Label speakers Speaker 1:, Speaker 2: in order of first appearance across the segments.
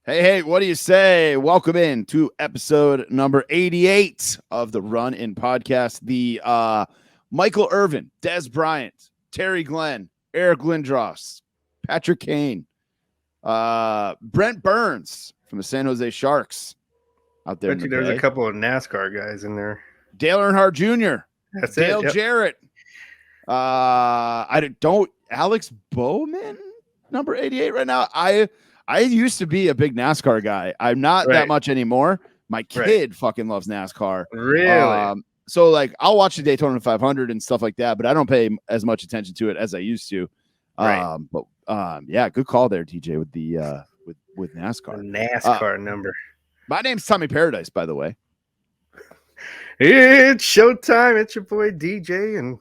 Speaker 1: Hey, what do you say? Welcome in to episode number 88 of the Run In Podcast. The Michael Irvin, Des Bryant, Terry Glenn, Eric Lindros, Patrick Kane, Brent Burns from the San Jose Sharks out there.
Speaker 2: There's a couple of NASCAR guys in there.
Speaker 1: Dale Earnhardt Jr.,
Speaker 2: That's
Speaker 1: Dale
Speaker 2: it. Yep.
Speaker 1: Jarrett, Alex Bowman, number 88 right now. I used to be a big NASCAR guy. I'm not that much anymore. My kid fucking loves NASCAR.
Speaker 2: Really?
Speaker 1: So like I'll watch the Daytona 500 and stuff like that, but I don't pay as much attention to it as I used to. Yeah, good call there, DJ, with the with NASCAR.
Speaker 2: NASCAR number.
Speaker 1: My name's Tommy Paradise, by the way.
Speaker 2: It's showtime. It's your boy DJ, and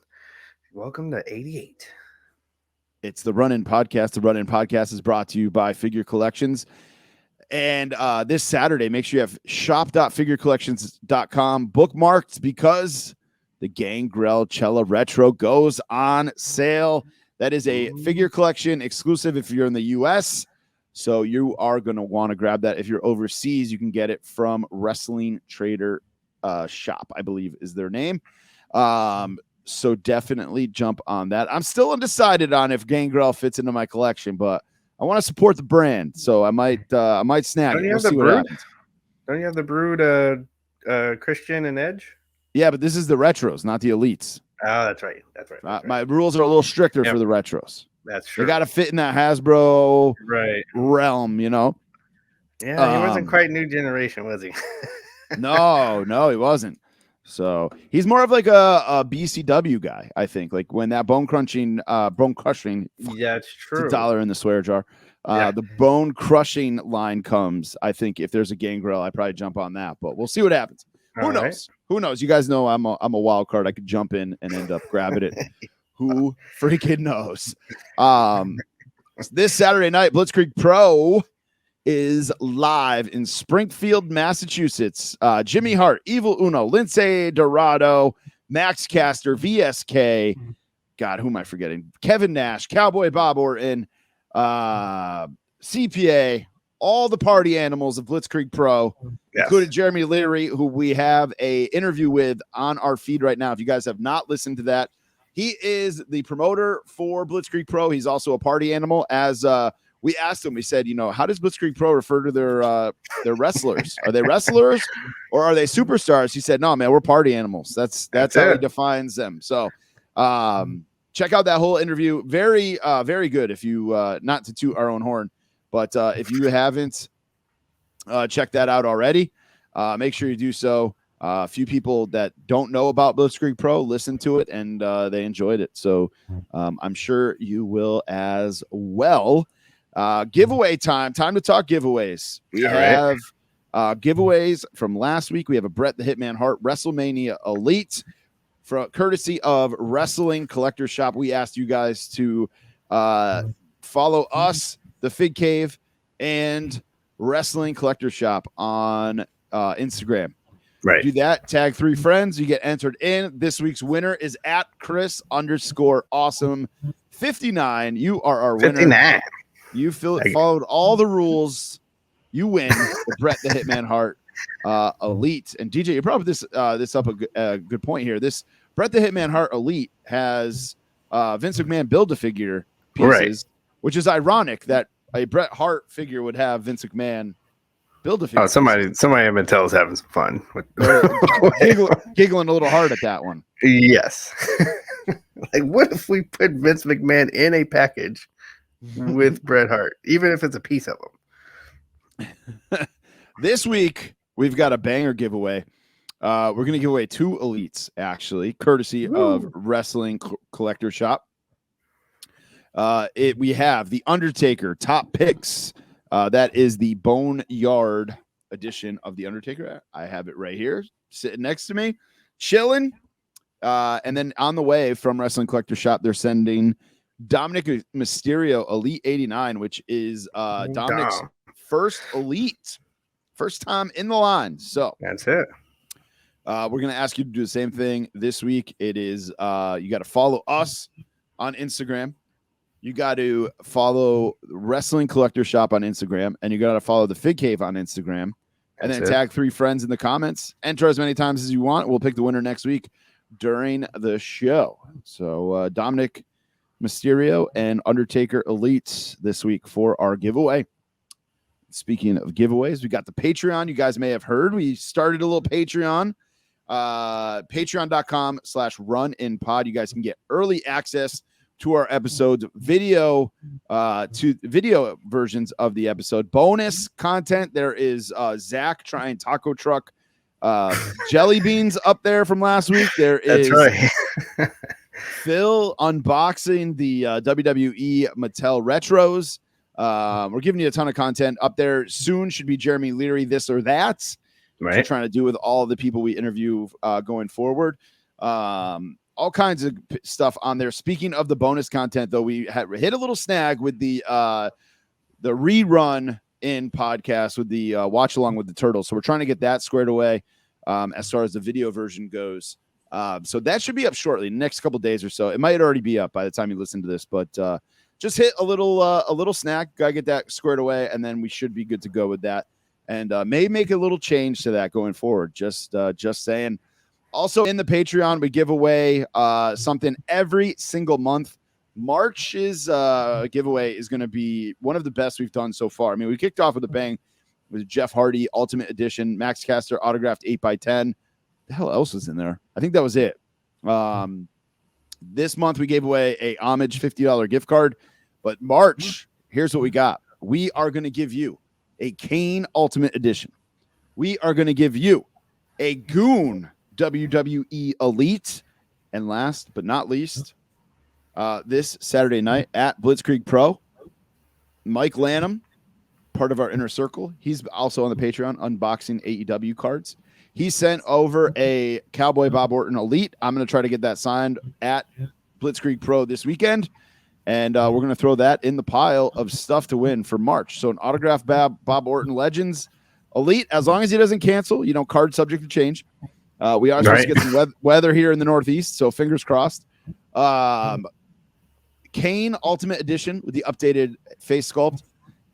Speaker 2: welcome to 88.
Speaker 1: It's the Run In Podcast. The Run In Podcast is brought to you by Figure Collections. And this Saturday, make sure you have shop.figurecollections.com bookmarked because the Gangrel Chella Retro goes on sale. That is a figure collection exclusive if you're in the U.S., so you are going to want to grab that. If you're overseas, you can get it from Wrestling Trader Shop, I believe is their name. So definitely jump on that. I'm still undecided on if Gangrel fits into my collection, but I want to support the brand, so I might snag it. We'll see what happens.
Speaker 2: Don't you have the Brood, Christian and Edge?
Speaker 1: Yeah, but this is the retros, not the elites.
Speaker 2: Oh, that's right. That's right.
Speaker 1: My rules are a little stricter for the retros.
Speaker 2: That's true.
Speaker 1: They got to fit in that Hasbro realm, you know.
Speaker 2: Yeah, he wasn't quite new generation, was he?
Speaker 1: No, he wasn't. So he's more of like a BCW guy, I think. Like when that bone crushing.
Speaker 2: Yeah, it's true.
Speaker 1: $1 in the swear jar. The bone crushing line comes. I think if there's a Gangrel, I probably jump on that. But we'll see what happens. Who knows? Right. Who knows? You guys know I'm a wild card. I could jump in and end up grabbing it. Who freaking knows? This Saturday night, Blitzkrieg Pro is live in Springfield, Massachusetts. Jimmy Hart, Evil Uno, Lindsay Dorado, Max Caster, VSK. God, who am I forgetting? Kevin Nash, Cowboy Bob Orton, CPA, all the party animals of Blitzkrieg Pro, including Jeremy Leary, who we have a interview with on our feed right now. If you guys have not listened to that, he is the promoter for Blitzkrieg Pro. He's also a party animal. As we asked him, we said, how does Blitzkrieg Pro refer to their wrestlers? Are they wrestlers or are they superstars? He said, no, man, we're party animals. That's how he defines them. So check out that whole interview. Very, very good. If you, not to toot our own horn, but if you haven't checked that out already, make sure you do so. A few people that don't know about Blitzkrieg Pro listened to it and they enjoyed it. So I'm sure you will as well. Giveaway time to talk giveaways. We have giveaways from last week. We have a Bret the Hitman Hart WrestleMania Elite courtesy of Wrestling Collector Shop. We asked you guys to follow us, the Fig Cave, and Wrestling Collector Shop on Instagram.
Speaker 2: Right.
Speaker 1: Do that. Tag 3 friends. You get entered in. This week's winner is at Chris_awesome59. You are our winner. 59. You followed all the rules. You win the Bret the Hitman Hart Elite. And DJ, you brought this up a good point here. This Bret the Hitman Hart Elite has Vince McMahon Build-A-Figure pieces, which is ironic that a Bret Hart figure would have Vince McMahon Build-A-Figure.
Speaker 2: Oh, somebody at Mattel's having some fun.
Speaker 1: Giggling a little hard at that one.
Speaker 2: Yes. Like, what if we put Vince McMahon in a package with Bret Hart, even if it's a piece of him?
Speaker 1: This week, we've got a banger giveaway. We're going to give away 2 elites, actually, courtesy of Wrestling Collector Shop. We have the Undertaker Top Picks. That is the Boneyard edition of the Undertaker. I have it right here, sitting next to me, chilling. And then on the way from Wrestling Collector Shop, they're sending Dominic Mysterio Elite 89, which is Dominic's first elite, first time in the line. So
Speaker 2: that's it.
Speaker 1: We're going to ask you to do the same thing this week. It is you got to follow us on Instagram. you got to follow Wrestling Collector Shop on Instagram, and you got to follow the Fig Cave on Instagram, and then tag 3 friends in the comments. Enter as many times as you want. We'll pick the winner next week during the show. So Dominic Mysterio and Undertaker Elites this week for our giveaway. Speaking of giveaways, we got the Patreon. You guys may have heard we started a little Patreon. Patreon.com/runinpod. You guys can get early access to our episodes, video versions of the episode, bonus content. There is Zach trying taco truck jelly beans up there from last week. There is
Speaker 2: right.
Speaker 1: Phil unboxing the WWE Mattel retros. We're giving you a ton of content up there. Soon should be Jeremy Leary, this or that. Right. We're trying to do with all the people we interview going forward. All kinds of stuff on there. Speaking of the bonus content, though, we had hit a little snag with the rerun in podcast with the watch along with the Turtles. So we're trying to get that squared away as far as the video version goes. So that should be up shortly, next couple days or so. It might already be up by the time you listen to this, but just hit a little snag. Gotta get that squared away, and then we should be good to go with that. And may make a little change to that going forward. Just saying. Also in the Patreon, we give away something every single month. March's giveaway is going to be one of the best we've done so far. I mean, we kicked off with a bang with Jeff Hardy Ultimate Edition, Max Caster autographed 8x10. The hell else was in there? I think that was it. This month we gave away a Homage $50 gift card. But March, here's what we got. We are going to give you a Kane Ultimate Edition. We are going to give you a Goon WWE Elite. And last but not least, this Saturday night at Blitzkrieg Pro, Mike Lanham, part of our inner circle. He's also on the Patreon unboxing AEW cards. He sent over a Cowboy Bob Orton Elite. I'm going to try to get that signed at Blitzkrieg Pro this weekend. And we're going to throw that in the pile of stuff to win for March. So an autographed Bob Orton Legends Elite, as long as he doesn't cancel, card subject to change. We are supposed to get some weather here in the Northeast, so fingers crossed. Kane Ultimate Edition with the updated face sculpt.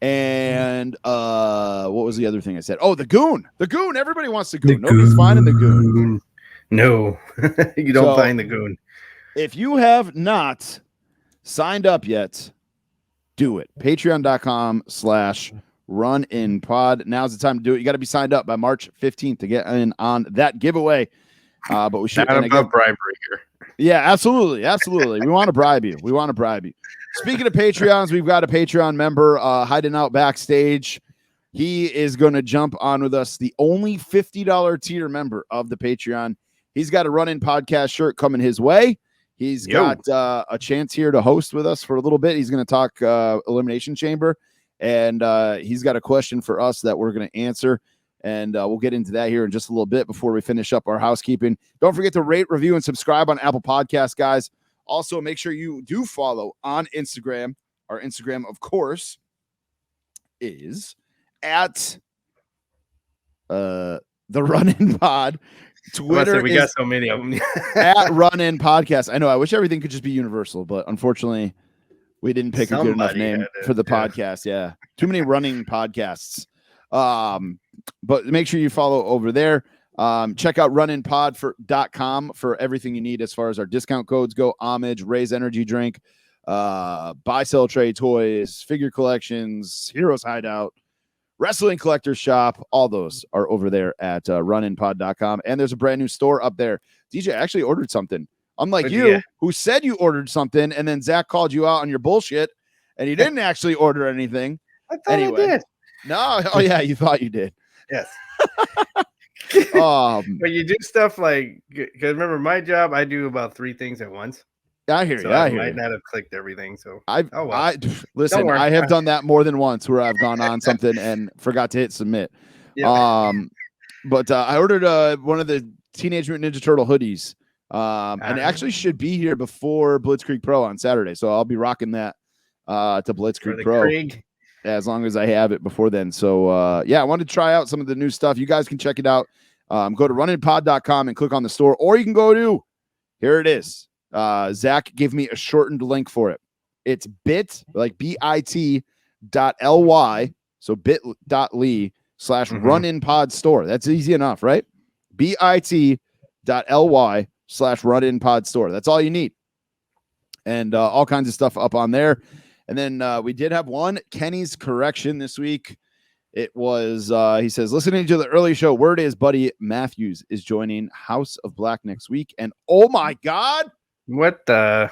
Speaker 1: And what was the other thing I said? Oh, the Goon. The Goon. Everybody wants the Goon. Nobody's finding the Goon.
Speaker 2: No, you don't find the Goon.
Speaker 1: If you have not signed up yet, do it. Patreon.com/runinpod. Now's the time to do it. You got to be signed up by March 15th to get in on that giveaway. But we should
Speaker 2: not about bribery here.
Speaker 1: Yeah, absolutely. We want to bribe you. Speaking of Patreons, we've got a Patreon member hiding out backstage. He is going to jump on with us, the only $50 tier member of the Patreon. He's got a Run-In Podcast shirt coming his way. He's got a chance here to host with us for a little bit. He's going to talk Elimination Chamber, and he's got a question for us that we're going to answer. And we'll get into that here in just a little bit before we finish up our housekeeping. Don't forget to rate, review, and subscribe on Apple Podcasts, guys. Also, make sure you do follow on Instagram. Our Instagram, of course, is at the Run-In Pod. Twitter
Speaker 2: we got so many of them.
Speaker 1: at Run-In Podcast. I know. I wish everything could just be universal, but unfortunately, we didn't pick a good enough name for the podcast. Yeah, too many running podcasts. But make sure you follow over there. Check out runinpod.com for everything you need as far as our discount codes go. Homage, Raise Energy Drink, Buy, Sell, Trade Toys, Figure Collections, Heroes Hideout, Wrestling Collector Shop. All those are over there at runinpod.com. And there's a brand new store up there. DJ actually ordered something. Unlike you, who said you ordered something, and then Zach called you out on your bullshit, and you didn't actually order anything.
Speaker 2: I thought I did.
Speaker 1: No. Oh, yeah, you thought you did.
Speaker 2: Yes. But you do stuff like, because remember my job, I do about 3 things at once.
Speaker 1: I hear you.
Speaker 2: I might not have clicked everything. So
Speaker 1: listen, I have done that more than once where I've gone on something and forgot to hit submit. Yeah. But I ordered one of the Teenage Mutant Ninja Turtle hoodies. And it actually should be here before Blitzkrieg Pro on Saturday. So I'll be rocking that to Blitzkrieg Pro. As long as I have it before then. So, I wanted to try out some of the new stuff. You guys can check it out. Go to runinpod.com and click on the store, or you can go to, here it is. Zach gave me a shortened link for it. It's bit.ly. So bit.ly/run-in-pod store. That's easy enough, right? bit.ly/run-in-pod store. That's all you need. And all kinds of stuff up on there. And then we did have one Kenny's correction this week. It was, he says, listening to the early show, word is Buddy Matthews is joining House of Black next week. And oh my God.
Speaker 2: What the?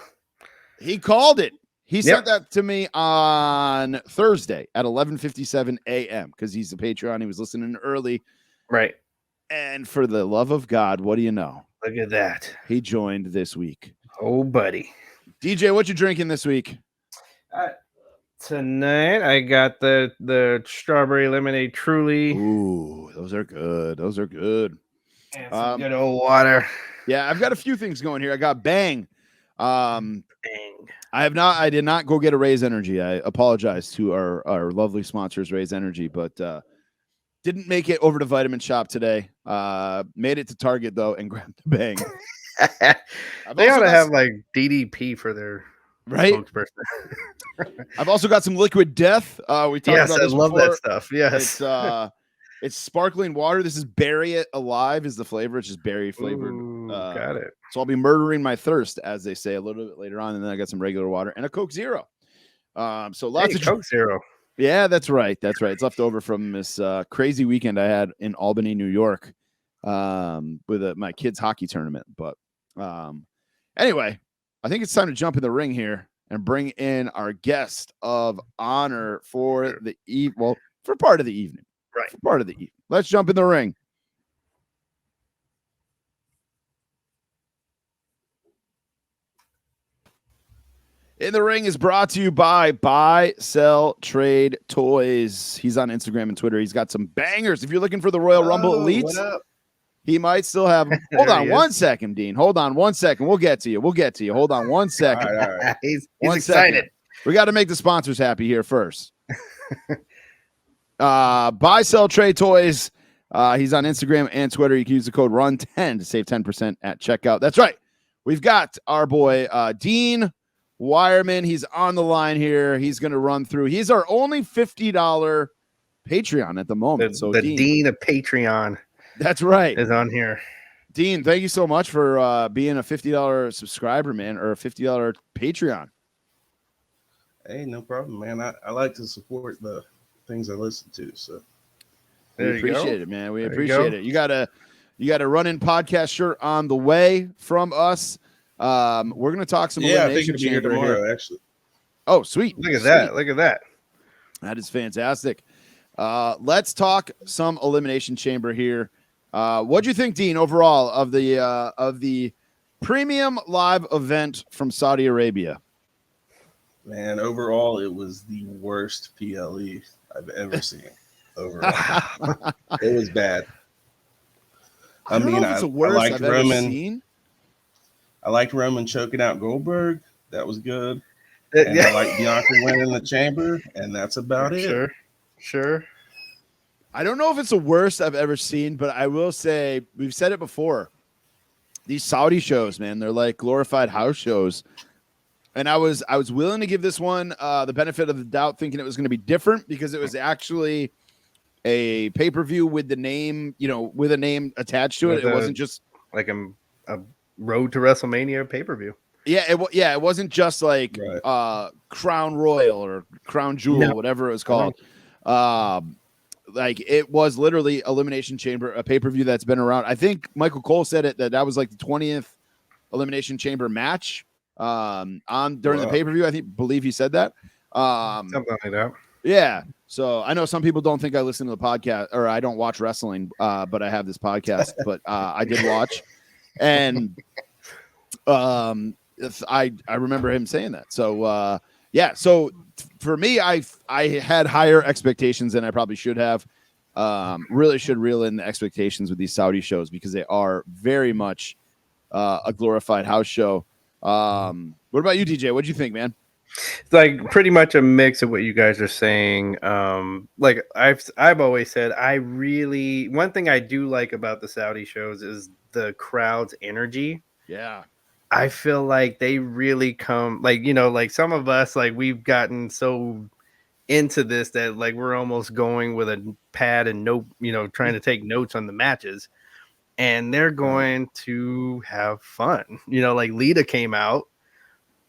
Speaker 1: He called it. He sent that to me on Thursday at 11:57 a.m. because he's a Patreon. He was listening early.
Speaker 2: Right.
Speaker 1: And for the love of God, what do you know?
Speaker 2: Look at that.
Speaker 1: He joined this week.
Speaker 2: Oh, buddy.
Speaker 1: DJ, what you drinking this week?
Speaker 2: Tonight, I got the strawberry lemonade Truly.
Speaker 1: Ooh, those are good. Those are good.
Speaker 2: And some good old water.
Speaker 1: Yeah, I've got a few things going here. I got Bang. Bang. I did not go get a Raise Energy. I apologize to our lovely sponsors, Raise Energy, but didn't make it over to Vitamin Shop today. Made it to Target though and grabbed the Bang.
Speaker 2: They ought to have like DDP for their spokesperson.
Speaker 1: I've also got some Liquid Death. We talked about this.
Speaker 2: I love
Speaker 1: before.
Speaker 2: that stuff. Yes.
Speaker 1: It's sparkling water. This is Berry It Alive is the flavor. It's just berry flavored.
Speaker 2: Got it.
Speaker 1: So I'll be murdering my thirst, as they say, a little bit later on. And then I got some regular water and a Coke Zero. So lots of
Speaker 2: Coke Zero.
Speaker 1: Yeah, that's right. That's right. It's left over from this crazy weekend I had in Albany, New York, with my kids' hockey tournament. But anyway, I think it's time to jump in the ring here and bring in our guest of honor for the for part of the evening.
Speaker 2: Right.
Speaker 1: For part of the evening. Let's jump in the ring. In the Ring is brought to you by Buy, Sell, Trade Toys. He's on Instagram and Twitter. He's got some bangers. If you're looking for the Royal Rumble Elites, he might still have them. Hold on one second, Dean. Hold on one second. We'll get to you. Hold on one second.
Speaker 2: All right. He's
Speaker 1: excited. Second. We got to make the sponsors happy here first. Buy, Sell, Trade Toys. He's on Instagram and Twitter. You can use the code RUN10 to save 10% at checkout. That's right. We've got our boy Dean Wireman. He's on the line here. He's going to run through. He's our only $50 Patreon at the moment.
Speaker 2: The Dean of Patreon.
Speaker 1: That's right.
Speaker 2: Is on here.
Speaker 1: Dean, thank you so much for being a $50 subscriber, man, or a $50 Patreon.
Speaker 3: Hey, no problem, man. I like to support the things I listen to. So
Speaker 1: we appreciate it, man. We appreciate it. You got a run-in podcast shirt on the way from us. We're gonna talk some elimination chamber
Speaker 3: tomorrow, actually.
Speaker 1: Oh, sweet!
Speaker 2: Look at that! Look at that!
Speaker 1: That is fantastic. Let's talk some elimination chamber here. What do you think, Dean, overall of the premium live event from Saudi Arabia?
Speaker 3: Man, overall, it was the worst PLE I've ever seen. Overall, it was bad.
Speaker 1: I mean, I liked Roman.
Speaker 3: I liked Roman choking out Goldberg. That was good. And I liked Bianca winning the chamber, and that's about it.
Speaker 2: Sure.
Speaker 1: I don't know if it's the worst I've ever seen, but I will say, we've said it before. These Saudi shows, man, they're like glorified house shows. And I was willing to give this one the benefit of the doubt, thinking it was going to be different because it was actually a pay-per-view with the name, with a name attached to it. It wasn't just
Speaker 2: like a Road to WrestleMania pay-per-view.
Speaker 1: Yeah, it wasn't just like Crown Royal or Crown Jewel, whatever it was called. Like it was literally Elimination Chamber, a pay-per-view that's been around. I think Michael Cole said that was like the 20th Elimination Chamber match during the pay-per-view. Believe he said that.
Speaker 2: Something like that.
Speaker 1: Yeah. So I know some people don't think I listen to the podcast or I don't watch wrestling, but I have this podcast, but I did watch. And I remember him saying that. So so for me, I had higher expectations than I probably should have. Really should reel in the expectations with these Saudi shows because they are very much a glorified house show. What about you, DJ? What'd you think, man?
Speaker 2: It's like pretty much a mix of what you guys are saying. Like I've always said, one thing I do like about the Saudi shows is the crowd's energy.
Speaker 1: Yeah.
Speaker 2: I feel like they really come, like, you know, like some of us, like we've gotten so into this that like we're almost going with a pad and note, you know, trying to take notes on the matches, and they're going to have fun. You know, like Lita came out,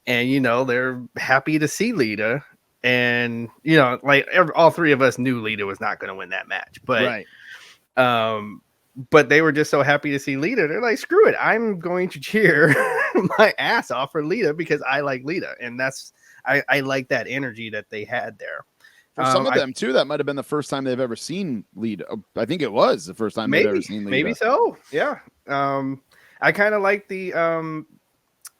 Speaker 2: and you know they're happy to see Lita, and you know, like all three of us knew Lita was not going to win that match, but but they were just so happy to see Lita. They're like, screw it, I'm going to cheer my ass off for Lita because I like Lita, and that's I like that energy that they had there.
Speaker 1: For some of them too, that might have been the first time they've ever seen Lita. I think it was the first time they've ever seen Lita.
Speaker 2: Maybe so. Yeah. I kind of like the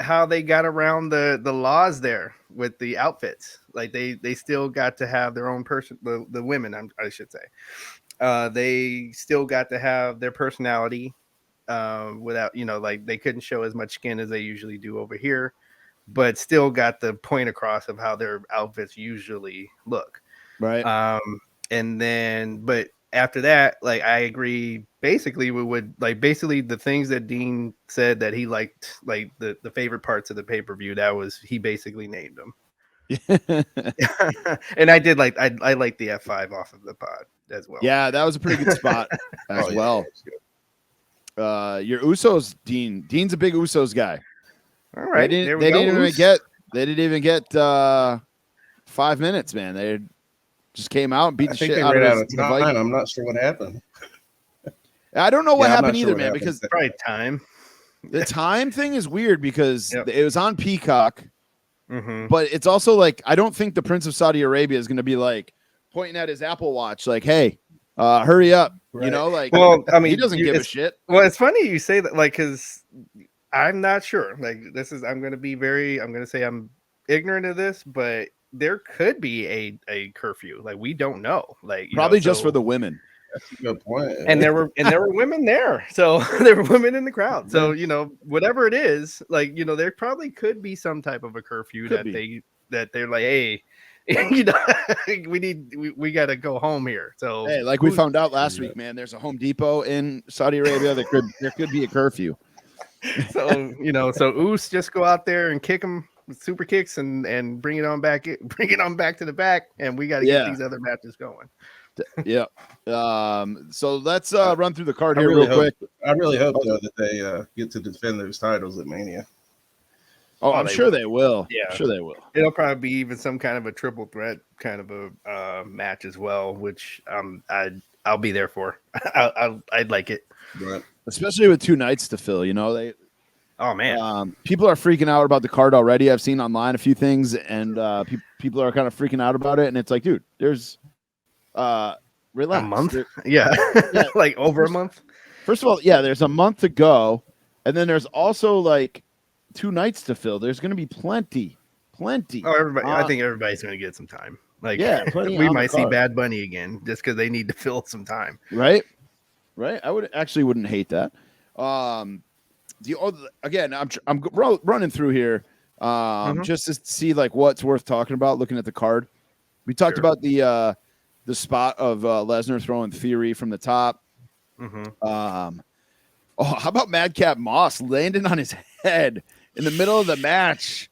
Speaker 2: how they got around the laws there with the outfits. Like they still got to have their own person. The women, I should say, they still got to have their personality without, you know, like they couldn't show as much skin as they usually do over here, but still got the point across of how their outfits usually look.
Speaker 1: Right.
Speaker 2: And then, but after that, like I agree basically we would like basically the things that Dean said that he liked, like the favorite parts of the pay-per-view, that was, he basically named them. And I did like I like the F5 off of the pod as well.
Speaker 1: Yeah, that was a pretty good spot as well. Your Usos, Dean's a big Usos guy.
Speaker 2: All right.
Speaker 1: They didn't even get 5 minutes, man. They just came out and beat the shit out of
Speaker 3: his time. I'm not sure what happened.
Speaker 1: I don't know what happened either, man, because
Speaker 2: probably time.
Speaker 1: The time thing is weird because it was on Peacock, but it's also like, I don't think the Prince of Saudi Arabia is going to be like pointing at his Apple Watch like, hey, hurry up. Right. You know, like, well, I mean, he doesn't give a shit.
Speaker 2: Well, it's funny you say that, like, because I'm not sure. Like, I'm going to say I'm ignorant of this, but there could be a curfew. Like, we don't know. Like,
Speaker 1: probably just for the women.
Speaker 3: That's a good point.
Speaker 2: And there were women there. So there were women in the crowd. So, you know, whatever it is, like, you know, there probably could be some type of a curfew that they're like, hey, you know, we got to go home here. So
Speaker 1: hey, like we found out last week, man, there's a Home Depot in Saudi Arabia. There could be a curfew.
Speaker 2: So, you know, so Us just go out there and kick them with super kicks and bring it on back to the back, and we got to get these other matches going.
Speaker 1: Yeah. So let's run through the card here real quick.
Speaker 3: I really hope though that they get to defend those titles at Mania.
Speaker 1: Oh, I'm sure they will. Yeah, I'm sure they will.
Speaker 2: It'll probably be even some kind of a triple threat kind of a match as well, which I'll be there for. I'd like it,
Speaker 3: right.
Speaker 1: Especially with 2 nights to fill. You know,
Speaker 2: oh man,
Speaker 1: people are freaking out about the card already. I've seen online a few things, and people are kind of freaking out about it. And it's like, dude, there's relax.
Speaker 2: A month? Yeah. Like over a month.
Speaker 1: First of all, there's a month to go, and then there's also like 2 nights to fill. There's going to be plenty.
Speaker 2: Oh, everybody! I think everybody's going to get some time. Like,
Speaker 1: we
Speaker 2: might see Bad Bunny again just because they need to fill some time.
Speaker 1: Right. I wouldn't hate that. Again, I'm running through here, just to see like what's worth talking about. Looking at the card, we talked about the spot of Lesnar throwing Theory from the top. How about Madcap Moss landing on his head in the middle of the match?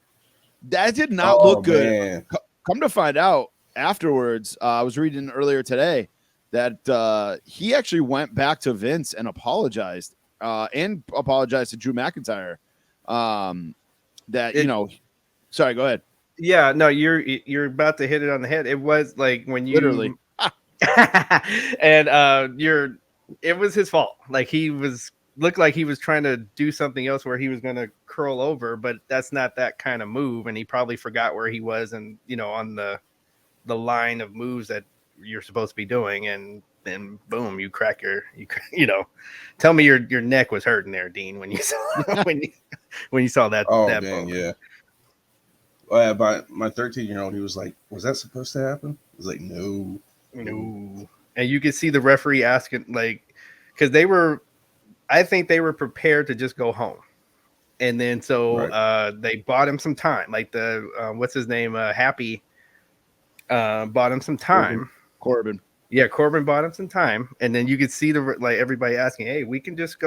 Speaker 1: That did not look good. Come to find out afterwards, I was reading earlier today that he actually went back to Vince and apologized to Drew McIntyre. Sorry, go ahead.
Speaker 2: Yeah, no, you're about to hit it on the head. It was like when you
Speaker 1: literally,
Speaker 2: and it was his fault. Like looked like he was trying to do something else where he was going to curl over, but that's not that kind of move. And he probably forgot where he was, and you know, on the line of moves that you're supposed to be doing, and then boom, you crack you know. Tell me your neck was hurting there, Dean, when you saw when you saw that.
Speaker 3: Oh
Speaker 2: that
Speaker 3: man,
Speaker 2: bump.
Speaker 3: yeah. Well, by my 13-year-old, he was like, "Was that supposed to happen?" I was like, "No."
Speaker 2: And you could see the referee asking, like, because I think they were prepared to just go home, and then they bought him some time. Like the what's his name, Happy, bought him some time.
Speaker 1: Corbin.
Speaker 2: Yeah, Corbin bought him some time, and then you could see everybody asking, "Hey, we can just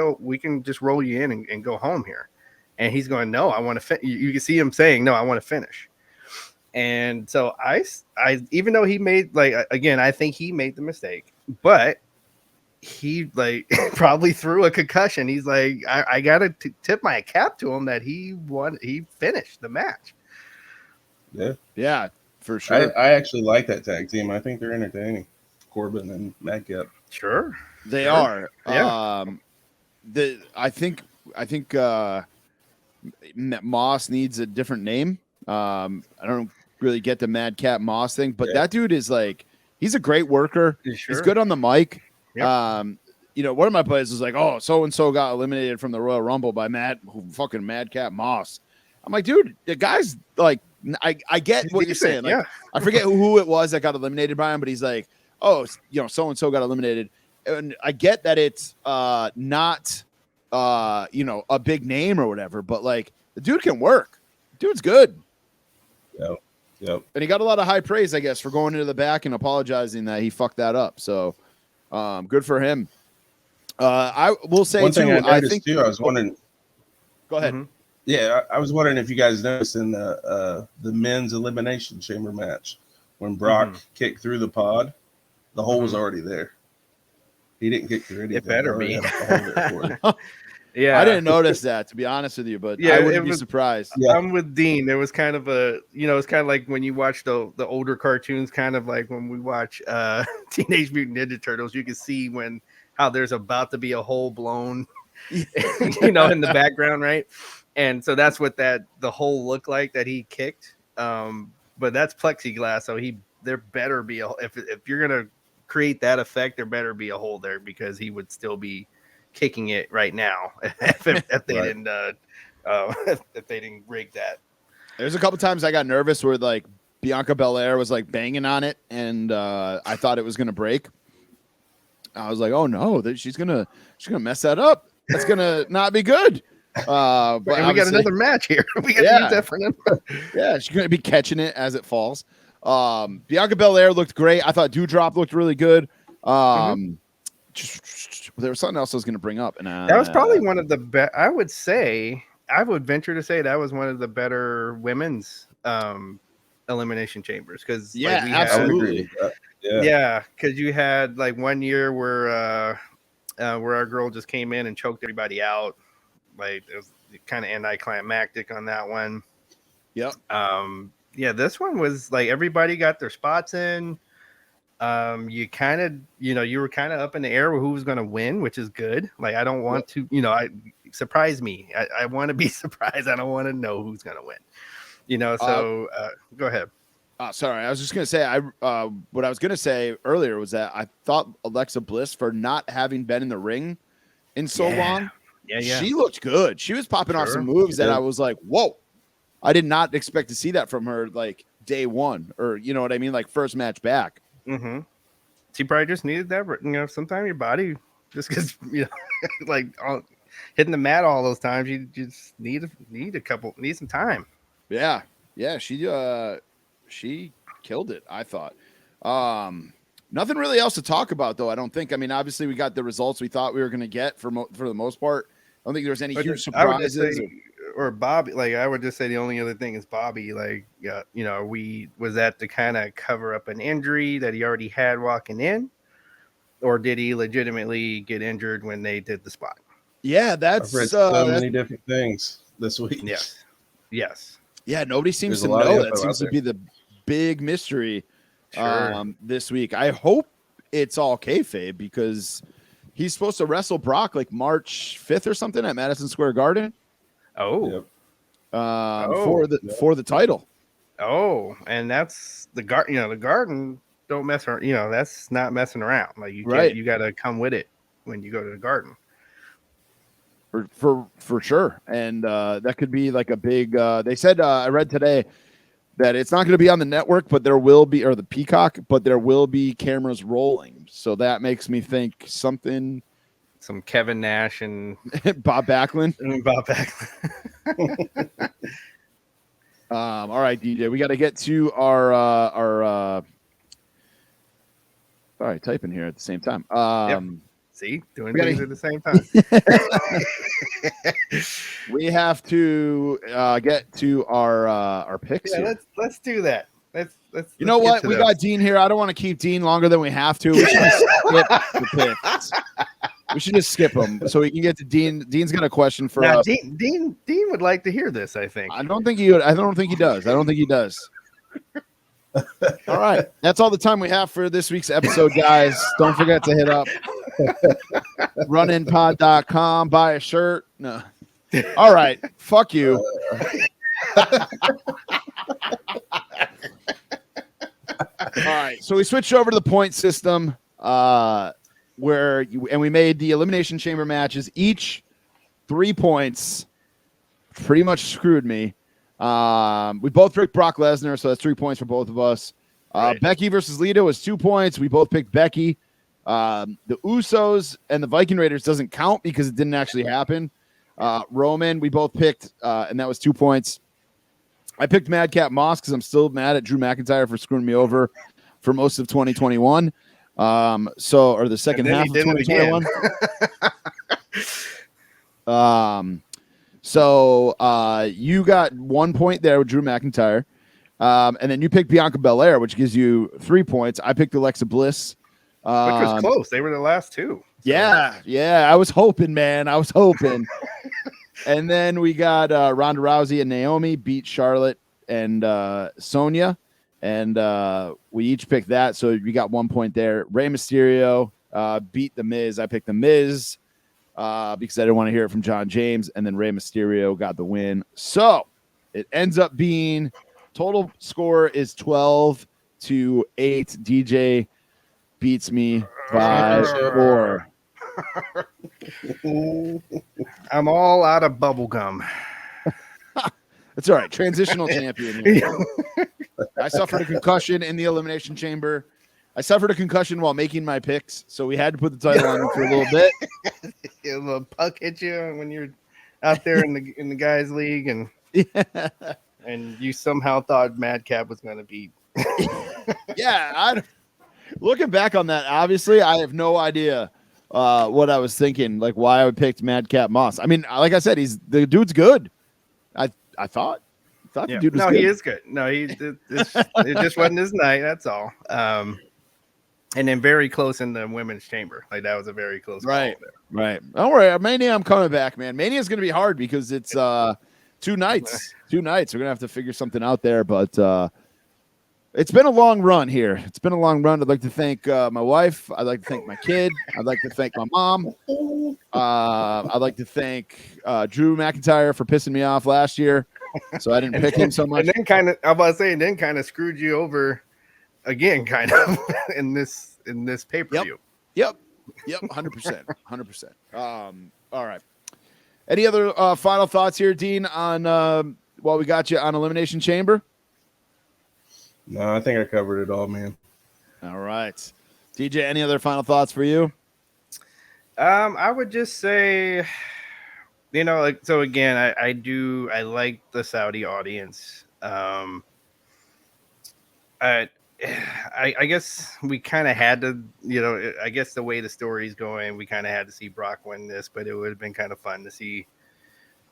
Speaker 2: roll you in and go home here." and he's going, no, I want to. You can see him saying, no, I want to finish. And so I, even though he made again, I think he made the mistake, but he probably threw a concussion. He's like, I gotta tip my cap to him that he finished the match.
Speaker 1: Yeah, for sure.
Speaker 3: I actually like that tag team. I think they're entertaining. Corbin and Madcap.
Speaker 2: Sure,
Speaker 1: they are.
Speaker 2: Yeah.
Speaker 1: I think Moss needs a different name. I don't really get the Madcap Moss thing, but that dude is he's a great worker.
Speaker 2: Sure.
Speaker 1: He's good on the mic.
Speaker 2: Yep.
Speaker 1: One of my buddies was like, "Oh, so and so got eliminated from the Royal Rumble by fucking Madcap Moss." I'm like, dude, the guy's I get what you're saying. I forget who it was that got eliminated by him, but he's like, "Oh, so and so got eliminated," and I get that it's not a big name or whatever, but the dude can work. Dude's good.
Speaker 3: Yep.
Speaker 1: And he got a lot of high praise, I guess, for going into the back and apologizing that he fucked that up. So, good for him. I will say
Speaker 3: one thing I
Speaker 1: think
Speaker 3: too. I was wondering.
Speaker 1: Go ahead.
Speaker 2: Mm-hmm.
Speaker 3: Yeah, I was wondering if you guys noticed in the men's elimination chamber match when Brock kicked through the pod, the hole was already there. He didn't kick through anything.
Speaker 2: It better be.
Speaker 1: Yeah, I didn't notice that, to be honest with you, but I wouldn't be surprised.
Speaker 2: Yeah. I'm with Dean. There was kind of it's kind of like when you watch the older cartoons, kind of like when we watch Teenage Mutant Ninja Turtles, you can see how there's about to be a hole blown, in the background, right? And so that's what the hole looked like that he kicked. But that's plexiglass, so there better be if you're gonna create that effect, there better be a hole there, because he would still be kicking it right now if they didn't if they didn't rig that.
Speaker 1: There's a couple times I got nervous where Bianca Belair was banging on it, and I thought it was gonna break. I was like, oh no, she's gonna mess that up. That's gonna not be good. But we
Speaker 2: got another match here. We got to use that for them.
Speaker 1: Yeah, she's gonna be catching it as it falls. Bianca Belair looked great. I thought Doudrop looked really good. There was something else I was going to bring up, and
Speaker 2: that was probably one of the best. I would venture to say that was one of the better women's elimination chambers, because
Speaker 1: absolutely,
Speaker 2: because you had 1 year where our girl just came in and choked everybody out. It was kind of anticlimactic on that one.
Speaker 1: Yep.
Speaker 2: This one was everybody got their spots in. You kind of, you were kind of up in the air with who was going to win, which is good. I don't want to, surprise me. I want to be surprised. I don't want to know who's going to win, so go ahead.
Speaker 1: Sorry. I was just going to say, what I was going to say earlier was that I thought Alexa Bliss, for not having been in the ring in so long, she looked good. She was popping off some moves that I was like, whoa, I did not expect to see that from her day one, or you know what I mean? First match back.
Speaker 2: Mm-hmm. She probably just needed that. Sometimes your body just gets, hitting the mat all those times. You just need some time.
Speaker 1: Yeah. She killed it, I thought. Nothing really else to talk about, though, I don't think. I mean, obviously, we got the results we thought we were going to get for the most part. I don't think there was any huge surprises.
Speaker 2: Or Bobby, I would just say the only other thing is Bobby, was that to kind of cover up an injury that he already had walking in, or did he legitimately get injured when they did the spot?
Speaker 1: Yeah, that's
Speaker 3: I've read so many different things this week.
Speaker 2: Yes.
Speaker 1: Yeah, nobody seems to know. That seems to be the big mystery this week. I hope it's all kayfabe, because he's supposed to wrestle Brock March 5th or something at Madison Square Garden.
Speaker 2: Oh,
Speaker 1: for the title.
Speaker 2: Oh, and that's the garden. The garden don't mess around. That's not messing around. You got to come with it when you go to the garden.
Speaker 1: For sure, and that could be a big. They said I read today that it's not going to be on the network, but there will be, or the Peacock, but there will be cameras rolling. So that makes me think something.
Speaker 2: Some Kevin Nash and
Speaker 1: Bob Backlund. All right, DJ, we got to get to our. Sorry, typing here at the same time.
Speaker 2: See, doing things at the same time.
Speaker 1: We have to get to our picks here.
Speaker 2: Let's do that. Let's
Speaker 1: you know what? We got Dean here. I don't want to keep Dean longer than we have to. We should just skip the picks. We should just skip them so we can get to Dean. Dean's got a question for us.
Speaker 2: Dean would like to hear this, I think.
Speaker 1: I don't think he does. All right. That's all the time we have for this week's episode, guys. Don't forget to hit up runinpod.com, buy a shirt. No. All right. Fuck you. All right. So we switched over to the point system where we made the Elimination Chamber matches each 3 points. Pretty much screwed me. We both picked Brock Lesnar, so that's 3 points for both of us. Right. Becky versus Lita was 2 points. We both picked Becky. The Usos and the Viking Raiders doesn't count because it didn't actually happen. Roman, we both picked, and that was 2 points. I picked Madcap Moss because I'm still mad at Drew McIntyre for screwing me over for most of 2021. Or the second half of 2021. So you got 1 point there with Drew McIntyre. And then you picked Bianca Belair, which gives you 3 points. I picked Alexa Bliss.
Speaker 2: Which was close. They were the last two. So.
Speaker 1: Yeah. I was hoping, man. And then we got Ronda Rousey and Naomi beat Charlotte and Sonya. And we each picked that. So you got 1 point there. Rey Mysterio beat The Miz. I picked The Miz because I didn't want to hear it from John James. And then Rey Mysterio got the win. So it ends up being total score is 12-8. DJ beats me by 4.
Speaker 2: I'm all out of bubble gum.
Speaker 1: That's all right. Transitional champion here. I suffered a concussion in the Elimination Chamber. I suffered a concussion while making my picks, so we had to put the title on for a little bit.
Speaker 2: A little puck hit you when you're out there in the guys' league, and and you somehow thought Madcap was going to beat.
Speaker 1: Looking back on that, obviously, I have no idea what I was thinking, like why I picked Madcap Moss. I mean, like I said, the dude's good. I thought the dude was good.
Speaker 2: He is good. No, it just wasn't his night. That's all. And then very close in the women's chamber. Like that was a very close call there.
Speaker 1: Right. Don't worry, Mania, I'm coming back, man. Mania is going to be hard because it's 2 nights. 2 nights. We're going to have to figure something out there, but it's been a long run here. I'd like to thank my wife. I'd like to thank my kid. I'd like to thank my mom. I'd like to thank Drew McIntyre for pissing me off last year, so I didn't pick him so much.
Speaker 2: And then kind of screwed you over again, kind of in this pay-per-view.
Speaker 1: Yep, 100%. All right. Any other final thoughts here, Dean? On while we got you on Elimination Chamber.
Speaker 3: No, I think I covered it all, man.
Speaker 1: All right. DJ, any other final thoughts for you?
Speaker 2: I would just say, so again, I like the Saudi audience. I guess we kind of had to, I guess the way the story's going, we kind of had to see Brock win this, but it would have been kind of fun to see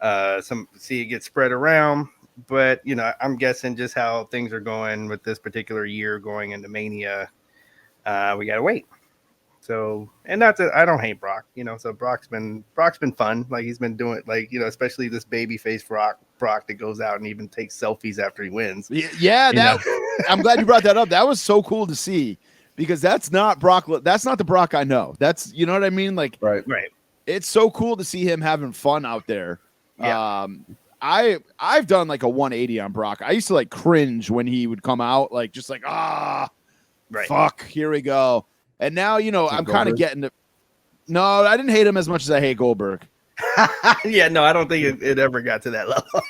Speaker 2: it get spread around. But, I'm guessing just how things are going with this particular year going into Mania, we got to wait. So, and that's it. I don't hate Brock, so Brock's been fun. Like he's been doing especially this babyface Brock that goes out and even takes selfies after he wins.
Speaker 1: Yeah. I'm glad you brought that up. That was so cool to see because that's not Brock. That's not the Brock I know. That's, you know what I mean? Like,
Speaker 3: right.
Speaker 1: It's so cool to see him having fun out there.
Speaker 2: Yeah.
Speaker 1: I've done like a 180 on Brock. I used to like cringe when he would come out, like just like fuck, here we go. And now I'm kind of getting to. No, I didn't hate him as much as I hate Goldberg.
Speaker 2: Yeah, no, I don't think it ever got to that level.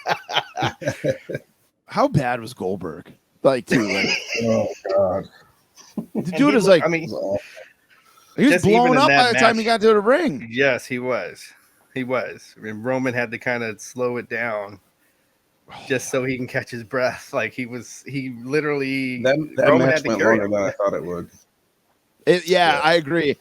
Speaker 1: How bad was Goldberg? Like, dude,
Speaker 3: oh god,
Speaker 1: the dude is like,
Speaker 2: he
Speaker 1: was blown up by the time he got to the ring.
Speaker 2: Yes, he was. I mean, Roman had to kind of slow it down just so he can catch his breath. Like he literally
Speaker 3: that
Speaker 2: Roman
Speaker 3: match
Speaker 2: had to
Speaker 3: went
Speaker 2: carry
Speaker 3: longer than I thought it would.
Speaker 1: I agree.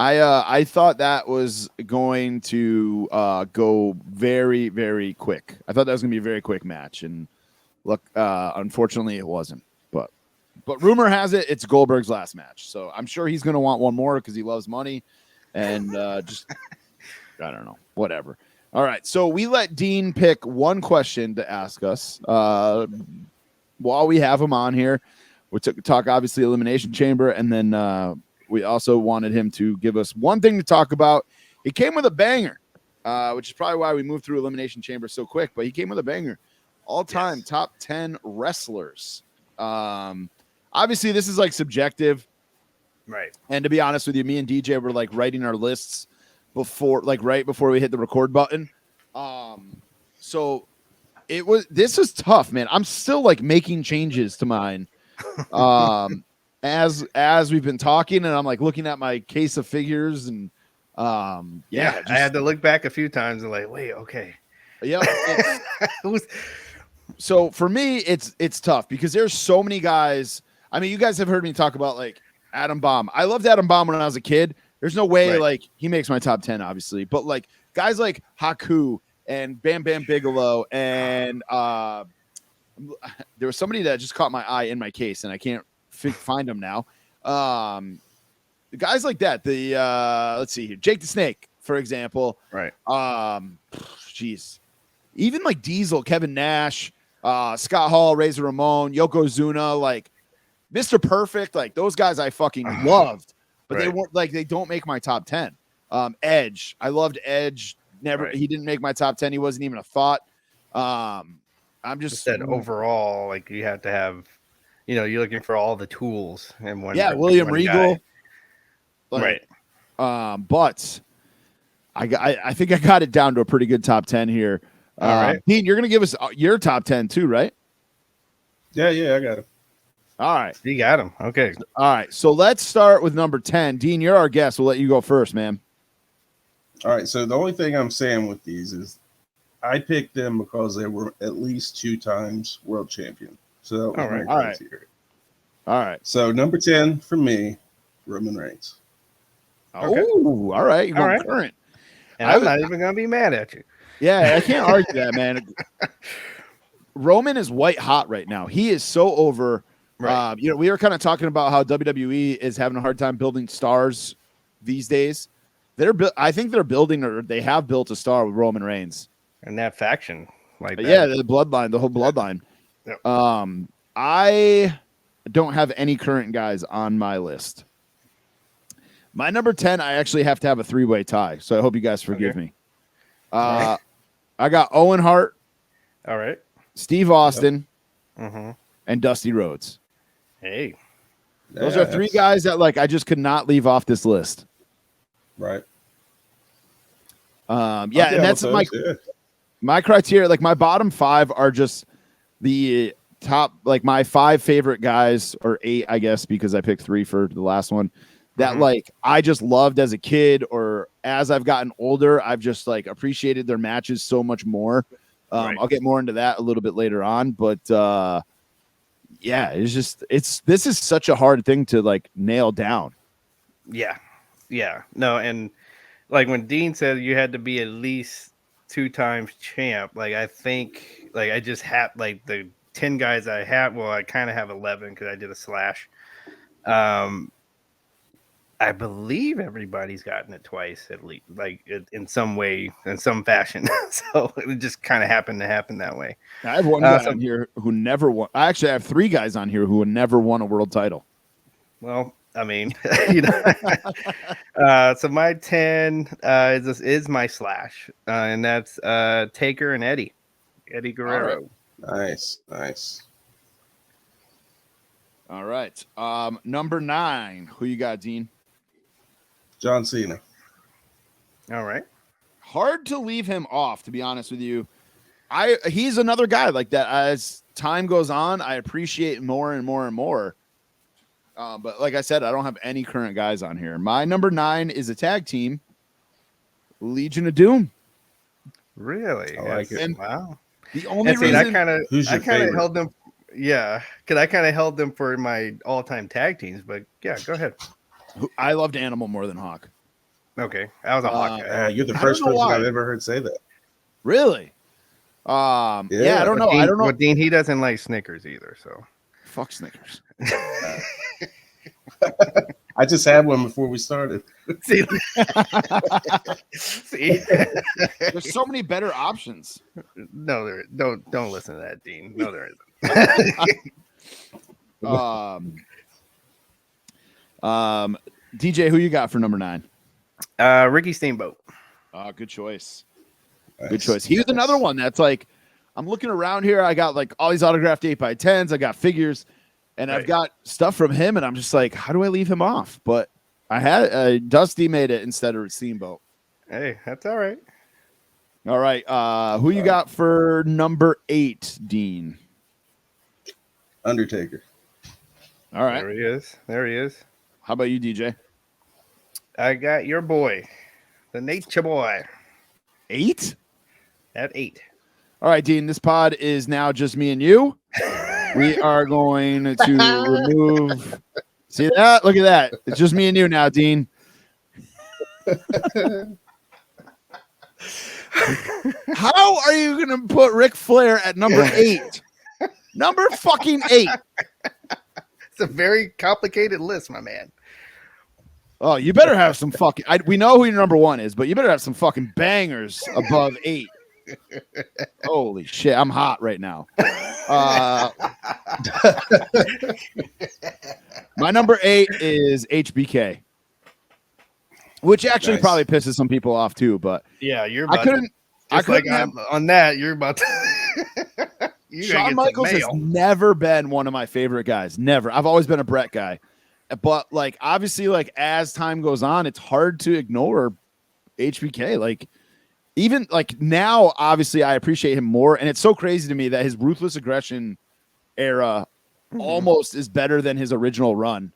Speaker 1: I thought that was going to go very, very quick. I thought that was going to be a very quick match, and look, unfortunately, it wasn't. But rumor has it it's Goldberg's last match, so I'm sure he's going to want one more because he loves money, and just I don't know, whatever. All right, so we let Dean pick one question to ask us while we have him on here. We talk obviously Elimination Chamber, and then we also wanted him to give us one thing to talk about. He came with a banger, which is probably why we moved through Elimination Chamber so quick, but he came with a banger. All-time top 10 wrestlers. Obviously, this is like subjective.
Speaker 2: Right.
Speaker 1: And to be honest with you, me and DJ were like writing our lists right before we hit the record button. So this was tough, man. I'm still like making changes to mine. As we've been talking, and I'm like looking at my case of figures, and I
Speaker 2: had to look back a few times and like, wait, okay.
Speaker 1: Yeah. So for me, it's tough because there's so many guys. I mean, you guys have heard me talk about like Adam Bomb. I loved Adam Bomb when I was a kid. There's no way like he makes my top 10, obviously, but like guys like Haku and Bam Bam Bigelow, and there was somebody that just caught my eye in my case, and I can't find them now. The guys like that. Let's see here, Jake the Snake, for example.
Speaker 2: Right.
Speaker 1: Jeez, even like Diesel, Kevin Nash, Scott Hall, Razor Ramon, Yokozuna, like Mr. Perfect, like those guys I fucking loved, but they weren't like they don't make my top 10. Edge, I loved Edge. He didn't make my top 10. He wasn't even a thought. I'm just
Speaker 2: said overall, like you have to have, you're looking for all the tools and one.
Speaker 1: Yeah, William Regal.
Speaker 2: Like,
Speaker 1: right. But I think I got it down to a pretty good top 10 here.
Speaker 2: All right.
Speaker 1: Dean, you're gonna give us your top 10 too, right?
Speaker 3: Yeah, I got it.
Speaker 1: All right.
Speaker 2: You got him. Okay.
Speaker 1: All right. So let's start with number 10. Dean, you're our guest. We'll let you go first, man.
Speaker 3: All right. So the only thing I'm saying with these is I picked them because they were at least 2 times world champion. So that was my criteria.
Speaker 1: All right.
Speaker 3: So number 10 for me, Roman Reigns.
Speaker 1: Okay. Oh, all right. You're going current.
Speaker 2: And I'm not even going to be mad at you.
Speaker 1: Yeah, I can't argue that, man. Roman is white hot right now. He is so over. Right. We were kind of talking about how WWE is having a hard time building stars these days. I think they're building, or they have built a star with Roman Reigns
Speaker 2: and that faction, like that.
Speaker 1: Yeah, the bloodline, the whole bloodline. Yep. I don't have any current guys on my list. My number 10, I actually have to have a 3-way tie, so I hope you guys forgive me. I got Owen Hart.
Speaker 2: All right.
Speaker 1: Steve Austin. Yep. And Dusty Rhodes.
Speaker 2: Hey.
Speaker 1: Those are 3 guys that like I just could not leave off this list.
Speaker 3: Right.
Speaker 1: And that's my criteria. Like my bottom 5 are just the top, like my 5 favorite guys, or 8, I guess, because I picked 3 for the last one. That like I just loved as a kid, or as I've gotten older, I've just like appreciated their matches so much more. I'll get more into that a little bit later on, but this is such a hard thing to like nail down.
Speaker 2: Yeah. No, and like when Dean said you had to be at least 2 times champ, like I think like I just had like the 10 guys I have. Well, I kind of have 11 because I did a slash. I believe everybody's gotten it twice at least, like in some way, in some fashion. So it just kind of happened to happen that way.
Speaker 1: I have one guy on here who never won. I actually have 3 guys on here who never won a world title.
Speaker 2: Well, I mean, so my 10 is my slash, and that's Taker and Eddie Guerrero.
Speaker 3: Right. Nice.
Speaker 1: All right. Number 9. Who you got, Dean?
Speaker 3: John Cena.
Speaker 2: All right.
Speaker 1: Hard to leave him off, to be honest with you. He's another guy like that. As time goes on, I appreciate more and more and more. But like I said, I don't have any current guys on here. My number 9 is a tag team, Legion of Doom.
Speaker 2: Really?
Speaker 3: I like it.
Speaker 2: Wow.
Speaker 1: The only reason
Speaker 2: I kind of held them. Yeah, because I kind of held them for my all-time tag teams. But yeah, go ahead.
Speaker 1: I loved Animal more than Hawk.
Speaker 2: Okay, I was a Hawk guy.
Speaker 3: You're the
Speaker 1: I
Speaker 3: first
Speaker 1: don't know
Speaker 3: person
Speaker 1: why.
Speaker 3: I've ever heard say that.
Speaker 1: Really? Yeah, I don't know.
Speaker 2: Dean,
Speaker 1: I don't know.
Speaker 2: Well, Dean, he doesn't like Snickers either. So
Speaker 1: Fuck Snickers.
Speaker 3: I just had one before we started.
Speaker 2: see,
Speaker 1: There's so many better options.
Speaker 2: no, there don't listen to that, Dean. No, there isn't.
Speaker 1: DJ, who you got for number 9?
Speaker 2: Ricky Steamboat.
Speaker 1: Good choice.
Speaker 3: Nice.
Speaker 1: Good choice. He was another one that's like, I'm looking around here. I got like all these autographed 8x10s. I got figures, and I've got stuff from him, and I'm just like, how do I leave him off? But I had Dusty made it instead of Steamboat.
Speaker 2: Hey, that's all right.
Speaker 1: All right. Who you got for number 8, Dean?
Speaker 3: Undertaker.
Speaker 1: All right.
Speaker 2: There he is. There he is.
Speaker 1: How about you, DJ?
Speaker 2: I got your boy, the Nature Boy,
Speaker 1: 8?
Speaker 2: at 8.
Speaker 1: All right, Dean. This pod is now just me and you. We are going to remove. See that? Look at that. It's just me and you now, Dean. How are you going to put Ric Flair at number 8? Number fucking 8.
Speaker 2: It's a very complicated list, my man.
Speaker 1: Oh, you better have some fucking. We know who your number 1 is, but you better have some fucking bangers above 8. Holy shit, I'm hot right now. My number 8 is HBK, which actually
Speaker 3: Nice.
Speaker 1: probably pisses some people off too. But
Speaker 2: Yeah, you're.
Speaker 1: I couldn't. I couldn't.
Speaker 2: Like on that. You're about to.
Speaker 1: Shawn Michaels has never been one of my favorite guys. Never. I've always been a Brett guy. But like obviously, like as time goes on, it's hard to ignore HBK. Like even like now, obviously, I appreciate him more, and it's so crazy to me that his ruthless aggression era almost is better than his original run,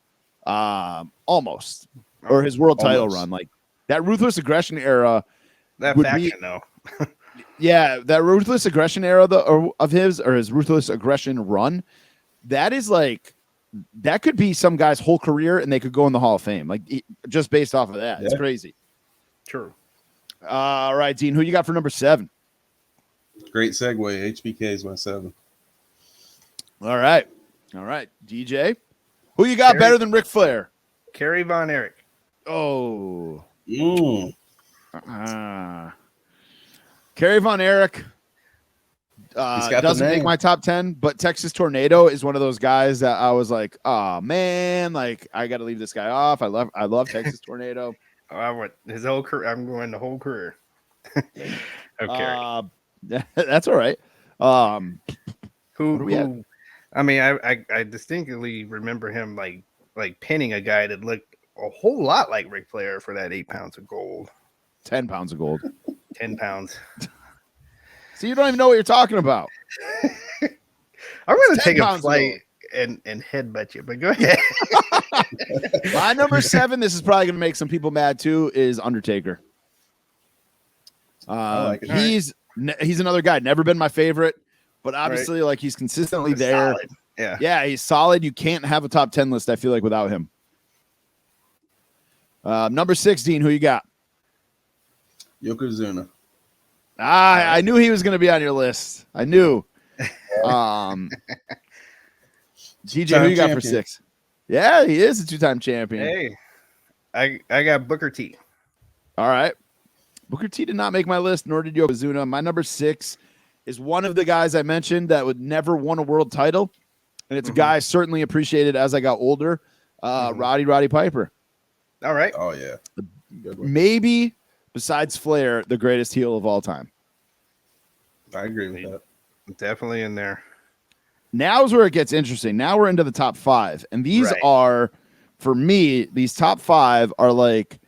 Speaker 1: almost, or his world title run. Like that ruthless aggression era.
Speaker 2: That
Speaker 1: would
Speaker 2: faction, though.
Speaker 1: Yeah, that ruthless aggression era of his, or his ruthless aggression run, that is like. That could be some guy's whole career, and they could go in the Hall of Fame, like just based off of that. Yeah. It's crazy.
Speaker 2: True.
Speaker 1: All right, Dean, who you got for number 7?
Speaker 3: Great segue. HBK is my 7.
Speaker 1: All right, DJ, who you got better than Ric Flair?
Speaker 2: Kerry Von Erich.
Speaker 1: Oh, Kerry Von Erich. Doesn't make my top 10, but Texas Tornado is one of those guys that I was like, oh man, like I got to leave this guy off. I love Texas Tornado.
Speaker 2: I went his whole career. I'm going the whole career. Okay,
Speaker 1: that's all right.
Speaker 2: Who? I mean, I distinctly remember him like pinning a guy that looked a whole lot like Ric Flair for that 8 pounds of gold.
Speaker 1: 10 pounds of gold.
Speaker 2: 10 pounds.
Speaker 1: So you don't even know what you're talking about.
Speaker 2: I'm going to take a flight and headbutt you, but go ahead.
Speaker 1: My number 7, this is probably going to make some people mad too, is Undertaker. He's another guy. Never been my favorite, but obviously like he's consistently there.
Speaker 2: Solid.
Speaker 1: Yeah, he's solid. You can't have a top 10 list, I feel like, without him. Number 16, who you got?
Speaker 3: Yokozuna.
Speaker 1: I knew he was going to be on your list. I knew. DJ, who you got for 6? Yeah, he is a 2-time champion.
Speaker 2: Hey, I got Booker T.
Speaker 1: All right. Booker T did not make my list, nor did Yokozuna. My number 6 is one of the guys I mentioned that would never won a world title, and it's a guy I certainly appreciated as I got older, Roddy Piper.
Speaker 2: All right.
Speaker 3: Oh, yeah.
Speaker 1: Maybe, besides Flair, the greatest heel of all time.
Speaker 3: I agree with that.
Speaker 2: Definitely in there.
Speaker 1: Now's where it gets interesting. Now we're into the top 5. And these are, for me, these top 5 are like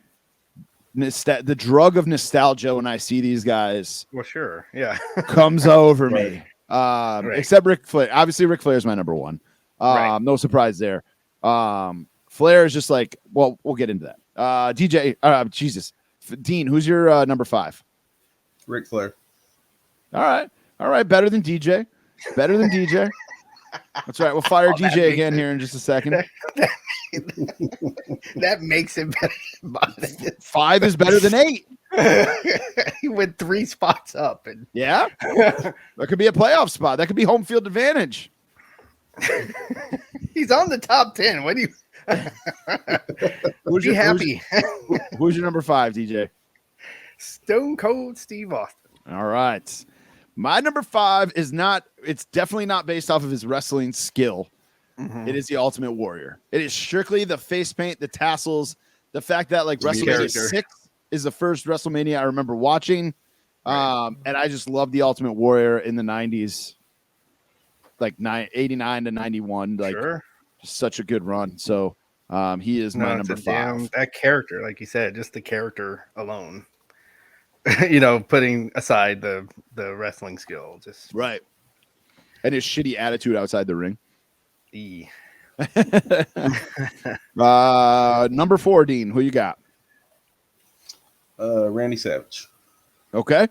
Speaker 1: the drug of nostalgia when I see these guys.
Speaker 2: Well, sure. Yeah.
Speaker 1: Comes over me. Except Ric Flair. Obviously, Ric Flair is my number 1. No surprise there. Flair is just like, well, we'll get into that. DJ, Jesus. Dean, who's your number 5?
Speaker 3: Ric Flair.
Speaker 1: All right. Better than DJ. That's right. We'll fire DJ again here in just a second.
Speaker 2: That makes it better.
Speaker 1: 5 is better than 8.
Speaker 2: He went 3 spots up, and
Speaker 1: Yeah, that could be a playoff spot. That could be home field advantage.
Speaker 2: he's on the top 10. What do you? Be happy.
Speaker 1: Who's your number 5, DJ?
Speaker 2: Stone Cold Steve Austin.
Speaker 1: All right. My number 5 is not, it's definitely not based off of his wrestling skill. It is the Ultimate Warrior. It is strictly the face paint, the tassels, the fact that like WrestleMania 6 is the first WrestleMania I remember watching. And I just love the Ultimate Warrior in the 90s, like 89 to 91. Like, just such a good run. So he is my number 5.
Speaker 2: That character, like you said, just the character alone. You know, putting aside the wrestling skill, just
Speaker 1: right, and his shitty attitude outside the ring. Number 4, Dean. Who you got?
Speaker 3: Randy Savage.
Speaker 1: Okay.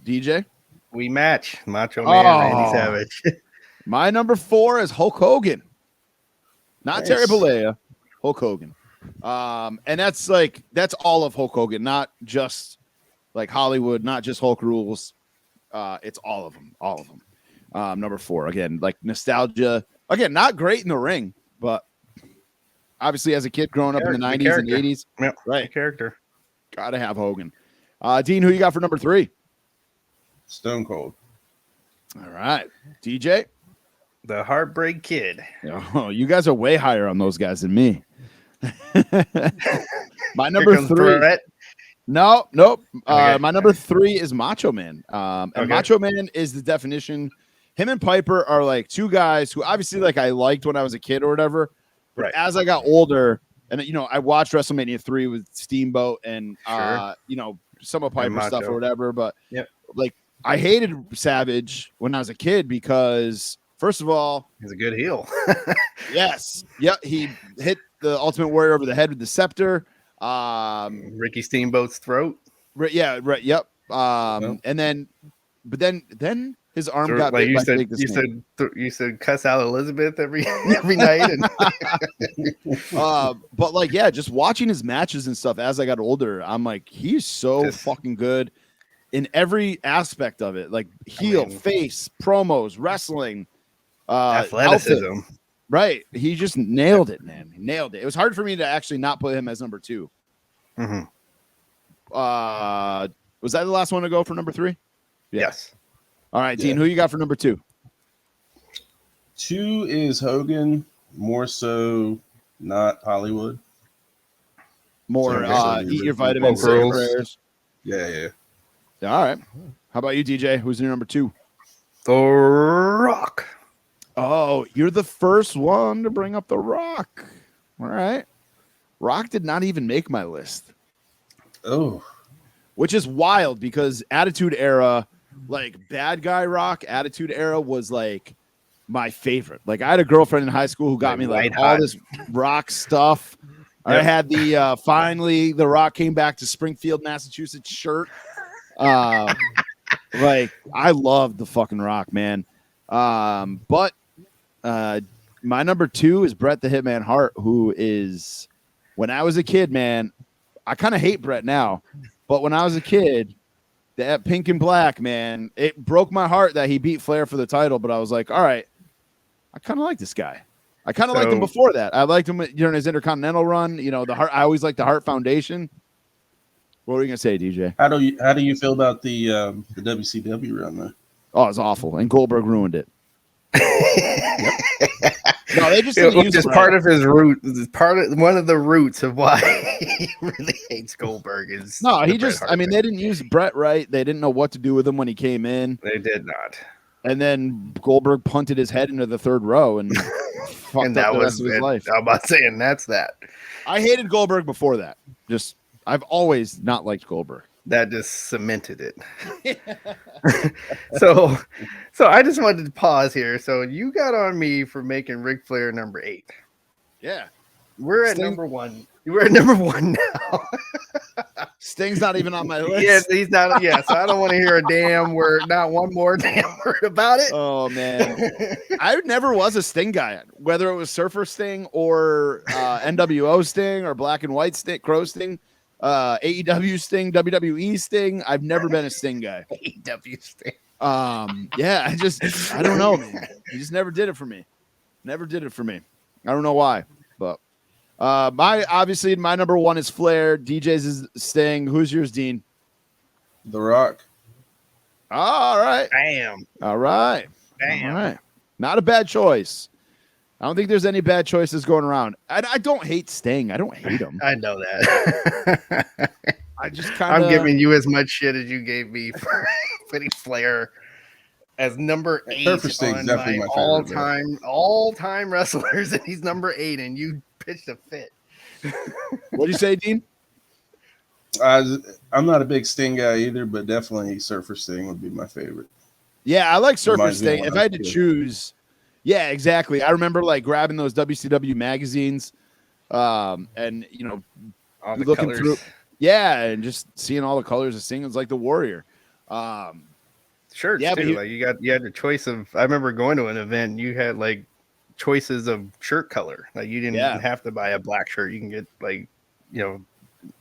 Speaker 1: DJ.
Speaker 2: We match Macho Man, Randy Savage.
Speaker 1: My number 4 is Hulk Hogan. Not Terry Bollea, Hulk Hogan. And that's all of Hulk Hogan, not just like Hollywood, not just Hulk rules. It's all of them. Number 4, again, like nostalgia. Again, not great in the ring, but obviously as a kid growing up in the 90s and 80s, right?
Speaker 2: Character.
Speaker 1: Gotta have Hogan. Dean, who you got for number 3?
Speaker 3: Stone Cold.
Speaker 1: All right. DJ?
Speaker 2: The Heartbreak Kid.
Speaker 1: Oh, you guys are way higher on those guys than me. My number 3. Nope.
Speaker 2: Okay.
Speaker 1: My number 3 is Macho Man. And Macho Man is the definition. Him and Piper are like 2 guys who obviously like I liked when I was a kid or whatever. But as I got older, and you know, I watched WrestleMania 3 with Steamboat and you know, some of Piper stuff or whatever. But like I hated Savage when I was a kid because first of all,
Speaker 2: he's a good heel.
Speaker 1: Yes. Yeah, he hit the Ultimate Warrior over the head with the scepter.
Speaker 2: Ricky Steamboat's throat.
Speaker 1: Right. Yep. And then his arm got
Speaker 2: like
Speaker 1: bit
Speaker 2: you said cuss out Elizabeth every night. And
Speaker 1: but like, yeah, just watching his matches and stuff as I got older, I'm like, he's so fucking good in every aspect of it. Like heel, face, promos, wrestling,
Speaker 2: athleticism.
Speaker 1: Outfit. Right. He just nailed it, man. He nailed it. It was hard for me to actually not put him as number 2. Was that the last one to go for number 3?
Speaker 2: Yes.
Speaker 1: All right, Dean, who you got for number 2?
Speaker 3: 2 is Hogan, more so not Hollywood.
Speaker 1: More eat your vitamins, say your prayers.
Speaker 3: Yeah.
Speaker 1: All right. How about you, DJ? Who's your number 2?
Speaker 2: The Rock.
Speaker 1: Oh, you're the first one to bring up The Rock. All right. Rock did not even make my list.
Speaker 3: Oh.
Speaker 1: Which is wild because Attitude Era, like bad guy Rock, Attitude Era was like my favorite. Like I had a girlfriend in high school who got me like all this Rock stuff. I had the finally The Rock came back to Springfield, Massachusetts shirt. Like I love the fucking Rock, man. But my number 2 is Bret the Hitman Hart, who is when I was a kid, man, I kind of hate Bret now, but when I was a kid, that pink and black, man, it broke my heart that he beat Flair for the title, but I was like, all right, I kind of like this guy. I kind of liked him before that. I liked him during his Intercontinental run. You know, the Hart. I always liked the Hart Foundation. What were you gonna say, DJ?
Speaker 3: How do you feel about the WCW run though?
Speaker 1: Oh, it's awful, and Goldberg ruined it. No, they just
Speaker 2: it's part of his root. One of the roots of why he really hates Goldberg is
Speaker 1: he just. I mean, they didn't use Bret right. They didn't know what to do with him when he came in.
Speaker 2: They did not.
Speaker 1: And then Goldberg punted his head into the 3rd row and fucked up the rest of his life.
Speaker 2: I'm not saying that's that.
Speaker 1: I hated Goldberg before that. I've always not liked Goldberg.
Speaker 2: That just cemented it. So I just wanted to pause here. So you got on me for making Ric Flair number 8.
Speaker 1: Yeah.
Speaker 2: We're at number 1. We're at number 1 now.
Speaker 1: Sting's not even on my list.
Speaker 2: Yeah, he's not. Yeah, so I don't want to hear a damn word, not one more damn word about it.
Speaker 1: Oh man, I never was a Sting guy. Whether it was Surfer Sting or NWO Sting or Black and White Sting, Crow Sting, AEW Sting, WWE Sting. I've never been a Sting guy.
Speaker 2: AEW Sting.
Speaker 1: Yeah, I don't know, man. He just never did it for me. Never did it for me. I don't know why, but my number one is Flair. DJ's is Sting. Who's yours, Dean?
Speaker 3: The Rock.
Speaker 1: All right.
Speaker 2: Bam.
Speaker 1: All right.
Speaker 2: Bam.
Speaker 1: All right. Not a bad choice. I don't think there's any bad choices going around. I don't hate Sting. I don't hate him.
Speaker 2: I know that.
Speaker 1: I just kind of.
Speaker 2: I'm giving you as much shit as you gave me for putting Flair as number 8 on my all-time wrestlers, and he's number 8, and you pitched a fit.
Speaker 1: What do you say, Dean?
Speaker 3: I'm not a big Sting guy either, but definitely Surfer Sting would be my favorite.
Speaker 1: Yeah, I like Surfer Sting. If I had to choose, yeah, exactly. I remember like grabbing those WCW magazines, and
Speaker 2: all the
Speaker 1: looking
Speaker 2: colors.
Speaker 1: through, yeah, and just seeing all the colors of Sting. It was like the Warrior.
Speaker 2: Shirts too. Like you had the choice of. I remember going to an event. You had like choices of shirt color. Like you didn't even have to buy a black shirt. You can get like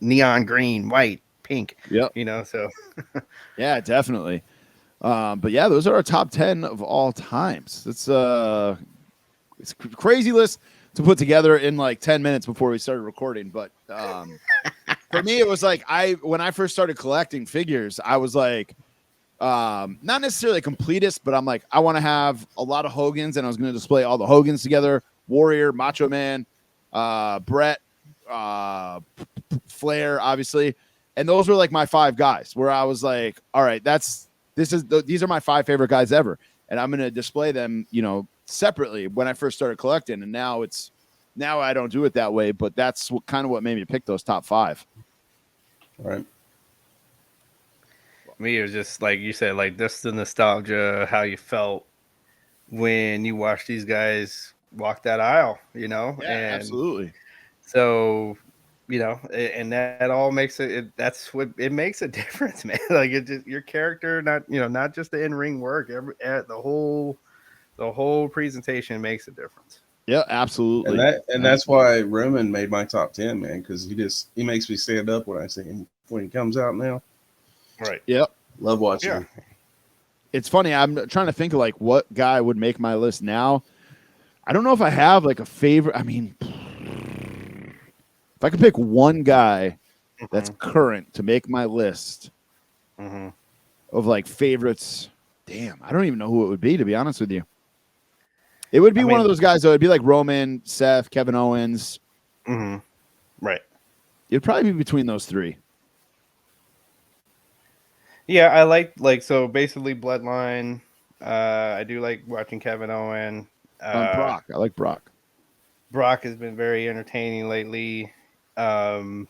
Speaker 2: neon green, white, pink.
Speaker 1: Yep.
Speaker 2: So
Speaker 1: yeah, definitely. But yeah, those are our top 10 of all times. It's a crazy list to put together in like 10 minutes before we started recording. But for me, it was like when I first started collecting figures, I was like, not necessarily a completist, but I'm like, I want to have a lot of Hogans, and I was going to display all the Hogans together: Warrior, Macho Man, Brett, Flair, obviously. And those were like my 5 guys where I was like, all right, these are my 5 favorite guys ever. And I'm going to display them, separately when I first started collecting. And now I don't do it that way, but that's kind of what made me pick those top 5.
Speaker 3: All right.
Speaker 2: Me, it was just like you said, like just the nostalgia, how you felt when you watched these guys walk that aisle,
Speaker 1: Yeah,
Speaker 2: and
Speaker 1: absolutely.
Speaker 2: So, and that all makes that's what it makes a difference, man. Like it just your character, not just the in-ring work, the whole presentation makes a difference.
Speaker 1: Yeah, absolutely.
Speaker 3: And that's why Roman made my top 10, man, because he makes me stand up when I see him when he comes out now.
Speaker 2: Right.
Speaker 1: Yep.
Speaker 3: Love watching him.
Speaker 1: It's funny. I'm trying to think of like what guy would make my list now. I don't know if I have like a favorite. I mean, if I could pick one guy that's current to make my list of like favorites, damn, I don't even know who it would be, to be honest with you. It would be one of those guys, though. It'd be like Roman, Seth, Kevin Owens.
Speaker 2: Right.
Speaker 1: It'd probably be between those 3.
Speaker 2: Yeah, I like so basically Bloodline. I do like watching Kevin Owen.
Speaker 1: Brock. I like Brock.
Speaker 2: Brock has been very entertaining lately. I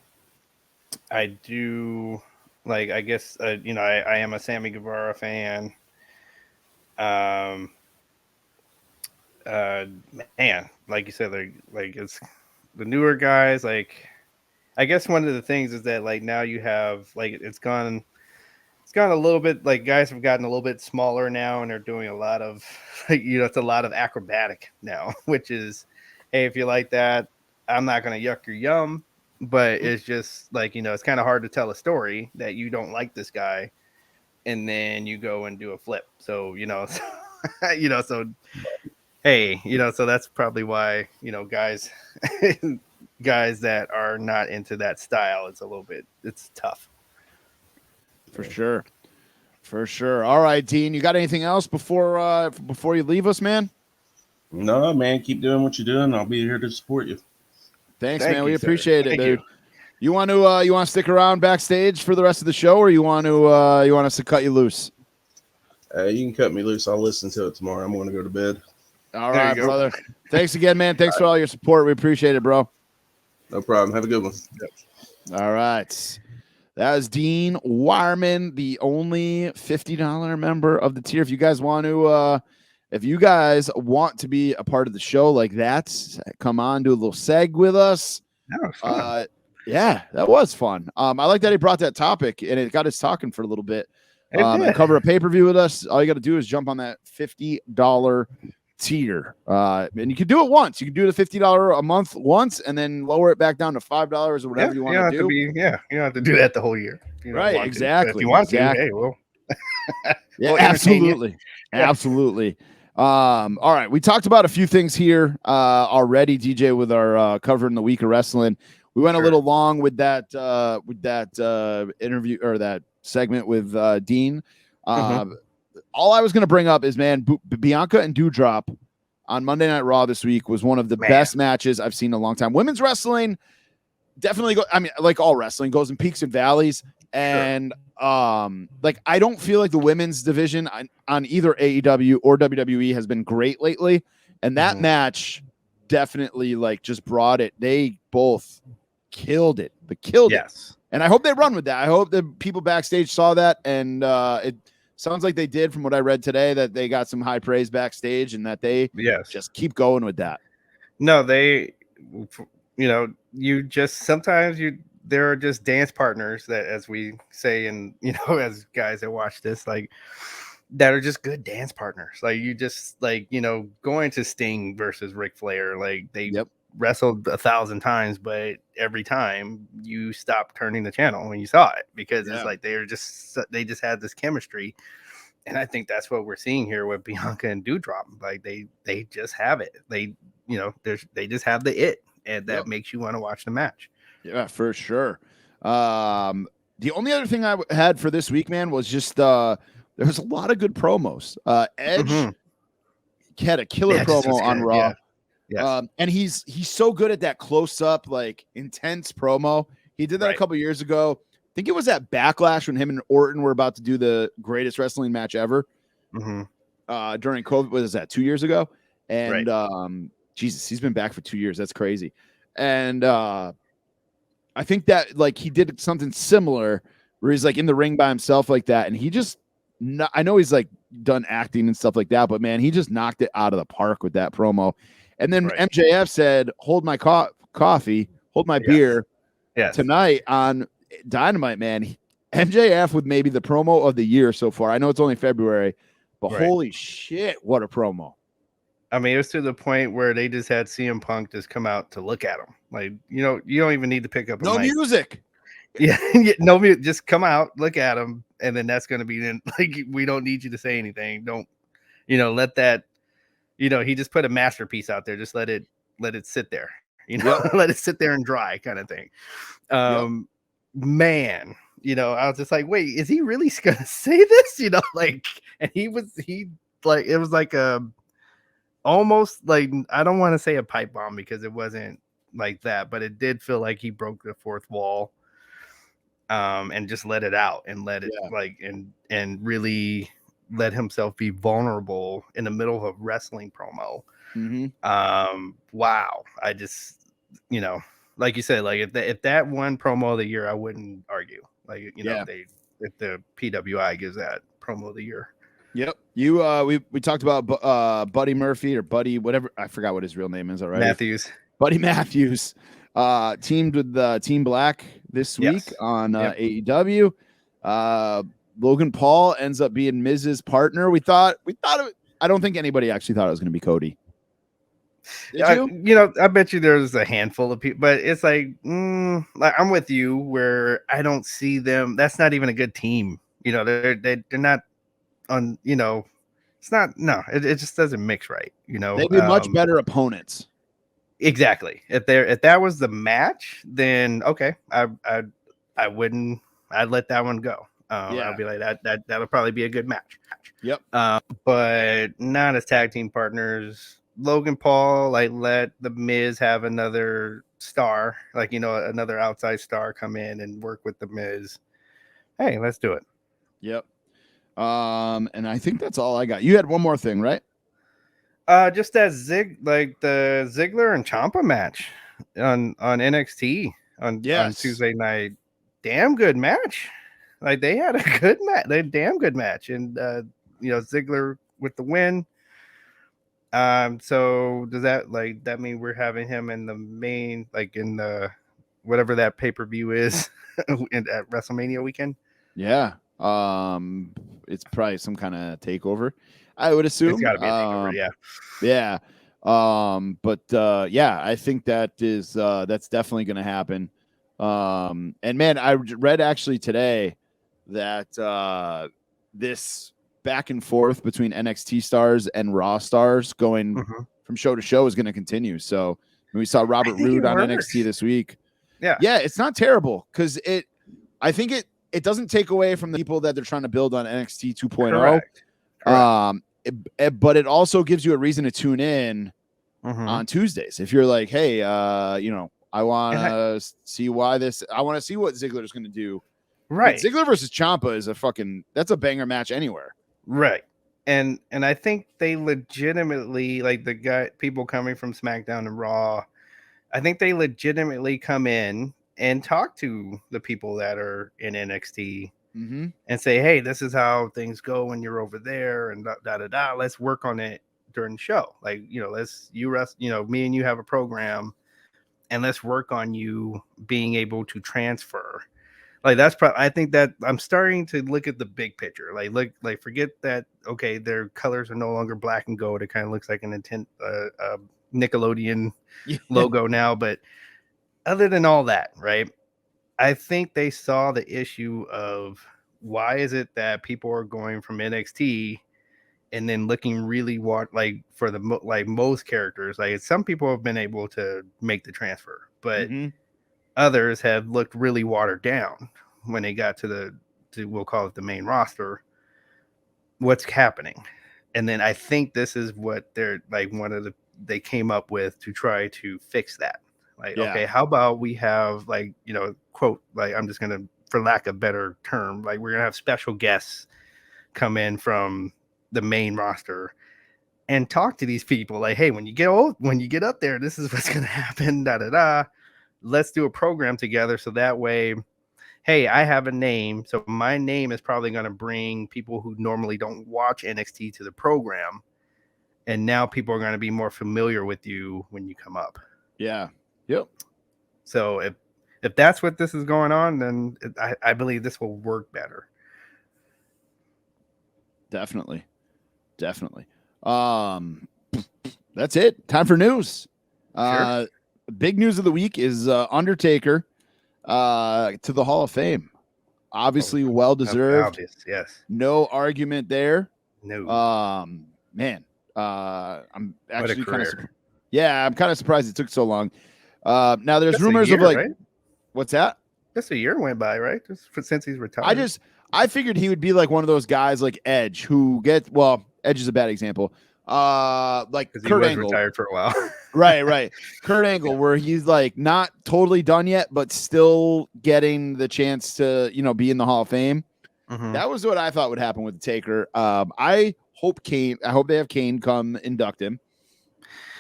Speaker 2: do like. I guess I am a Sammy Guevara fan. Man, like you said, like it's the newer guys. Like, I guess one of the things is that like now you have like it's gone a little bit, like guys have gotten a little bit smaller now, and they're doing a lot of it's a lot of acrobatic now, which is, hey, if you like that, I'm not gonna yuck your yum, but it's just like it's kind of hard to tell a story that you don't like this guy, and then you go and do a flip. So so hey, so that's probably why guys guys that are not into that style, it's tough.
Speaker 1: For sure. All right, Dean, you got anything else before you leave us, man?
Speaker 3: No, man, keep doing what you're doing. I'll be here to support you.
Speaker 1: Thanks, man. We appreciate it, dude. You want to stick around backstage for the rest of the show, or you want us to cut you loose?
Speaker 3: You can cut me loose. I'll listen to it tomorrow. I'm going to go to bed.
Speaker 1: All right, brother. Thanks again, man. Thanks for all your support. We appreciate it, bro.
Speaker 3: No problem. Have a good one.
Speaker 1: All right. That was Dean Wireman, the only $50 member of the tier. If you guys want to be a part of the show like that, come on, do a little seg with us. Yeah, that was fun. I like that he brought that topic and it got us talking for a little bit. And
Speaker 2: did.
Speaker 1: cover a pay-per-view with us. All you got to do is jump on that $50 tier. And you can do it once. You can do the $50 a month once and then lower it back down to $5 or whatever you want to do.
Speaker 2: You don't have to do that the whole year. You don't
Speaker 1: right,
Speaker 2: want
Speaker 1: exactly.
Speaker 2: To. If you want
Speaker 1: exactly.
Speaker 2: to, hey, well.
Speaker 1: Yeah, absolutely. Absolutely. All right. We talked about a few things here already, DJ, with our covering the week of wrestling. We went a little long with that interview or that segment with Dean. All I was going to bring up is, man, Bianca and Doudrop on Monday Night Raw this week was one of the best matches I've seen in a long time. Women's wrestling definitely like all wrestling goes in peaks and valleys. And like I don't feel like the women's division on either AEW or WWE has been great lately. And that match definitely like just brought it. They both killed it. It. And I hope they run with that. I hope the people backstage saw that. And it sounds like they did from what I read today, that they got some high praise backstage and that they just keep going with that.
Speaker 2: No, they, you just sometimes there are just dance partners that, as we say, and as guys that watch this, like that are just good dance partners. Like you just like, going to Sting versus Ric Flair, like they wrestled 1,000 times, but every time you stopped turning the channel when you saw it because it's like they just had this chemistry. And I think that's what we're seeing here with Bianca and Doudrop. Like they just have it. They just have the it, and that makes you want to watch the match.
Speaker 1: Yeah, for sure. The only other thing I had for this week, man, was just there was a lot of good promos. Edge had a killer promo on Raw.
Speaker 2: Yeah.
Speaker 1: And he's so good at that close up, like intense promo. He did that a couple years ago. I think it was at Backlash when him and Orton were about to do the greatest wrestling match ever. During COVID, what was that, 2 years ago? And Jesus, he's been back for 2 years. That's crazy. And I think that like he did something similar where he's like in the ring by himself like that. And he just, I know he's like done acting and stuff like that, but man, he just knocked it out of the park with that promo. And then MJF said, hold my coffee, hold my beer tonight on Dynamite, man. MJF with maybe the promo of the year so far. I know it's only February, but holy shit, what a promo.
Speaker 2: I mean, it was to the point where they just had CM Punk just come out to look at him. Like, you don't even need to pick up a mic.
Speaker 1: Music.
Speaker 2: Yeah, no music. Just come out, look at him, and then that's going to be then. Like, we don't need you to say anything. Don't, let that. He just put a masterpiece out there. Just let it sit there. Let it sit there and dry, kind of thing. Man, I was just like, wait, is he really going to say this? Like, and it was like almost like, I don't want to say a pipe bomb because it wasn't like that, but it did feel like he broke the fourth wall, and just let it out and let it and really let himself be vulnerable in the middle of a wrestling promo. Wow. I just, like you said, like if that one promo of the year, I wouldn't argue. Like, if the PWI gives that promo of the year.
Speaker 1: Yep. We talked about Buddy Murphy or Buddy, whatever. I forgot what his real name is already. Buddy Matthews teamed with Team Black this week on AEW. Logan Paul ends up being Miz's partner. We thought I don't think anybody actually thought it was going to be Cody. Did you?
Speaker 2: I bet you there's a handful of people, but it's like I'm with you where I don't see them. That's not even a good team. They're not on. It's not. No, it just doesn't mix right.
Speaker 1: They'd be much better opponents.
Speaker 2: Exactly. If that was the match, then okay, I wouldn't. I'd let that one go. I'll be like that'll probably be a good match.
Speaker 1: Yep.
Speaker 2: But not as tag team partners. Logan Paul, like, let the Miz have another star, like, another outside star come in and work with the Miz. Hey, let's do it.
Speaker 1: Yep. And I think that's all I got. You had one more thing, right?
Speaker 2: Just that the Ziggler and Ciampa match on NXT on Tuesday night. Damn good match. Like, they had a good match. They had a damn good match. And Ziggler with the win. So does that mean we're having him in the main, like in the whatever that pay-per-view is at WrestleMania weekend.
Speaker 1: Yeah. It's probably some kind of takeover, I would assume.
Speaker 2: It's got to be a takeover, yeah.
Speaker 1: Yeah. Yeah, I think that's definitely going to happen. And man, I read actually today that this back and forth between NXT stars and Raw stars going from show to show is going to continue. So we saw Robert Roode on NXT this week.
Speaker 2: Yeah,
Speaker 1: it's not terrible because I think it doesn't take away from the people that they're trying to build on NXT 2.0.
Speaker 2: Correct.
Speaker 1: But it also gives you a reason to tune in on Tuesdays. If you're like, hey, I want to see why I want to see what Ziggler's going to do.
Speaker 2: Right.
Speaker 1: But Ziggler versus Ciampa is that's a banger match anywhere.
Speaker 2: Right. And I think they legitimately, like people coming from SmackDown and Raw, I think they legitimately come in and talk to the people that are in NXT and say, hey, this is how things go when you're over there and da. Let's work on it during the show. Like, me and you have a program and let's work on you being able to transfer. Like I think that I'm starting to look at the big picture. Like forget that. Okay, their colors are no longer black and gold. It kind of looks like an Nickelodeon logo now. But other than all that, right? I think they saw the issue of why is it that people are going from NXT and then looking really for most characters. Like some people have been able to make the transfer, but others have looked really watered down when they got to we'll call it the main roster. What's happening? And then I think this is what they're like they came up with to try to fix that. Like, okay, how about we have quote, like I'm just going to, for lack of a better term, like we're going to have special guests come in from the main roster and talk to these people. Like, hey, when you get up there, this is what's going to happen. Let's do a program together. So that way, hey, I have a name. So my name is probably going to bring people who normally don't watch NXT to the program. And now people are going to be more familiar with you when you come up.
Speaker 1: Yeah. Yep.
Speaker 2: So if that's what this is going on, then I believe this will work better.
Speaker 1: Definitely. That's it. Time for news.
Speaker 2: Sure.
Speaker 1: Big news of the week is Undertaker to the Hall of Fame. Obviously, well deserved.
Speaker 2: Obvious, yes.
Speaker 1: No argument there.
Speaker 2: No.
Speaker 1: Man. I'm actually kind of I'm kind of surprised it took so long. Now there's
Speaker 2: just
Speaker 1: rumors
Speaker 2: year,
Speaker 1: of
Speaker 2: right?
Speaker 1: What's that?
Speaker 2: Just a year went by, right? Since he's retired.
Speaker 1: I figured he would be like one of those guys like Edge who Edge is a bad example. Like Kurt Angle
Speaker 2: retired for a while.
Speaker 1: right. Kurt Angle, where he's like not totally done yet, but still getting the chance to, be in the Hall of Fame. That was what I thought would happen with the Taker. I hope they have Kane come induct him.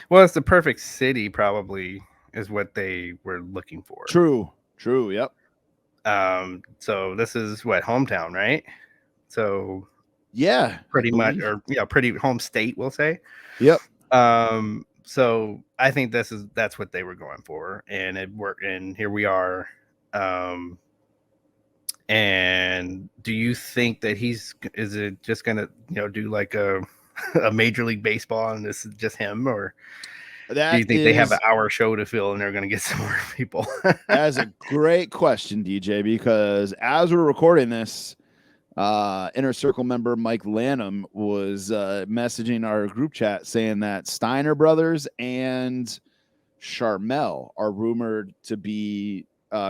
Speaker 2: Well, it's the perfect city, probably, is what they were looking for.
Speaker 1: True. Yep.
Speaker 2: So this is what, hometown, right? So
Speaker 1: yeah,
Speaker 2: pretty much, or pretty home state, we'll say.
Speaker 1: Yep.
Speaker 2: So I think that's what they were going for, and it worked. And here we are. And do you think that is it just gonna do like a Major League Baseball and this is just him, or do you think they have an hour show to fill and they're going to get some more people?
Speaker 1: That's a great question, DJ, because as we're recording this, Inner Circle member Mike Lanham was messaging our group chat saying that Steiner Brothers and Sharmell are rumored to be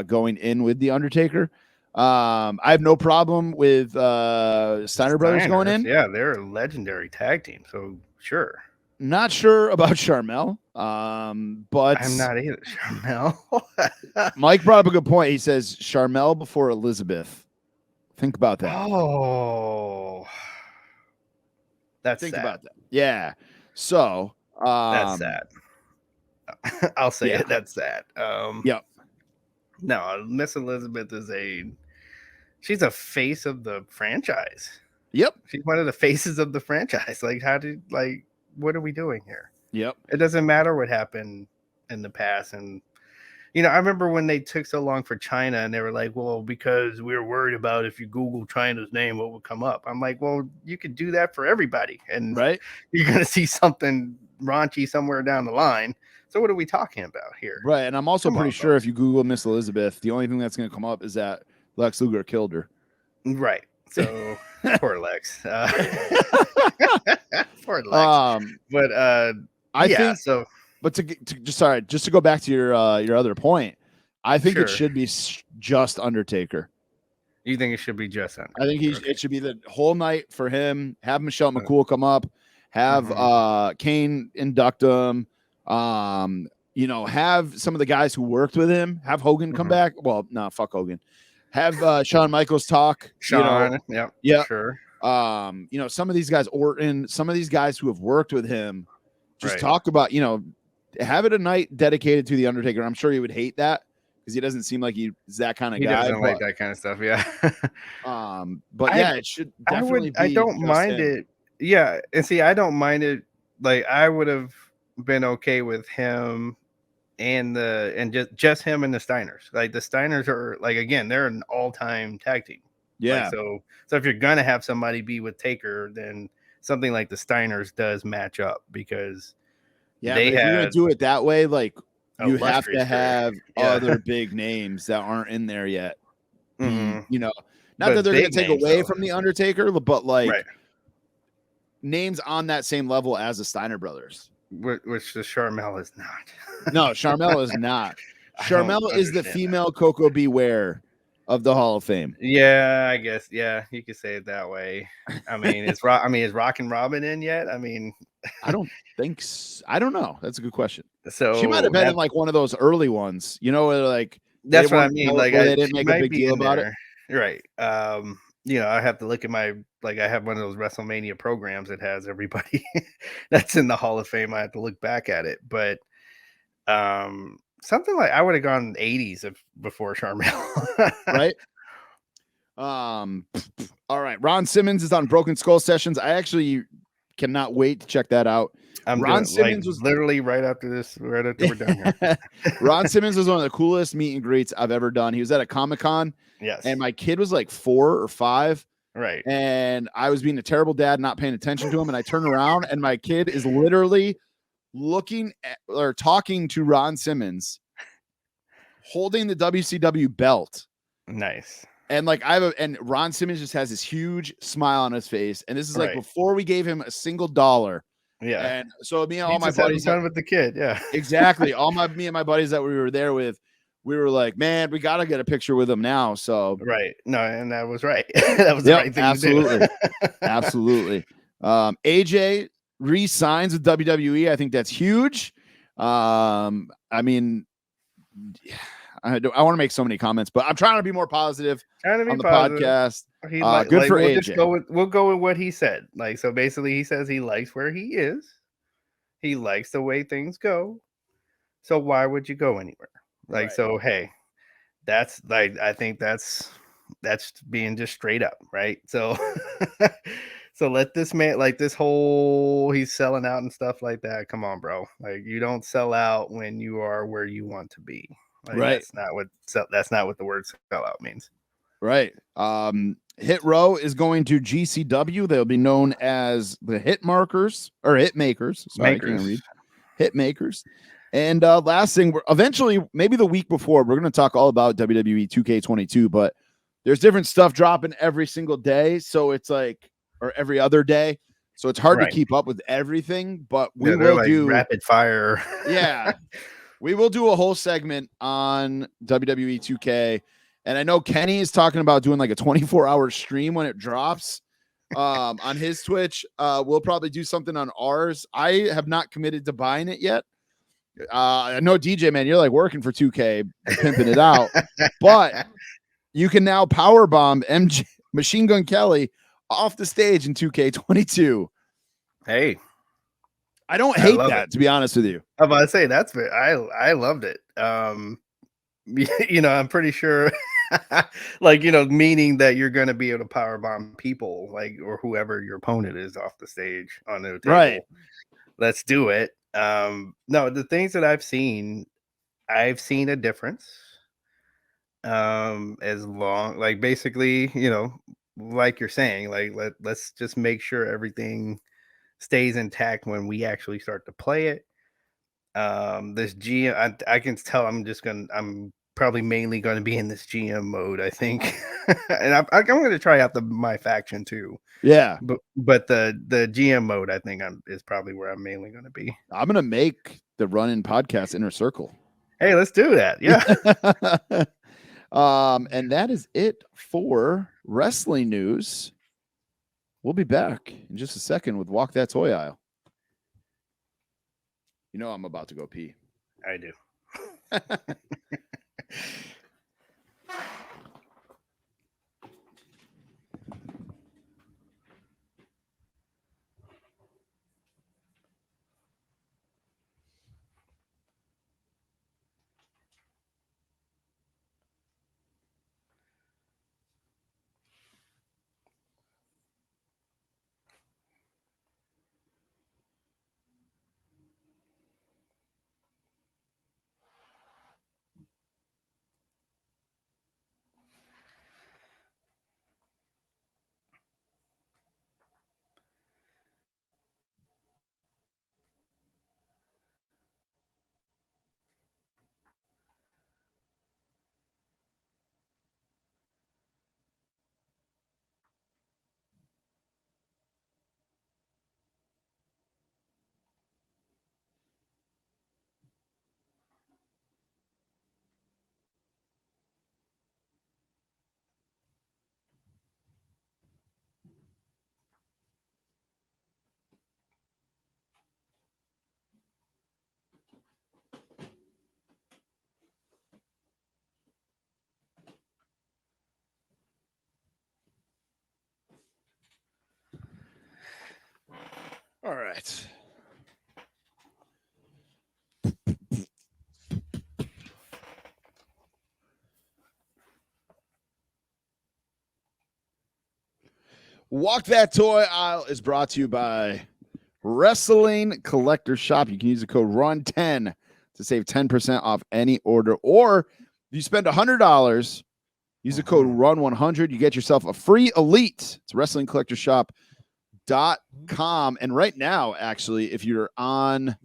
Speaker 1: going in with The Undertaker. I have no problem with Steiner Brothers going in.
Speaker 2: Yeah, they're a legendary tag team, so sure.
Speaker 1: Not sure about Sharmell, but
Speaker 2: I'm not either. Sharmell.
Speaker 1: Mike brought up a good point. He says Sharmell before Elizabeth. Think about that.
Speaker 2: Oh, think
Speaker 1: about that. Yeah. So
Speaker 2: that's sad. I'll say it. That's sad.
Speaker 1: Yep.
Speaker 2: No, Miss Elizabeth she's a face of the franchise.
Speaker 1: Yep.
Speaker 2: She's one of the faces of the franchise. Like, what are we doing here?
Speaker 1: Yep.
Speaker 2: It doesn't matter what happened in the past. And You know, I remember when they took so long for China and they were like, well, because we were worried about if you Google China's name, what would come up? I'm like, well, you could do that for everybody. And
Speaker 1: right,
Speaker 2: you're going to see something raunchy somewhere down the line. So what are we talking about here?
Speaker 1: right. And I'm also pretty sure if you Google Miss Elizabeth, the only thing that's going to come up is that Lex Luger killed her.
Speaker 2: Right. So poor Lex. Poor Lex. But
Speaker 1: I think so. But to just to go back to your other point, I think it should be just Undertaker.
Speaker 2: You think it should be just Undertaker?
Speaker 1: I think it should be the whole night for him. Have Michelle McCool come up. Have Kane induct him. You know, have some of the guys who worked with him. Have Hogan come back. Well, no, fuck Hogan. Have Shawn Michaels talk.
Speaker 2: Shawn,
Speaker 1: yeah,
Speaker 2: sure.
Speaker 1: You know, some of these guys, Orton, some of these guys who have worked with him, just talk about, you know, have it a night dedicated to the Undertaker. I'm sure he would hate that because he doesn't seem like he's that kind of guy.
Speaker 2: He doesn't like that kind of stuff, yeah.
Speaker 1: But yeah, it should definitely be.
Speaker 2: I don't mind it. Yeah, and see, I don't mind it. Like, I would have been okay with him and just him and the Steiners. Like, the Steiners are, like, again, they're an all-time tag team.
Speaker 1: Yeah.
Speaker 2: Like, so if you're gonna have somebody be with Taker, then something like the Steiners does match up because
Speaker 1: if you're gonna do it that way, like you have to have other big names that aren't in there yet. You know, not that they're gonna take away from the Undertaker, but like names on that same level as the Steiner brothers.
Speaker 2: Which the Sharmell is not.
Speaker 1: No, Sharmell is not. Sharmell is the female Coco Beware of the Hall of Fame.
Speaker 2: Yeah, I guess. Yeah, you could say it that way. I mean, is Rockin' Robin in yet? I mean,
Speaker 1: I don't think so. I don't know. That's a good question.
Speaker 2: So
Speaker 1: she might have been in like one of those early ones, you know, like
Speaker 2: that's what I mean. Like
Speaker 1: they didn't make a big deal about it.
Speaker 2: Right. You know, I have to look at I have one of those WrestleMania programs that has everybody that's in the Hall of Fame. I have to look back at it, but something like I would have gone 80s before Sharmell.
Speaker 1: Right. All right. Ron Simmons is on Broken Skull Sessions. I actually cannot wait to check that out.
Speaker 2: Ron Simmons was literally right after we're done here.
Speaker 1: Ron Simmons was one of the coolest meet and greets I've ever done. He was at a Comic-Con.
Speaker 2: Yes.
Speaker 1: And my kid was like 4 or 5.
Speaker 2: Right.
Speaker 1: And I was being a terrible dad, not paying attention to him. And I turned around and my kid is literally looking at or talking to Ron Simmons, holding the WCW belt.
Speaker 2: Nice.
Speaker 1: And like and Ron Simmons just has this huge smile on his face. And this is like before we gave him a single $1.
Speaker 2: Yeah.
Speaker 1: And so me and all my buddies
Speaker 2: with the kid. Yeah.
Speaker 1: Exactly. Me and my buddies that we were there with, we were like, man, we got to get a picture with him now. So
Speaker 2: right. No, and that was right. That was the right thing
Speaker 1: absolutely.
Speaker 2: to do.
Speaker 1: Absolutely. AJ re-signs with WWE. I think that's huge. I mean, I want to make so many comments, but I'm trying to be more positive on the podcast. Good for AJ.
Speaker 2: We'll go with what he said. Like, so basically he says he likes where he is. He likes the way things go. So why would you go anywhere? Like, so, hey, that's like, I think that's being just straight up. Right. So, so let this man, like this whole, he's selling out and stuff like that. Come on, bro. Like, you don't sell out when you are where you want to be. Like,
Speaker 1: right.
Speaker 2: That's not what the word sellout means.
Speaker 1: Right. Hit Row is going to GCW. They'll be known as the Hit Markers or Hit Makers. Sorry, I can't read. Hit Makers. And last thing, eventually, maybe the week before, we're going to talk all about WWE 2K22, but there's different stuff dropping every single day. So it's like, or every other day. So it's hard to keep up with everything, but we will do
Speaker 2: rapid fire.
Speaker 1: Yeah. We will do a whole segment on WWE 2K. And I know Kenny is talking about doing like a 24-hour stream when it drops on his Twitch. We'll probably do something on ours. I have not committed to buying it yet. I know DJ, man, you're like working for 2K, pimping it out, but you can now powerbomb MJ Machine Gun Kelly off the stage in 2K22.
Speaker 2: Hey,
Speaker 1: I don't hate that, to be honest with you.
Speaker 2: I'm about to say I loved it. You know, I'm pretty sure, like, you know, meaning that you're going to be able to powerbomb people, like, or whoever your opponent is off the stage on the table.
Speaker 1: Right.
Speaker 2: Let's do it. No, the things that I've seen, I've seen a difference. As long, like, basically, like you're saying, like, let's just make sure everything stays intact when we actually start to play it. This GM, I can tell I'm probably mainly gonna be in this GM mode, I think. And I'm gonna try out my faction too.
Speaker 1: Yeah.
Speaker 2: But the GM mode, I think is probably where I'm mainly gonna be.
Speaker 1: I'm gonna make the Run-In Podcast Inner Circle.
Speaker 2: Hey, let's do that. Yeah.
Speaker 1: And that is it for wrestling news. We'll be back in just a second with Walk That Toy Aisle. You know I'm about to go pee.
Speaker 2: I do.
Speaker 1: All right. Walk That Toy Aisle is brought to you by Wrestling Collector Shop. You can use the code RUN10 to save 10% off any order. Or if you spend $100, use the code RUN100. You get yourself a free Elite. It's WrestlingCollectorShop.com. And right now, actually, if you're on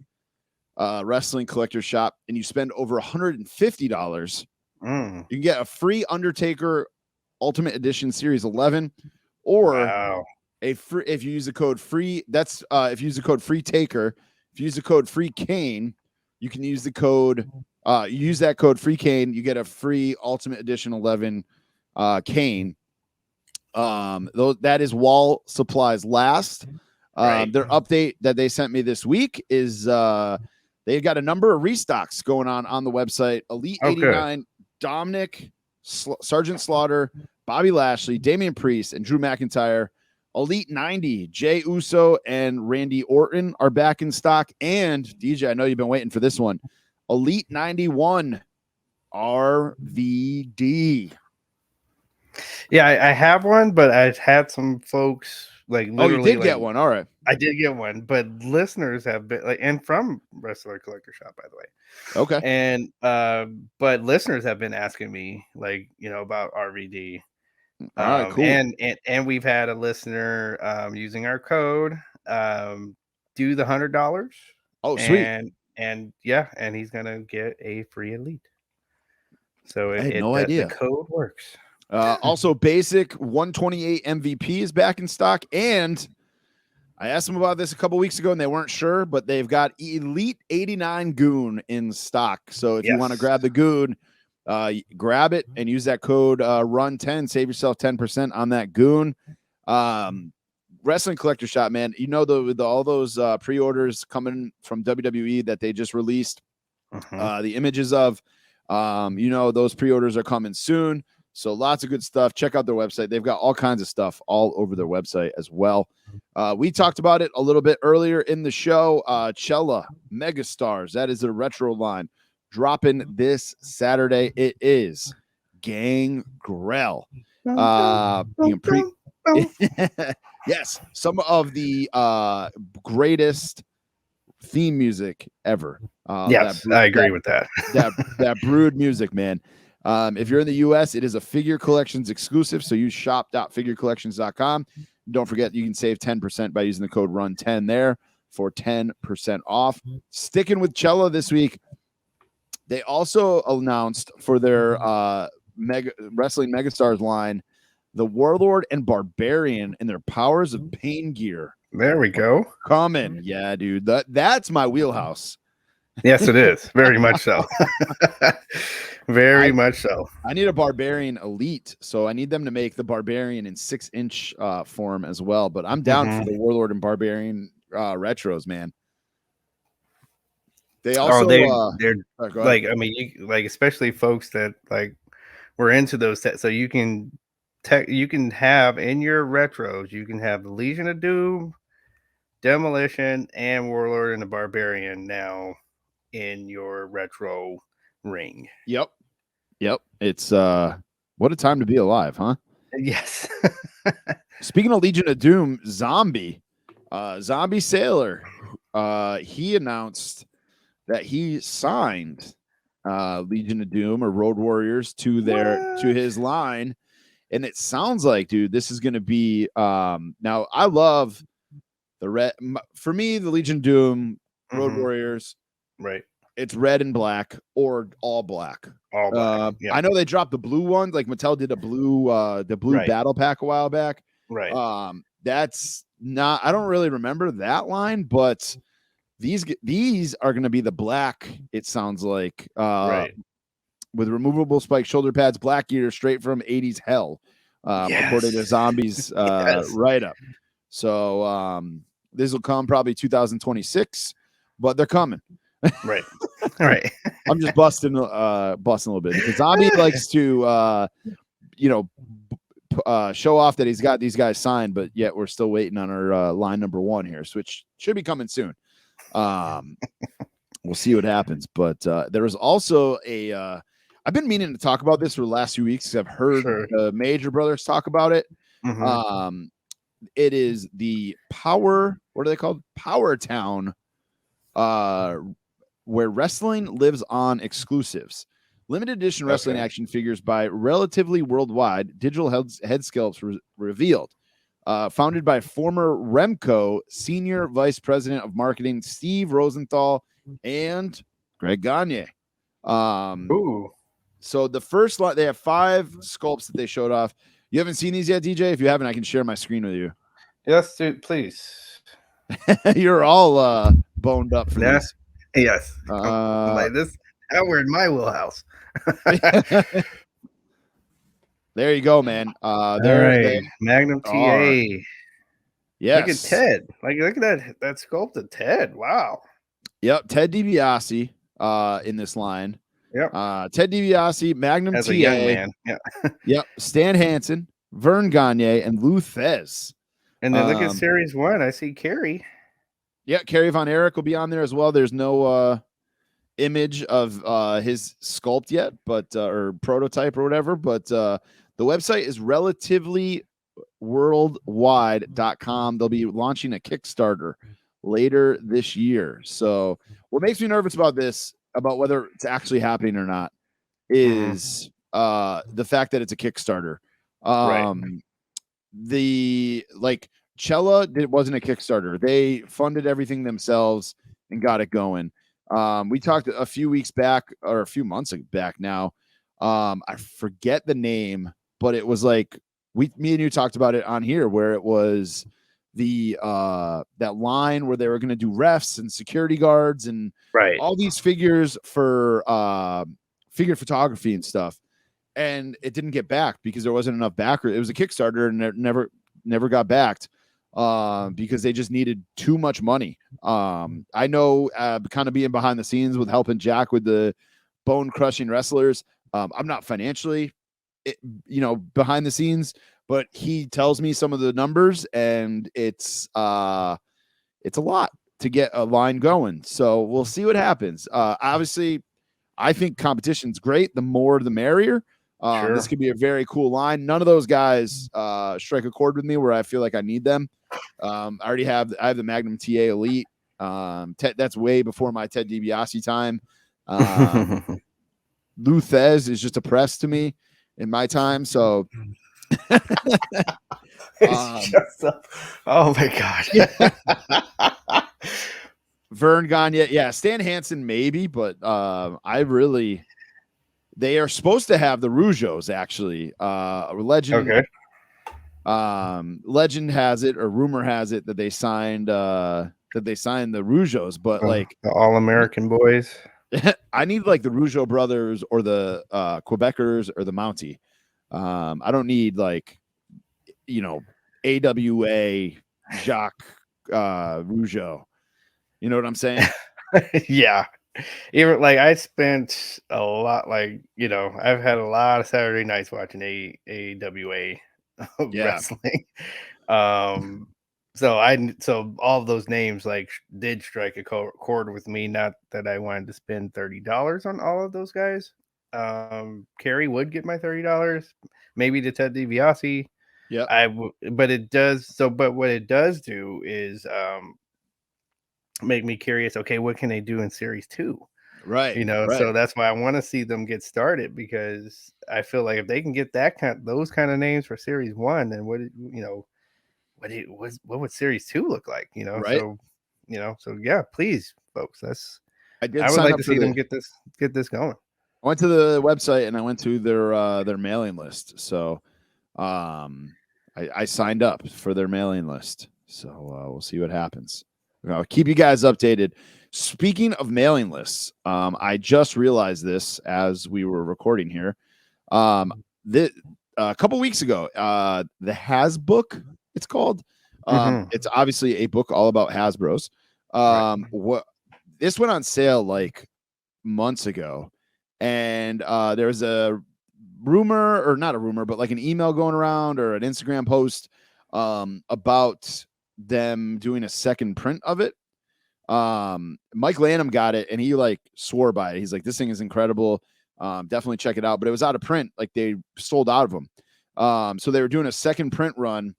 Speaker 1: Wrestling Collector Shop and you spend over $150, you can get a free Undertaker Ultimate Edition Series 11. Or if you use the code free, that's if you use the code free taker, if you use the code free Kane, you can use the code use that code free Kane, you get a free Ultimate Edition 11 Kane. That is while supplies last. Their update that they sent me this week is they've got a number of restocks going on the website. Elite 89, Dominic, Sergeant Slaughter, Bobby Lashley, Damian Priest, and Drew McIntyre. Elite 90, Jay Uso and Randy Orton are back in stock. And DJ, I know you've been waiting for this one. Elite 91, RVD.
Speaker 2: Yeah, I have one, but I've had some folks like literally.
Speaker 1: Oh, you did get one. All right.
Speaker 2: I did get one, but listeners have been like, and from Wrestler Collector Shop, by the way.
Speaker 1: Okay.
Speaker 2: And but listeners have been asking me, like, about RVD.
Speaker 1: All right, cool.
Speaker 2: And we've had a listener using our code do the $100.
Speaker 1: Oh, sweet.
Speaker 2: And he's gonna get a free Elite. So
Speaker 1: I had no idea
Speaker 2: the code works.
Speaker 1: Also, basic 128 MVP is back in stock, and I asked them about this a couple weeks ago, and they weren't sure, but they've got Elite 89 Goon in stock. So if you want to grab the Goon, grab it and use that code RUN10. Save yourself 10% on that Goon. Wrestling Collector Shop, man. All those pre-orders coming from WWE that they just released, the images of, those pre-orders are coming soon. So lots of good stuff. Check out their website. They've got all kinds of stuff all over their website as well. We talked about it a little bit earlier in the show. Chella Megastars. That is the retro line dropping this Saturday. It is Gangrel. Yes, some of the greatest theme music ever.
Speaker 2: Yes, I agree with that.
Speaker 1: that Brood music, man. If you're in the US, it is a Figure Collections exclusive. So use shop.figurecollections.com. Don't forget, you can save 10% by using the code RUN10 there for 10% off. Sticking with Chella this week, they also announced for their wrestling megastars line, the Warlord and Barbarian and their Powers of Pain gear.
Speaker 2: There we go.
Speaker 1: Coming. Yeah, dude. That's my wheelhouse.
Speaker 2: Yes, it is. Very much so. Very much so.
Speaker 1: I need a Barbarian Elite, so I need them to make the Barbarian in 6-inch form as well. But I'm down for the Warlord and Barbarian retros, man. They also
Speaker 2: they're like, I mean, like especially folks that like were into those so you can have in your retros, you can have the Legion of Doom, Demolition, and Warlord and the Barbarian now in your retro ring.
Speaker 1: Yep. It's what a time to be alive, huh?
Speaker 2: Yes.
Speaker 1: Speaking of Legion of Doom, Zombie Sailor, he announced that he signed Legion of Doom or Road Warriors to his line, and it sounds like, dude, this is going to be now I love the red. For me, the Legion of Doom Road Warriors,
Speaker 2: right?
Speaker 1: It's red and black or all black.
Speaker 2: All black. Yeah.
Speaker 1: I know they dropped the blue ones, like Mattel did a blue battle pack a while back.
Speaker 2: Right.
Speaker 1: That's not, I don't really remember that line, but these are going to be the black, it sounds like,
Speaker 2: right,
Speaker 1: with removable spike shoulder pads, black gear straight from 80s hell, according to Zombies write up. So this will come probably 2026, but they're coming.
Speaker 2: Right. All right.
Speaker 1: I'm just busting a little bit because Zombie likes to show off that he's got these guys signed, but yet we're still waiting on our line number 1 here, which should be coming soon. We'll see what happens. But there was also I've been meaning to talk about this for the last few weeks because I've heard the Major Brothers talk about it. It is the Power, what are they called? Power Town, where wrestling lives on exclusives. Limited edition wrestling action figures by Relatively Worldwide. Digital head sculpts revealed. Founded by former Remco Senior Vice President of Marketing Steve Rosenthal and Greg Gagne. So the first lot, they have 5 sculpts that they showed off. You haven't seen these yet, DJ? If you haven't, I can share my screen with you.
Speaker 2: Yes, dude, please.
Speaker 1: You're all boned up for this.
Speaker 2: Yes. Like this. Now we're in my wheelhouse.
Speaker 1: There you go, man.
Speaker 2: They Magnum TA.
Speaker 1: Yes.
Speaker 2: Look at Ted. Like, look at that sculpt of Ted. Wow.
Speaker 1: Yep. Ted DiBiase in this line.
Speaker 2: Yep.
Speaker 1: Ted DiBiase, Magnum
Speaker 2: as
Speaker 1: TA.
Speaker 2: A young man. Yeah.
Speaker 1: Yep. Stan Hansen, Vern Gagne, and Lou Thez.
Speaker 2: And then look at Series 1. I see Kerry. Yeah,
Speaker 1: Kerry Von Erich will be on there as well. There's no image of his sculpt yet, but or prototype or whatever. But the website is relativelyworldwide.com. They'll be launching a Kickstarter later this year. So what makes me nervous about this, about whether it's actually happening or not, is the fact that it's a Kickstarter. The Chella wasn't a Kickstarter. They funded everything themselves and got it going. We talked a few weeks back, or a few months back now. I forget the name, but it was like me and you talked about it on here, where it was the that line where they were going to do refs and security guards and all these figures for figure photography and stuff, and it didn't get back because there wasn't enough backer. It was a Kickstarter and it never got backed because they just needed too much money. I know, kind of being behind the scenes with helping Jack with the bone crushing wrestlers. I'm not financially, behind the scenes, but he tells me some of the numbers, and it's a lot to get a line going. So we'll see what happens. Obviously, I think competition's great. The more, the merrier. This could be a very cool line. None of those guys strike a chord with me where I feel like I need them. I have the Magnum TA Elite. That's way before my Ted DiBiase time. Luthez is just a press to me in my time. So,
Speaker 2: oh my God.
Speaker 1: Vern Gagne, yeah, Stan Hansen maybe, but they are supposed to have the Rougeos actually. Legend,
Speaker 2: okay.
Speaker 1: Legend has it, or rumor has it that they signed the Rougeos, but like
Speaker 2: the All-American boys.
Speaker 1: I need like the Rougeau brothers or the Quebecers or the Mountie. I don't need like, AWA Jacques Rougeau. You know what I'm saying?
Speaker 2: Yeah. Even like I spent a lot, like, I've had a lot of Saturday nights watching AWA wrestling. So all of those names like did strike a chord with me. Not that I wanted to spend $30 on all of those guys. Kerry would get my $30, maybe to Ted DiBiase.
Speaker 1: Yeah,
Speaker 2: but it does. So, but what it does do is make me curious. Okay, what can they do in series 2?
Speaker 1: right.
Speaker 2: So that's why I want to see them get started, because I feel like if they can get those kind of names for series 1, then what would series 2 look like?
Speaker 1: Right.
Speaker 2: So yeah, please, folks.
Speaker 1: I
Speaker 2: would like to see them get this going.
Speaker 1: I went to the website and I went to their mailing list. So I signed up for their mailing list. So we'll see what happens. I'll keep you guys updated. Speaking of mailing lists, I just realized this as we were recording here. A couple weeks ago, the Hasbook, it's called. It's obviously a book all about Hasbros. This went on sale like months ago, and there was a rumor, or not a rumor, but like an email going around or an Instagram post about them doing a second print of it. Mike Lanham got it and he like swore by it. He's like, this thing is incredible. Definitely check it out. But it was out of print. Like they sold out of them. So they were doing a second print run.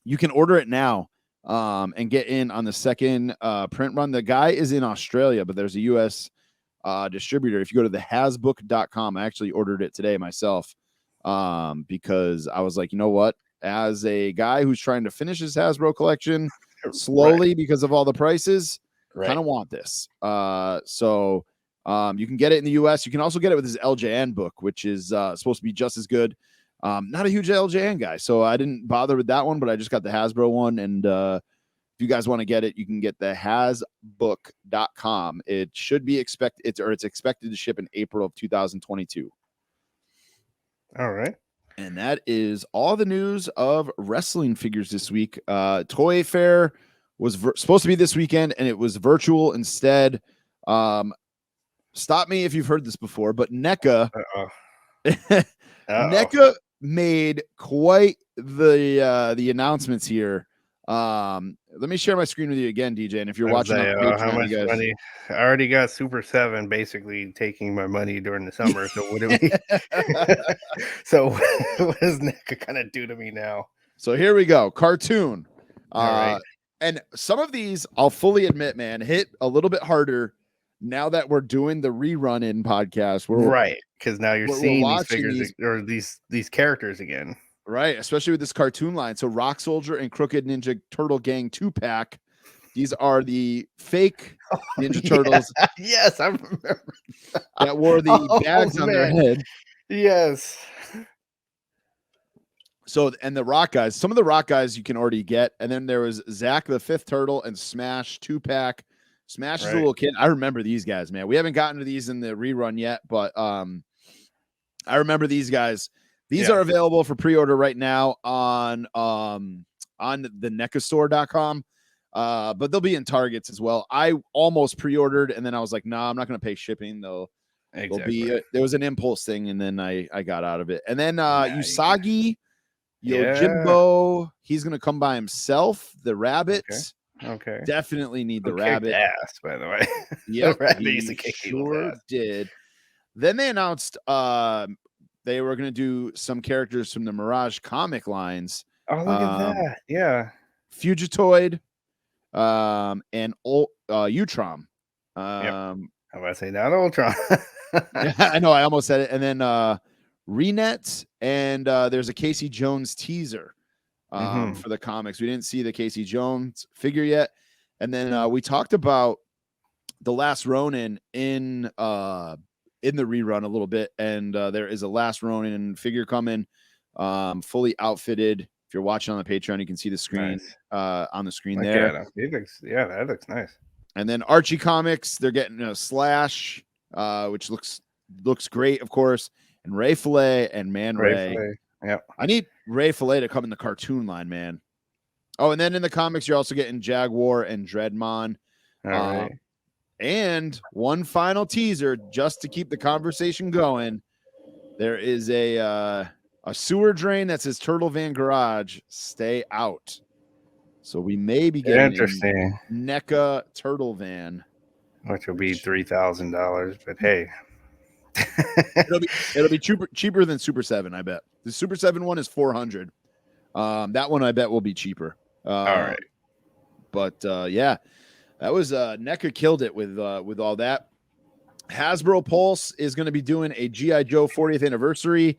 Speaker 1: You can order it now and get in on the second print run. The guy is in Australia, but there's a US distributor. If you go to thehasbook.com, I actually ordered it today myself because I was like, you know what? As a guy who's trying to finish his Hasbro collection slowly because of all the prices, kind of want this. So you can get it in the US. You can also get it with his LJN book, which is supposed to be just as good. Not a huge LJN guy, so I didn't bother with that one, but I just got the Hasbro one. And if you guys want to get it, you can get the hasbook.com. It should be it's expected to ship in April of 2022.
Speaker 2: All right.
Speaker 1: And that is all the news of wrestling figures this week. Toy Fair was supposed to be this weekend, and it was virtual instead. Stop me if you've heard this before, but NECA NECA made quite the announcements here. Let me share my screen with you again, DJ. And if you're watching on Patreon,
Speaker 2: how much money? I already got Super 7 basically taking my money during the summer. So what do we? So what does NECA kind of do to me now?
Speaker 1: So here we go. Cartoon.
Speaker 2: All right.
Speaker 1: And some of these, I'll fully admit, man, hit a little bit harder now that we're doing the rerun in podcast.
Speaker 2: Right, because now you're seeing these figures or these characters again.
Speaker 1: Right, especially with this cartoon line. So Rock Soldier and Crooked Ninja Turtle Gang 2-pack. These are the fake Ninja Turtles.
Speaker 2: Yes, I remember
Speaker 1: that wore the bags on their head.
Speaker 2: Yes.
Speaker 1: So, and the Rock guys, some of the Rock guys you can already get. And then there was Zach the Fifth Turtle and Smash 2-pack. Smash is a little kid. I remember these guys, man. We haven't gotten to these in the rerun yet, but I remember these guys. These are available for pre-order right now on the necastore.com. But they'll be in Targets as well. I almost pre-ordered and then I was like, nah, I'm not going to pay shipping though. There was an impulse thing and then I got out of it. And then Usagi Yojimbo, he's going to come by himself. The rabbits.
Speaker 2: Okay.
Speaker 1: Definitely need the rabbit.
Speaker 2: Ass, by the way.
Speaker 1: Yeah, he sure did. Then they announced they were going to do some characters from the Mirage comic lines.
Speaker 2: Oh, look at that. Yeah.
Speaker 1: Fugitoid, and Utrom.
Speaker 2: How about I say not Ultron?
Speaker 1: Yeah, I know. I almost said it. And then Renet, and there's a Casey Jones teaser for the comics. We didn't see the Casey Jones figure yet. And then we talked about the Last Ronin in the rerun a little bit, and there is a Last Ronin figure coming, fully outfitted. If you're watching on the Patreon, you can see the screen on the screen there.
Speaker 2: That looks nice.
Speaker 1: And then Archie Comics, they're getting a Slash, which looks great, of course, and Ray Fillet and Man Ray.
Speaker 2: Yeah,
Speaker 1: I need Ray Fillet to come in the cartoon line, man. Oh, and then in the comics, you're also getting Jaguar and Dreadmon.
Speaker 2: All right.
Speaker 1: And one final teaser, just to keep the conversation going. There is a sewer drain that says Turtle Van Garage, stay out. So we may be getting
Speaker 2: interesting
Speaker 1: NECA Turtle Van,
Speaker 2: which will be $3,000. But hey,
Speaker 1: it'll be cheaper than Super 7. I bet the Super 7 one is $400. That one I bet will be cheaper.
Speaker 2: All right,
Speaker 1: but yeah, that was NECA killed it with all that. Hasbro Pulse is going to be doing a G.I. Joe 40th anniversary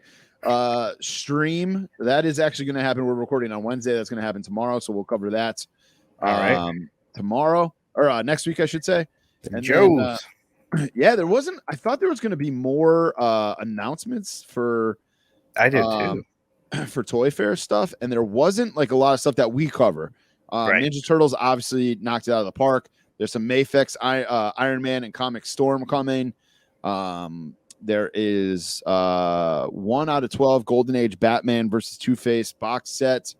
Speaker 1: stream. That is actually going to happen. We're recording on Wednesday. That's going to happen tomorrow, so we'll cover that tomorrow or next week, I should say. And
Speaker 2: Joe's.
Speaker 1: Yeah, there wasn't. I thought there was going to be more announcements for.
Speaker 2: I did too.
Speaker 1: For Toy Fair stuff, and there wasn't like a lot of stuff that we cover. Ninja Turtles obviously knocked it out of the park. There's some Mafex Iron Man and Comic Storm coming. There is 1 out of 12 Golden Age Batman versus Two-Face box sets.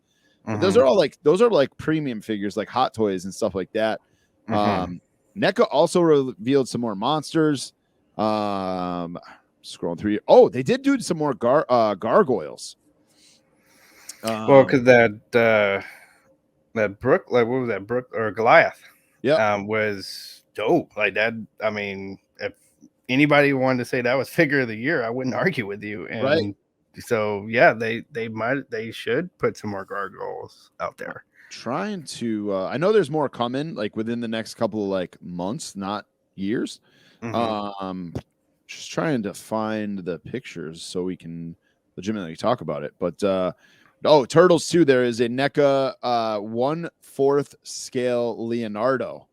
Speaker 1: Those are like premium figures, like Hot Toys and stuff like that. NECA also revealed some more monsters. Scrolling through. Oh, they did do some more gargoyles.
Speaker 2: Well, because that Brook, like what was that, Brook or Goliath?
Speaker 1: Yeah,
Speaker 2: was dope. Like that. I mean, if anybody wanted to say that was figure of the year, I wouldn't argue with you. And
Speaker 1: right.
Speaker 2: So yeah, they should put some more gargoyles out there.
Speaker 1: Trying to. I know there's more coming, like within the next couple of like months, not years. Just trying to find the pictures so we can legitimately talk about it, but. Turtles too. There is a NECA 1/4 scale Leonardo.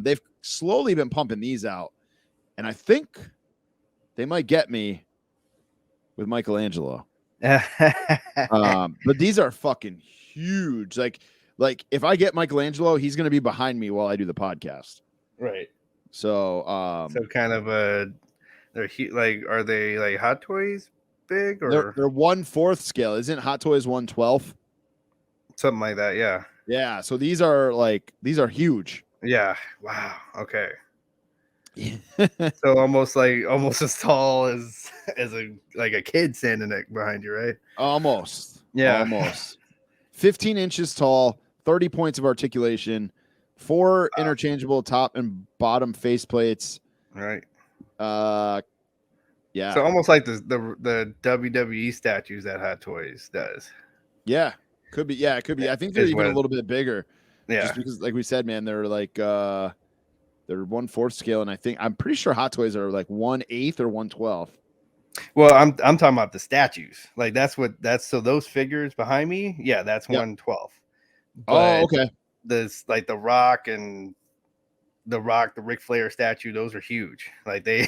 Speaker 1: They've slowly been pumping these out, and I think they might get me with Michelangelo. But these are fucking huge. Like if I get Michelangelo, he's going to be behind me while I do the podcast.
Speaker 2: Right.
Speaker 1: So
Speaker 2: kind of they're like, are they like Hot Toys? Big, or
Speaker 1: they're 1/4 scale. Isn't Hot Toys 1/12?
Speaker 2: Something like that,
Speaker 1: yeah. So these are huge.
Speaker 2: Yeah. Wow. Okay. So almost as tall as a kid standing behind you, right?
Speaker 1: Almost.
Speaker 2: Yeah.
Speaker 1: Almost. 15 inches tall, 30 points of articulation, 4 interchangeable top and bottom face plates.
Speaker 2: Right.
Speaker 1: Yeah.
Speaker 2: So almost like the WWE statues that Hot Toys does.
Speaker 1: Yeah. Could be. Yeah, it could be. I think they're even a little bit bigger.
Speaker 2: Yeah.
Speaker 1: Just because, like we said, man, they're like they're 1/4 scale, and I'm pretty sure Hot Toys are like 1/8 or 1/12.
Speaker 2: Well, I'm talking about the statues. Like so those figures behind me, yeah, that's 1/12.
Speaker 1: Oh, okay.
Speaker 2: This like the Rock, the Ric Flair statue, those are huge. Like they're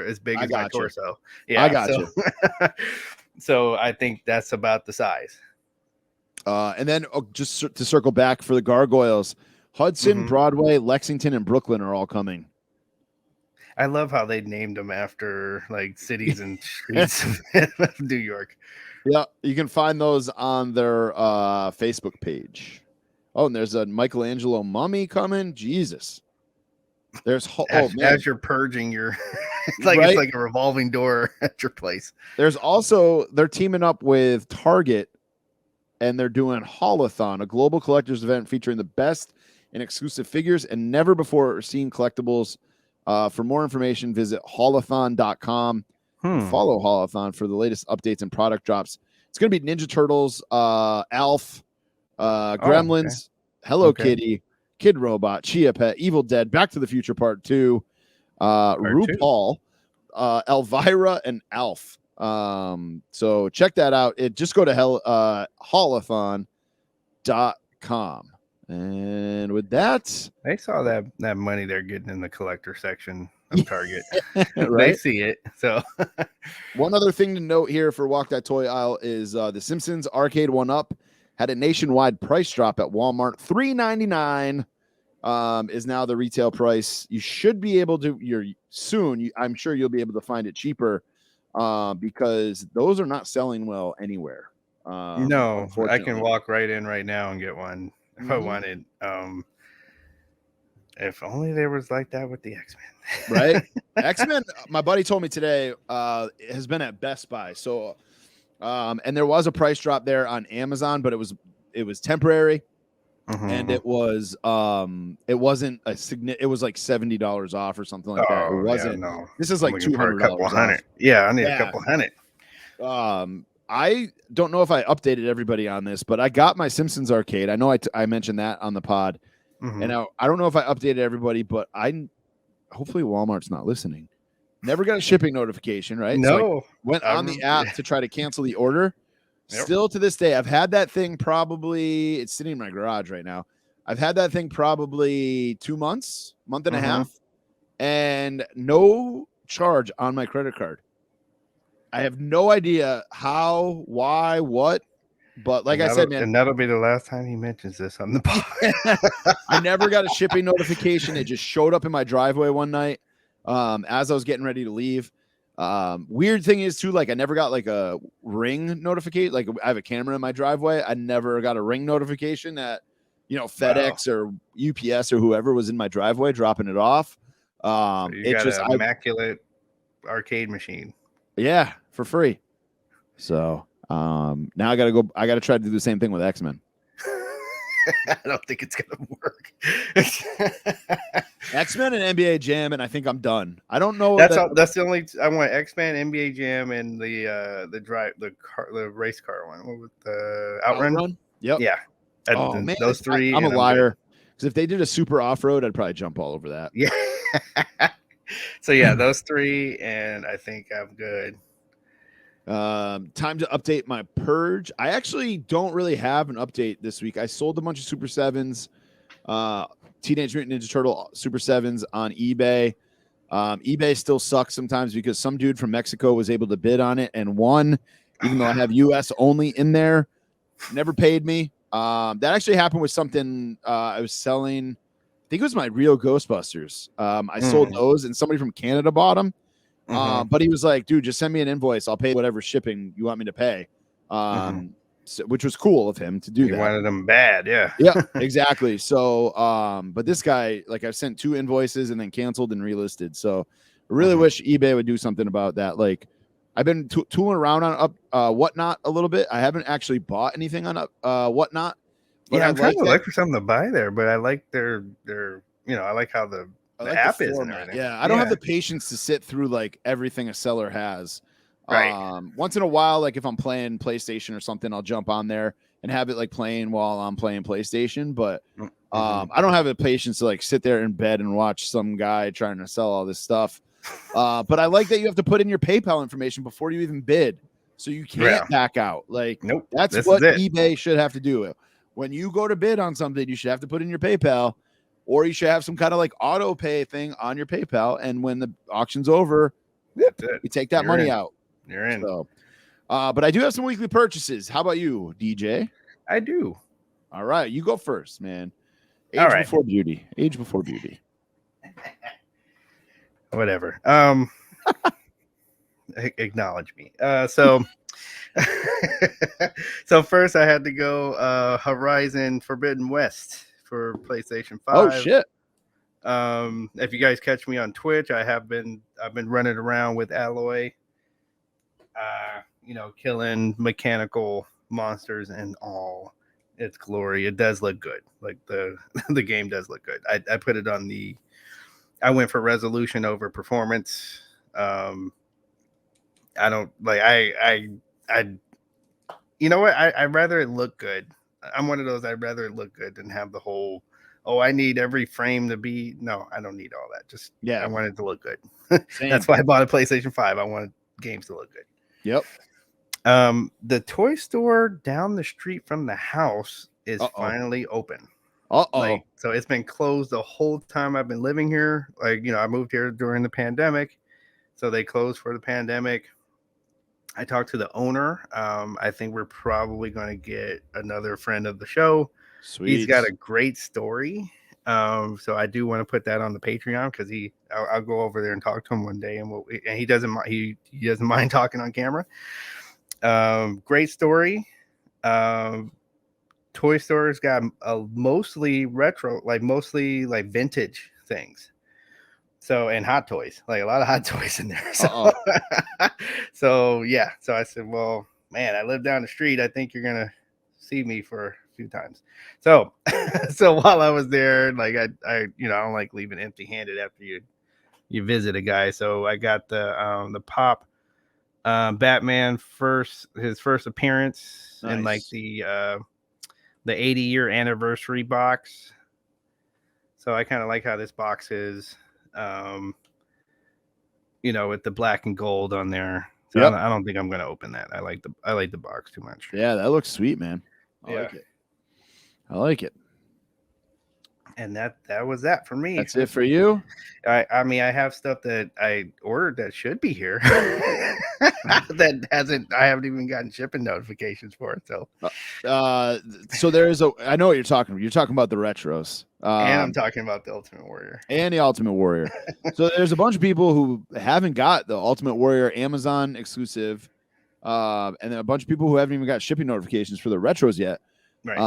Speaker 2: as big as my torso. Yeah,
Speaker 1: I got you.
Speaker 2: So I think that's about the size.
Speaker 1: And then just to circle back for the gargoyles, Hudson, Broadway, Lexington, and Brooklyn are all coming.
Speaker 2: I love how they named them after like cities and streets of New York.
Speaker 1: Yeah, you can find those on their Facebook page. Oh, and there's a Michelangelo mummy coming. Jesus. There's
Speaker 2: as you're purging your it's like a revolving door at your place.
Speaker 1: There's also they're teaming up with Target, and they're doing Holothon, a global collectors event featuring the best and exclusive figures and never before seen collectibles. For more information, visit holothon.com. Follow Holothon for the latest updates and product drops. It's going to be Ninja Turtles, Alf, Gremlins, Hello Kitty, Kid Robot, Chia Pet, Evil Dead, Back to the Future Part 2, RuPaul, Elvira, and Alf. So check that out. Just go to holathon.com. And with that,
Speaker 2: I saw that money they're getting in the collector section of Target.
Speaker 1: Right?
Speaker 2: They see it. So
Speaker 1: one other thing to note here for Walk That Toy Aisle is the Simpsons Arcade 1-Up had a nationwide price drop at Walmart. $3.99 is now the retail price. You should be able to I'm sure you'll be able to find it cheaper because those are not selling well anywhere.
Speaker 2: No, I can walk right in right now and get one if I wanted. If only there was like that with the X-Men.
Speaker 1: Right? X-Men, my buddy told me today, has been at Best Buy. So and there was a price drop there on Amazon, but it was temporary. And it wasn't a it was like $70 off or something like that. It wasn't.
Speaker 2: Yeah, no.
Speaker 1: This is like $200.
Speaker 2: Yeah, I need a couple hundred.
Speaker 1: I don't know if I updated everybody on this, but I got my Simpsons arcade. I know I mentioned that on the pod, and I don't know if I updated everybody, but hopefully Walmart's not listening. Never got a shipping notification, right?
Speaker 2: No,
Speaker 1: so I went on the app to try to cancel the order. Yep. Still to this day, I've had that thing it's sitting in my garage right now. I've had that thing probably 2 months, month and a half, and no charge on my credit card. I have no idea how, why, what, but like I said, man.
Speaker 2: And that'll be the last time he mentions this on the pod.
Speaker 1: I never got a shipping notification. It just showed up in my driveway one night as I was getting ready to leave. Weird thing is too, like I never got like a ring notification. Like I have a camera in my driveway. I never got a ring notification that, FedEx or UPS or whoever was in my driveway dropping it off.
Speaker 2: So you got an immaculate arcade machine.
Speaker 1: Yeah, for free. So now I gotta try to do the same thing with X-Men.
Speaker 2: I don't think it's gonna work.
Speaker 1: X-Men and NBA Jam, and I think I'm done. I don't know.
Speaker 2: That's the only. I want X-Men, NBA Jam, and the race car one with the Outrun.
Speaker 1: Yep.
Speaker 2: Yeah.
Speaker 1: Man,
Speaker 2: those three.
Speaker 1: I'm a liar because if they did a super off-road, I'd probably jump all over that.
Speaker 2: Yeah. So yeah, those three, and I think I'm good.
Speaker 1: Time to update my purge. I actually don't really have an update this week. I sold a bunch of Super 7s, Teenage Mutant Ninja Turtle Super 7s on eBay. eBay still sucks sometimes because some dude from Mexico was able to bid on it and won, even though I have US only in there. Never paid me. That actually happened with something I was selling. I think it was my Real Ghostbusters. I sold those and somebody from Canada bought them. But he was like, dude, just send me an invoice. I'll pay whatever shipping you want me to pay. Which was cool of him to do that.
Speaker 2: He wanted them bad. Yeah.
Speaker 1: Yeah, exactly. So, but this guy, like I've sent 2 invoices and then canceled and relisted. So I really wish eBay would do something about that. Like I've been tooling around on Whatnot a little bit. I haven't actually bought anything on Whatnot.
Speaker 2: Yeah, I'm trying to look for something to buy there, but I like their I like how the app is and everything.
Speaker 1: Yeah, I don't have the patience to sit through like everything a seller has. Right. Once in a while, like if I'm playing PlayStation or something, I'll jump on there and have it like playing while I'm playing PlayStation. But I don't have the patience to like sit there in bed and watch some guy trying to sell all this stuff. But I like that you have to put in your PayPal information before you even bid, so you can't back out. Like,
Speaker 2: nope,
Speaker 1: that's what eBay should have to do. When you go to bid on something, you should have to put in your PayPal, or you should have some kind of like auto pay thing on your PayPal. And when the auction's over, you take that money out.
Speaker 2: You're in.
Speaker 1: So, but I do have some weekly purchases. How about you, DJ?
Speaker 2: I do.
Speaker 1: All right, you go first, man. Age before beauty. Age before beauty.
Speaker 2: Whatever. Acknowledge me. So first I had to go Horizon Forbidden West for PlayStation 5.
Speaker 1: Oh shit.
Speaker 2: If you guys catch me on Twitch, I've been running around with Alloy, killing mechanical monsters in all its glory. It does look good. Like the game does look good. I put it on I went for resolution over performance. I don't like I you know what? I'd rather it look good I'm one of those. I'd rather look good than have the whole. Oh, I need every frame to be. No, I don't need all that. Just I want it to look good. That's why I bought a PlayStation 5. I wanted games to look good.
Speaker 1: Yep.
Speaker 2: The toy store down the street from the house is finally open. Like, so it's been closed the whole time I've been living here. Like, I moved here during the pandemic, so they closed for the pandemic. I talked to the owner. I think we're probably going to get another friend of the show. Sweet. He's got a great story. So I do want to put that on the Patreon because I'll go over there and talk to him one day, and he doesn't mind talking on camera. Great story. Toy Store's got mostly retro, mostly vintage things. So, and hot toys, like a lot of hot toys in there. So, so yeah. So I said, well, man, I live down the street. I think you're going to see me for a few times. So, so while I was there, like I don't like leaving empty handed after you visit a guy. So I got the Pop Batman his first appearance in like the 80-year anniversary box. So I kind of like how this box is, with the black and gold on there. So I don't think I'm going to open that. I like the box too much.
Speaker 1: Yeah, that looks sweet, man. I like it. And
Speaker 2: that was that for me.
Speaker 1: That's it for you?
Speaker 2: I mean, I have stuff that I ordered that should be here that I haven't even gotten shipping notifications for it. So,
Speaker 1: so there's I know what you're talking about. You're talking about the retros.
Speaker 2: And I'm talking about the Ultimate Warrior.
Speaker 1: And the Ultimate Warrior. So there's a bunch of people who haven't got the Ultimate Warrior Amazon exclusive. And then a bunch of people who haven't even got shipping notifications for the retros yet.
Speaker 2: Right.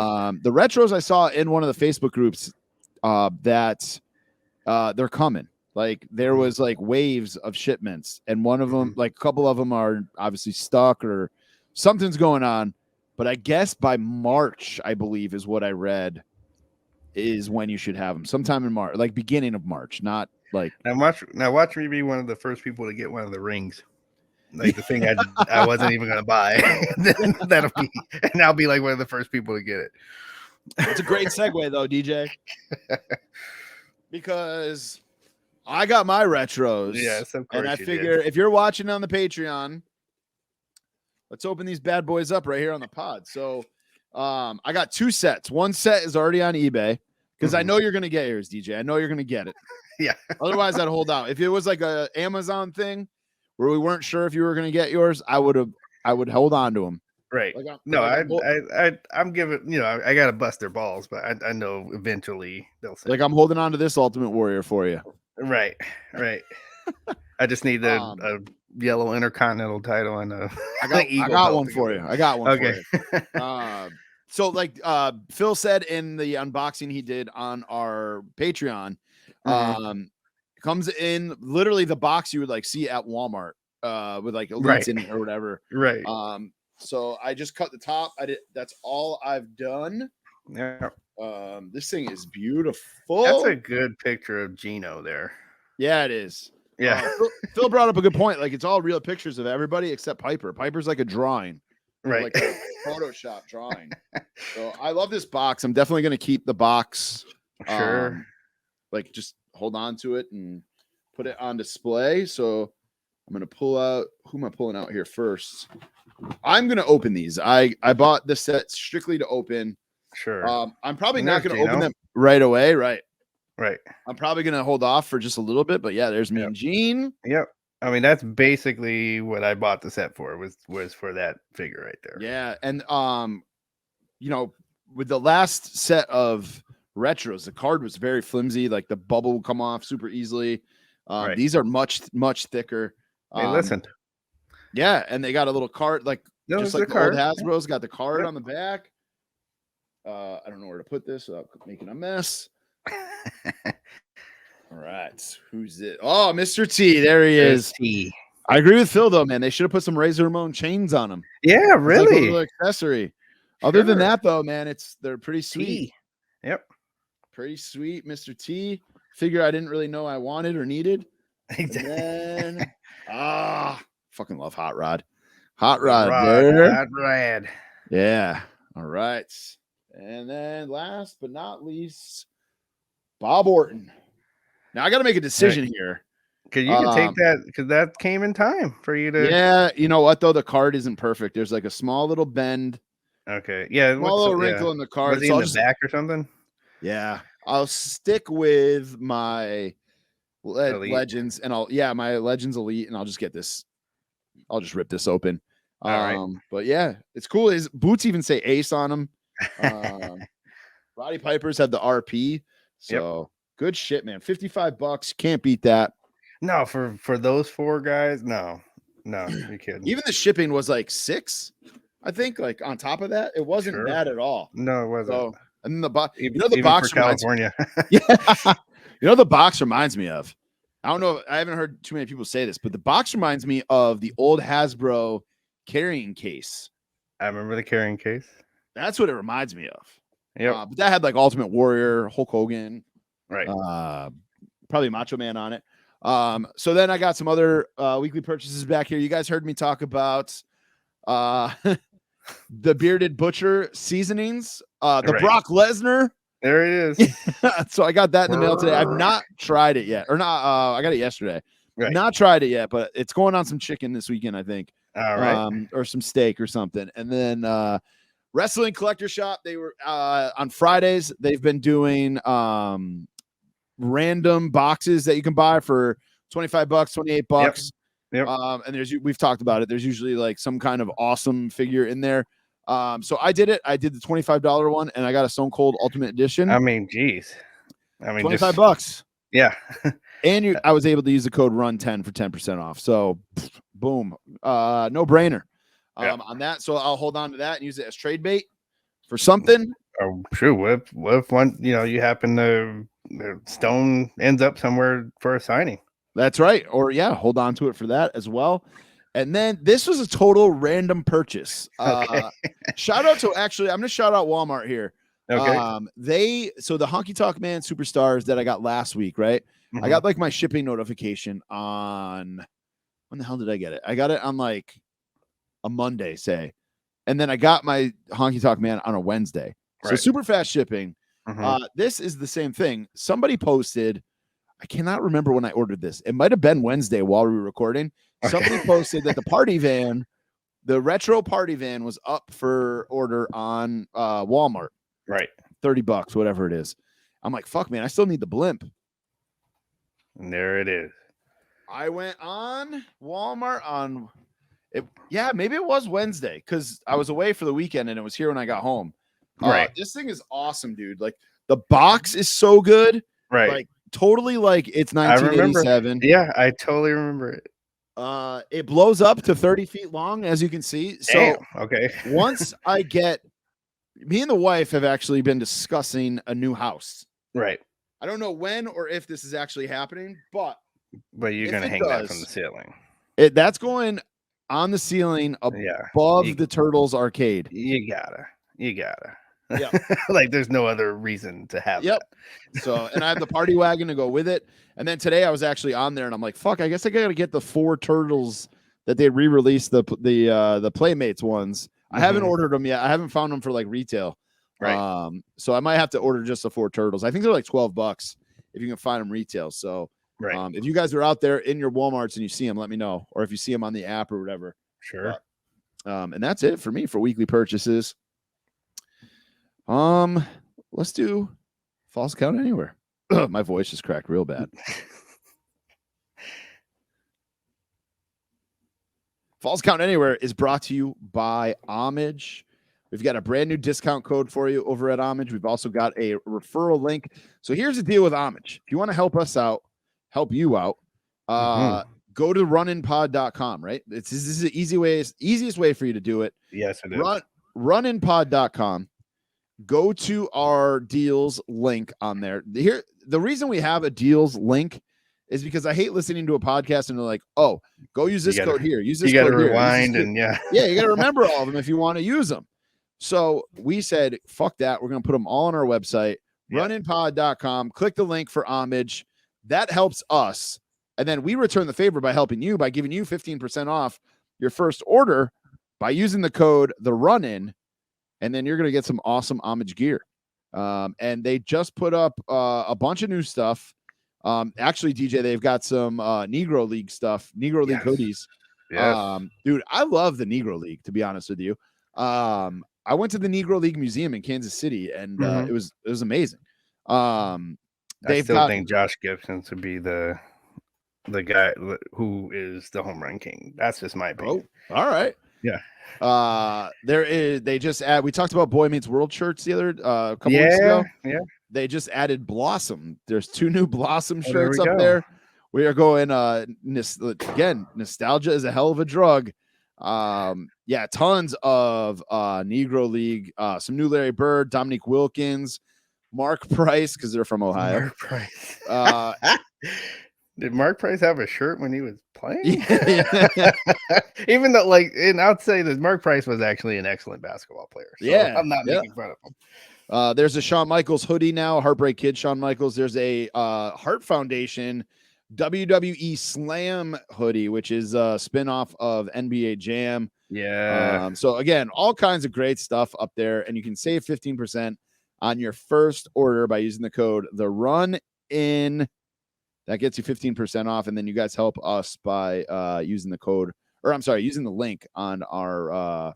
Speaker 1: The retros I saw in one of the Facebook groups that they're coming. Like there was like waves of shipments, and one of them, like a couple of them are obviously stuck or something's going on. But I guess by March, I believe is what I read, is when you should have them. Sometime in March, like beginning of March, not like.
Speaker 2: Now watch me be one of the first people to get one of the rings. Like the thing I wasn't even going to buy. And I'll be like one of the first people to get it.
Speaker 1: It's a great segue though, DJ. Because I got my retros.
Speaker 2: Yes, of course.
Speaker 1: And I figure if you're watching on the Patreon, let's open these bad boys up right here on the pod. So I got two sets. One set is already on eBay because I know you're going to get yours, DJ. I know you're going to get it.
Speaker 2: Yeah.
Speaker 1: Otherwise, I'd hold out. If it was like a Amazon thing where we weren't sure if you were going to get yours, I would hold on to them.
Speaker 2: Right. I'm giving, I got to bust their balls, but I know eventually they'll say.
Speaker 1: Like I'm holding on to this Ultimate Warrior for you.
Speaker 2: Right. I just need a yellow Intercontinental title and
Speaker 1: I got one for you. I got one for you. So like Phil said in the unboxing he did on our Patreon, comes in literally the box you would like see at Walmart with like elites in it or whatever.
Speaker 2: Right.
Speaker 1: So I just cut the top. That's all I've done.
Speaker 2: Yeah.
Speaker 1: This thing is beautiful.
Speaker 2: That's a good picture of Gino there.
Speaker 1: Yeah, it is.
Speaker 2: Yeah.
Speaker 1: Phil brought up a good point. Like it's all real pictures of everybody except Piper. Piper's like a drawing.
Speaker 2: Right.
Speaker 1: Like a Photoshop drawing. So I love this box. I'm definitely going to keep the box.
Speaker 2: Sure.
Speaker 1: Like just hold on to it and put it on display. So I'm going to pull out. Who am I pulling out here first? I'm going to open these. I bought the set strictly to open.
Speaker 2: Sure.
Speaker 1: I'm probably not going to open them right away. Right.
Speaker 2: Right.
Speaker 1: I'm probably going to hold off for just a little bit, but yeah, there's me and Gene.
Speaker 2: Yep. I mean, that's basically what I bought the set for was for that figure right there.
Speaker 1: Yeah. And, with the last set of retros, the card was very flimsy. Like the bubble would come off super easily. These are much, much thicker.
Speaker 2: Hey, listen.
Speaker 1: Yeah. And they got a little card, like just like the old Hasbro's got the card on the back. I don't know where to put this without making a mess. All right. Who's it? Oh, Mr. T. There he is.
Speaker 2: T.
Speaker 1: I agree with Phil, though, man. They should have put some Razor Ramon chains on them.
Speaker 2: Yeah, really.
Speaker 1: Like a little accessory. Other than that, though, man, they're pretty sweet.
Speaker 2: T. Yep.
Speaker 1: Pretty sweet, Mr. T. Figure I didn't really know I wanted or needed.
Speaker 2: Exactly.
Speaker 1: And then, fucking love Hot Rod. Hot Rod.
Speaker 2: Hot Rod.
Speaker 1: Yeah. All right. And then last but not least, Bob Orton. Now I got to make a decision here.
Speaker 2: Because you can take that, because that came in time for you to.
Speaker 1: Yeah, you know what though? The card isn't perfect. There's like a small little bend.
Speaker 2: Okay. Yeah.
Speaker 1: Small little wrinkle in the card.
Speaker 2: Was he in the back or something?
Speaker 1: Yeah. I'll stick with my Legends and my Legends Elite, and I'll just get this. I'll just rip this open.
Speaker 2: All right.
Speaker 1: But yeah, it's cool. His boots even say Ace on them. Roddy Piper's have the RP. So good shit, man. $55. Can't beat that.
Speaker 2: No, for those 4 guys, no, you're kidding.
Speaker 1: Even the shipping was like $6, I think. Like on top of that, it wasn't bad at all.
Speaker 2: No, it wasn't.
Speaker 1: So, and then the box,
Speaker 2: the box for California.
Speaker 1: The box reminds me of. I don't know. I haven't heard too many people say this, but the box reminds me of the old Hasbro carrying case.
Speaker 2: I remember the carrying case.
Speaker 1: That's what it reminds me of.
Speaker 2: Yeah,
Speaker 1: but that had like Ultimate Warrior, Hulk Hogan,
Speaker 2: right?
Speaker 1: Probably Macho Man on it. So then I got some other weekly purchases back here. You guys heard me talk about the Bearded Butcher seasonings, Brock Lesnar.
Speaker 2: There it is.
Speaker 1: So I got that in the mail today. I've not tried it yet, or not. I got it yesterday. Right. Not tried it yet, but it's going on some chicken this weekend, I think.
Speaker 2: All right.
Speaker 1: Or some steak or something. And then Wrestling Collector Shop. They were on Fridays. They've been doing random boxes that you can buy for $25, $28.
Speaker 2: Yep.
Speaker 1: And we've talked about it. There's usually like some kind of awesome figure in there. So I did it. I did the $25 one, and I got a Stone Cold Ultimate Edition.
Speaker 2: I mean, geez. I mean,
Speaker 1: $25.
Speaker 2: Yeah.
Speaker 1: And I was able to use the code RUN10 for 10% off. So boom. No brainer on that. So I'll hold on to that and use it as trade bait for something.
Speaker 2: Oh, sure. What if one, you happen to Stone ends up somewhere for a signing?
Speaker 1: That's right. Or hold on to it for that as well. And then this was a total random purchase.
Speaker 2: Okay.
Speaker 1: Shout out to I'm going to shout out Walmart here.
Speaker 2: Okay.
Speaker 1: So the Honky Talk Man Superstars that I got last week, right?
Speaker 2: Mm-hmm.
Speaker 1: I got like my shipping notification on, when the hell did I get it? I got it on like a Monday, say. And then I got my Honky Talk Man on a Wednesday. So
Speaker 2: right.
Speaker 1: super fast shipping.
Speaker 2: Mm-hmm.
Speaker 1: This is the same thing. Somebody posted, I cannot remember when I ordered this. It might have been Wednesday while we were recording. Somebody posted that the party van, the retro party van, was up for order on Walmart.
Speaker 2: Right.
Speaker 1: $30, whatever it is. I'm like, fuck, man, I still need the blimp.
Speaker 2: And there it is.
Speaker 1: I went on Walmart on it. Yeah, maybe it was Wednesday because I was away for the weekend and it was here when I got home.
Speaker 2: Right.
Speaker 1: This thing is awesome, dude. Like the box is so good.
Speaker 2: Right.
Speaker 1: Like totally like it's 1987.
Speaker 2: Yeah, I totally remember it.
Speaker 1: It blows up to 30 feet long, as you can see. So
Speaker 2: damn, okay.
Speaker 1: Once I get, me and the wife have actually been discussing a new house.
Speaker 2: Right.
Speaker 1: I don't know when or if this is actually happening, but
Speaker 2: you're going to hang that from the ceiling.
Speaker 1: That's going on the ceiling above the Turtles arcade.
Speaker 2: You gotta.
Speaker 1: Yeah.
Speaker 2: Like there's no other reason to have that.
Speaker 1: So, and I have the party wagon to go with it. And then today I was actually on there and I'm like, fuck, I guess I got to get the 4 Turtles that they re-released, the Playmates ones. I haven't ordered them yet. I haven't found them for like retail.
Speaker 2: Right.
Speaker 1: So I might have to order just the 4 Turtles. I think they're like $12 if you can find them retail. So
Speaker 2: right.
Speaker 1: If you guys are out there in your Walmarts and you see them, let me know. Or if you see them on the app or whatever.
Speaker 2: Sure.
Speaker 1: And that's it for me for weekly purchases. Let's do False Count Anywhere. My voice just cracked real bad. False Count Anywhere is brought to you by Homage. We've got a brand new discount code for you over at Homage. We've also got a referral link. So here's the deal with Homage. If you want to help us out, help you out, go to runinpod.com, right? This is the easiest way for you to do it.
Speaker 2: Yes, it is.
Speaker 1: Runinpod.com. Go to our deals link on there. Here, the reason we have a deals link is because I hate listening to a podcast and they're like, oh, go use this code here. Use this code here.
Speaker 2: You got to rewind and
Speaker 1: yeah, you got to remember all of them if you want to use them. So we said, fuck that. We're going to put them all on our website, runinpod.com. Click the link for Homage. That helps us. And then we return the favor by helping you by giving you 15% off your first order by using the code the run in. and then you're going to get some awesome homage gear. And they just put up a bunch of new stuff. Actually, DJ, they've got some Negro League stuff, Negro League hoodies.
Speaker 2: Yes.
Speaker 1: Dude, I love the Negro League, to be honest with you. I went to the Negro League Museum in Kansas City, and it was amazing.
Speaker 2: I still think Josh Gibson should be the guy who is the home run king. That's just my opinion.
Speaker 1: Oh, all right.
Speaker 2: Yeah.
Speaker 1: They just we talked about Boy Meets World shirts the other couple weeks ago. Yeah. They just added Blossom. There's 2 new Blossom shirts up there. We are going again, nostalgia is a hell of a drug. Tons of Negro League, some new Larry Bird, Dominique Wilkins, Mark Price, because they're from Ohio.
Speaker 2: Mark Price. Did Mark Price have a shirt when he was playing?
Speaker 1: Yeah.
Speaker 2: Even though, and I'd say that Mark Price was actually an excellent basketball player. So I'm not making fun of him.
Speaker 1: There's a Shawn Michaels hoodie now, Heartbreak Kid Shawn Michaels. There's a Heart Foundation WWE Slam hoodie, which is a spinoff of NBA Jam.
Speaker 2: Yeah.
Speaker 1: So again, all kinds of great stuff up there, and you can save 15% on your first order by using the code The Run In. That gets you 15% off, and then you guys help us by using the code, using the link on our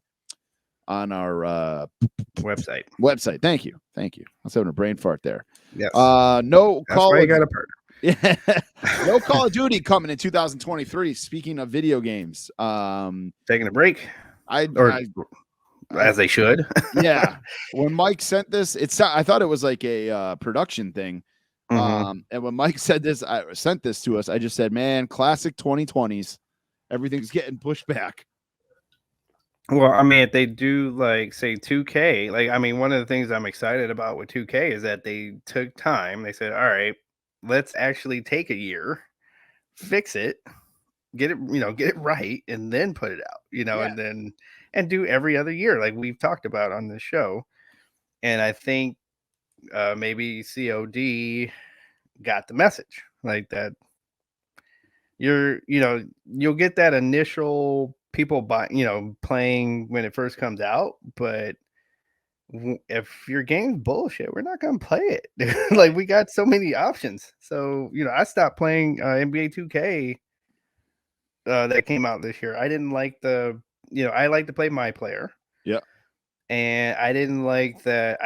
Speaker 1: website. Thank you. I was having a brain fart there.
Speaker 2: Yes.
Speaker 1: No
Speaker 2: That's why you got a partner.
Speaker 1: Yeah. No Call of Duty coming in 2023. Speaking of video games,
Speaker 2: taking a break. As they should.
Speaker 1: Yeah. When Mike sent this, I thought it was like a production thing. And when Mike sent this to us, I just said, man, classic 2020s. Everything's getting pushed back.
Speaker 2: Well, I mean, if they do say 2K, one of the things I'm excited about with 2K is that they took time. They said, all right, let's actually take a year, fix it, get it right, and then put it out, and do every other year like we've talked about on the show. And I think maybe COD got the message like that. You'll get that initial people playing when it first comes out, but if your game's bullshit, we're not gonna play it. We got so many options. So I stopped playing NBA 2K that came out this year. I didn't like I like to play my player.
Speaker 1: Yeah.
Speaker 2: And I didn't like that.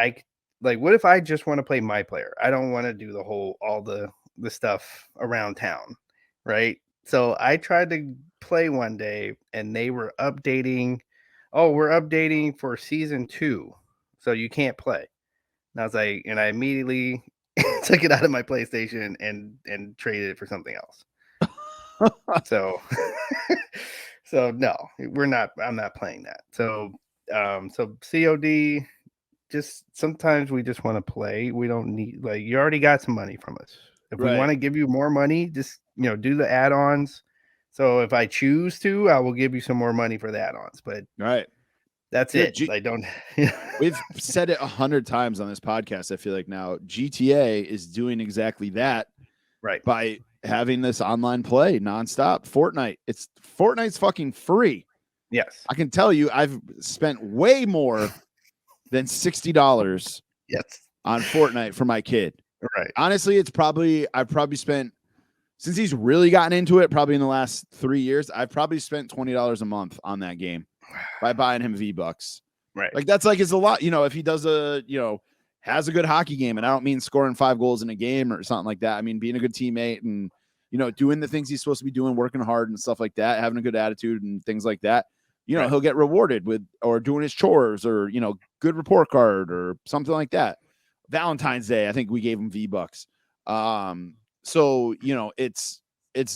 Speaker 2: What if I just want to play my player? I don't want to do all the stuff around town, right? So I tried to play one day, and they were updating. Oh, we're updating for season 2, so you can't play. And I was like, and I immediately took it out of my PlayStation and traded it for something else. So no, I'm not playing that. So COD. Just sometimes we just want to play. We don't need you already got some money from us. If we want to give you more money, just do the add-ons. So if I choose to, I will give you some more money for the add-ons. But that's it. I don't.
Speaker 1: We've said it 100 times on this podcast. I feel like now GTA is doing exactly that,
Speaker 2: right? By
Speaker 1: having this online play nonstop. Fortnite's fucking free.
Speaker 2: Yes,
Speaker 1: I can tell you, I've spent way more than $60 on Fortnite for my kid.
Speaker 2: Right.
Speaker 1: Honestly, I've probably spent, since he's really gotten into it, probably in the last 3 years, I've probably spent $20 a month on that game by buying him V-Bucks.
Speaker 2: Right.
Speaker 1: That's is a lot, if he does has a good hockey game, and I don't mean scoring 5 goals in a game or something like that. I mean, being a good teammate and, doing the things he's supposed to be doing, working hard and stuff like that, having a good attitude and things like that. He'll get rewarded with, or doing his chores, or, good report card or something like that. Valentine's Day, I think we gave him V-Bucks. So, it's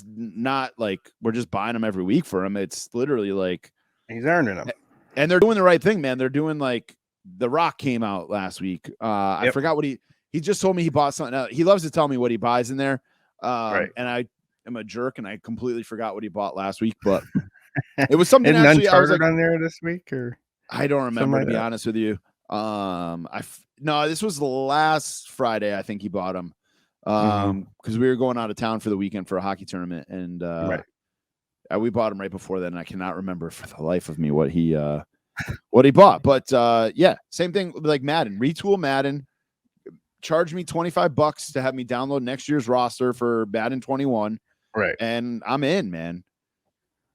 Speaker 1: not like we're just buying them every week for him. It's literally like
Speaker 2: he's earning them.
Speaker 1: And they're doing the right thing, man. They're doing The Rock came out last week. I forgot what he just told me he bought something. He loves to tell me what he buys in there. And I am a jerk and I completely forgot what he bought last week, but it was something actually I was
Speaker 2: on there this week, or
Speaker 1: I don't remember, to be honest with you. No, this was last Friday. I think he bought them because we were going out of town for the weekend for a hockey tournament, and we bought him right before then. And I cannot remember for the life of me what he what he bought. But yeah, same thing like Madden. Retool Madden. Charge me $25 to have me download next year's roster for Madden 21.
Speaker 2: Right.
Speaker 1: And I'm in, man.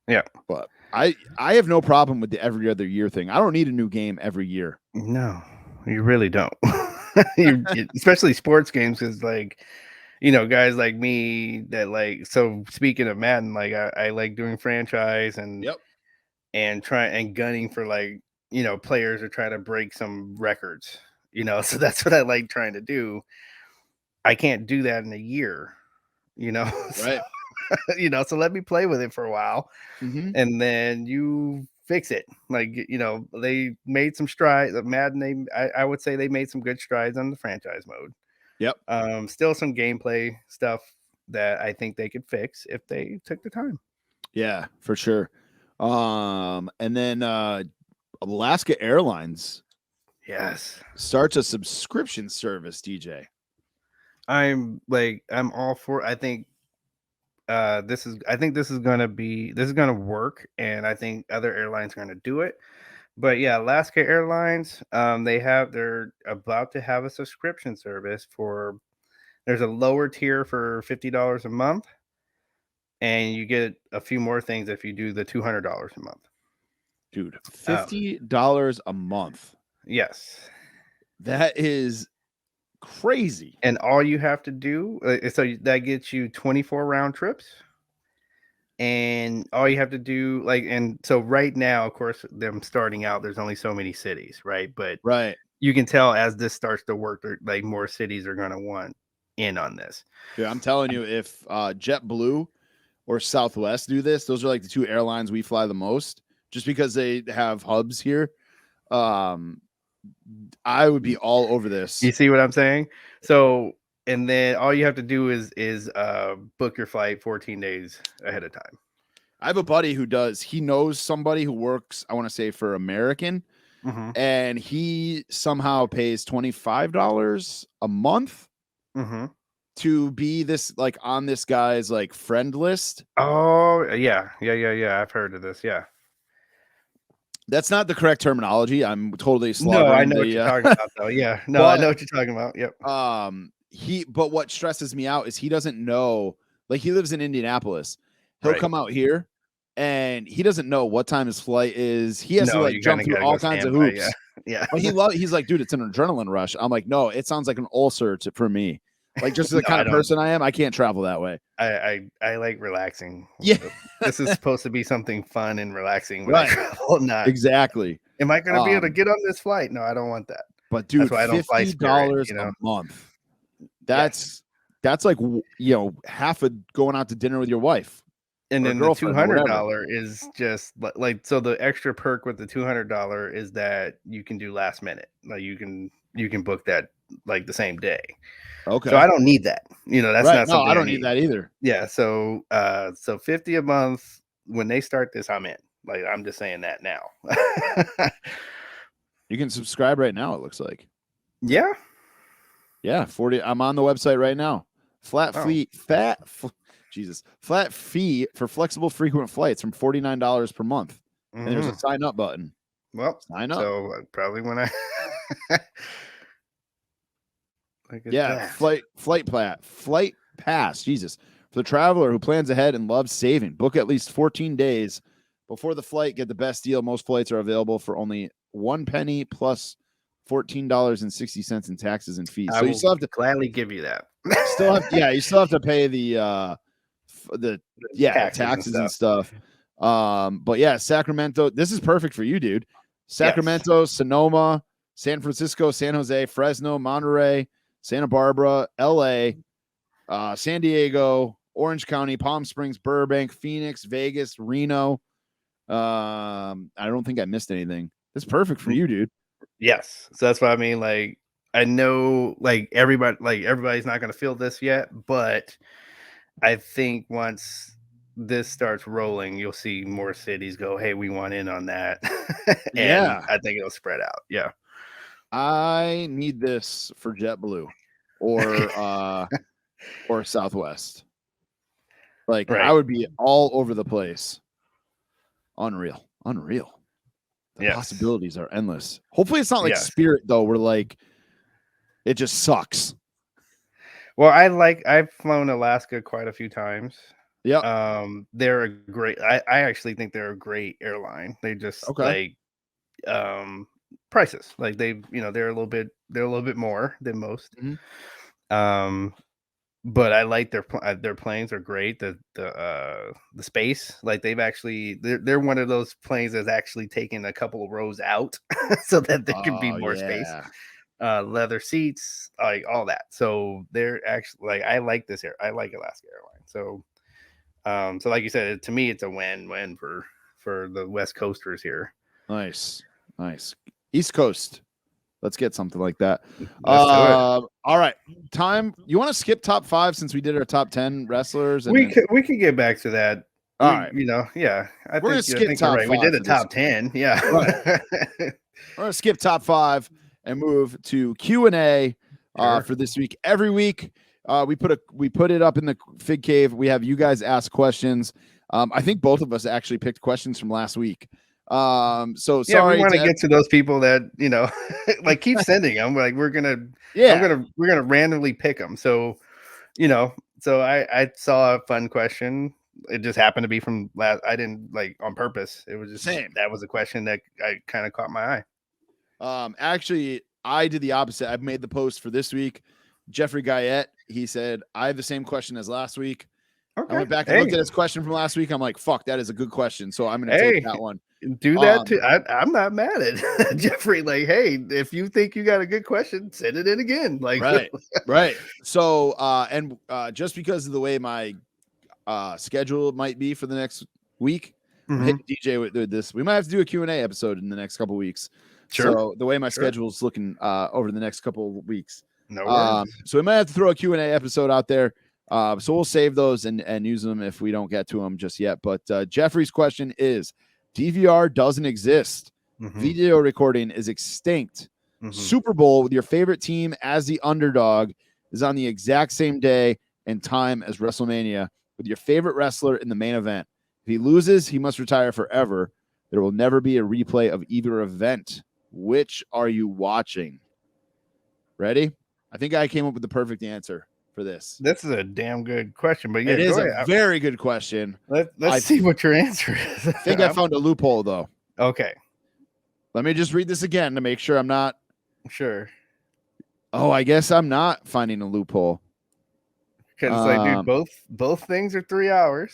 Speaker 2: Yeah.
Speaker 1: But I have no problem with the every other year thing. I don't need a new game every year.
Speaker 2: No, you really don't. Especially sports games, because like, guys like me that like. So speaking of Madden, like I like doing franchise and gunning for like players or try to break some records. So that's what I like trying to do. I can't do that in a year.
Speaker 1: Right.
Speaker 2: So let me play with it for a while,
Speaker 1: and
Speaker 2: then you fix it. Like, they made some strides. Madden, I would say they made some good strides on the franchise mode.
Speaker 1: Yep.
Speaker 2: Still some gameplay stuff that I think they could fix if they took the time.
Speaker 1: Yeah, for sure. And then Alaska Airlines, starts a subscription service. DJ,
Speaker 2: I'm all for. I think this is gonna work, and I think other airlines are gonna do it. But yeah, Alaska Airlines, they're about to have a subscription service for. There's a lower tier for $50 a month, and you get a few more things if you do the $200 a month.
Speaker 1: Dude, $50 a month.
Speaker 2: Yes,
Speaker 1: that is crazy.
Speaker 2: And all you have to do, so that gets you 24 round trips. And all you have to do, and so right now, of course, them starting out, there's only so many cities, right? But you can tell as this starts to work, like more cities are going to want in on this.
Speaker 1: Dude, I'm telling you, if JetBlue or Southwest do this, those are like the two airlines we fly the most, just because they have hubs here. I would be all over this.
Speaker 2: You see what I'm saying? So, and then all you have to do is book your flight 14 days ahead of time.
Speaker 1: I have a buddy who does. He knows somebody who works, I want to say, for American, and he somehow pays $25 a month to be this on this guy's friend list.
Speaker 2: Oh yeah. I've heard of this. Yeah.
Speaker 1: That's not the correct terminology. I'm totally
Speaker 2: slaughtering. No, I know what you're talking about, though. Yeah, no, I know what you're talking about. Yep.
Speaker 1: But what stresses me out is he doesn't know. He lives in Indianapolis. He'll come out here, and he doesn't know what time his flight is. He has to jump through all kinds of hoops.
Speaker 2: Yeah.
Speaker 1: But he's like, dude, it's an adrenaline rush. I'm like, no, it sounds like an ulcer for me. Just the kind of person I am, I can't travel that way.
Speaker 2: I like relaxing.
Speaker 1: Yeah.
Speaker 2: This is supposed to be something fun and relaxing when I travel. Not
Speaker 1: exactly.
Speaker 2: Am I going to be able to get on this flight? No, I don't want that.
Speaker 1: But dude, that's why I don't fly $50 a month. That's like half of going out to dinner with your wife.
Speaker 2: And then the $200 is just so the extra perk with the $200 is that you can do last minute. Like you can book that the same day.
Speaker 1: Okay.
Speaker 2: So I don't need that. That's not something
Speaker 1: I don't need that either.
Speaker 2: Yeah. So $50 a month when they start this, I'm in. I'm just saying that now.
Speaker 1: You can subscribe right now, it looks like.
Speaker 2: Yeah.
Speaker 1: Yeah, 40. I'm on the website right now. Flat fee for flexible frequent flights from $49 per month. And there's a sign up button.
Speaker 2: Well,
Speaker 1: sign up.
Speaker 2: So probably when I
Speaker 1: flight pass. Jesus. For the traveler who plans ahead and loves saving, book at least 14 days before the flight. Get the best deal. Most flights are available for only $1 plus $14.60 in taxes and fees. So you still have to
Speaker 2: gladly give you that.
Speaker 1: You still have to pay the taxes and stuff. But yeah, Sacramento. This is perfect for you, dude. Sacramento, Sonoma, San Francisco, San Jose, Fresno, Monterey, Santa Barbara, LA, San Diego, Orange County, Palm Springs, Burbank, Phoenix, Vegas, Reno. I don't think I missed anything. That's perfect for you, dude.
Speaker 2: Yes. So that's what I mean. I know everybody's not going to feel this yet, but I think once this starts rolling, you'll see more cities go, hey, we want in on that. I think it'll spread out. Yeah.
Speaker 1: I need this for JetBlue or Southwest. I would be all over the place. Unreal. The possibilities are endless. Hopefully it's not like Spirit though, where like it just sucks.
Speaker 2: Well, I've flown Alaska quite a few times.
Speaker 1: Yeah.
Speaker 2: They're a great. I actually think they're a great airline. They just like prices. Like they're a little bit more than most. But I like their planes are great. The space, like they're one of those planes that's actually taken a couple of rows out so that there can be more space. Leather seats, like all that. So they're actually like I like this air. I like Alaska Airlines. So like you said, to me it's a win-win for the West Coasters here.
Speaker 1: Nice. East Coast. Let's get something like that. All right. Time. You want to skip top 5 since we did our top 10 wrestlers?
Speaker 2: We could get back to that.
Speaker 1: All right.
Speaker 2: We're
Speaker 1: gonna skip top 5.
Speaker 2: We did a top 10. Yeah.
Speaker 1: Right. We're gonna skip top 5 and move to Q&A for this week. Every week, we put it up in the Fig Cave. We have you guys ask questions. I think both of us actually picked questions from last week. So sorry.
Speaker 2: We want to get to those people that like keep sending them. Like we're gonna randomly pick them. So I saw a fun question. It just happened to be from last. I didn't like on purpose. It was just that was a question that I kind of caught my eye.
Speaker 1: Actually, I did the opposite. I've made the post for this week. Jeffrey Guyette, he said I have the same question as last week. Okay. I went back and looked at his question from last week. I'm like, fuck, that is a good question. So I'm gonna take that one.
Speaker 2: Do that too. I'm not mad at Jeffrey. Like, hey, if you think you got a good question, send it in again. Like,
Speaker 1: right. So, just because of the way my schedule might be for the next week, hit DJ with this. We might have to do a Q&A episode in the next couple of weeks. Sure. So the way my schedule is looking over the next couple of weeks.
Speaker 2: No worries.
Speaker 1: So we might have to throw a Q&A episode out there. So we'll save those and use them if we don't get to them just yet. But Jeffrey's question is, DVR doesn't exist. Video recording is extinct. Super Bowl with your favorite team as the underdog is on the exact same day and time as WrestleMania with your favorite wrestler in the main event. If he loses, he must retire forever. There will never be a replay of either event. Which are you watching? Ready? I think I came up with the perfect answer for this.
Speaker 2: This is a damn good question, but yeah,
Speaker 1: it is a very good question.
Speaker 2: Let's see what your answer is.
Speaker 1: I think I found a loophole though.
Speaker 2: Okay.
Speaker 1: Let me just read this again to make sure I'm not
Speaker 2: sure.
Speaker 1: Oh, I guess I'm not finding a loophole.
Speaker 2: Because dude, both things are 3 hours.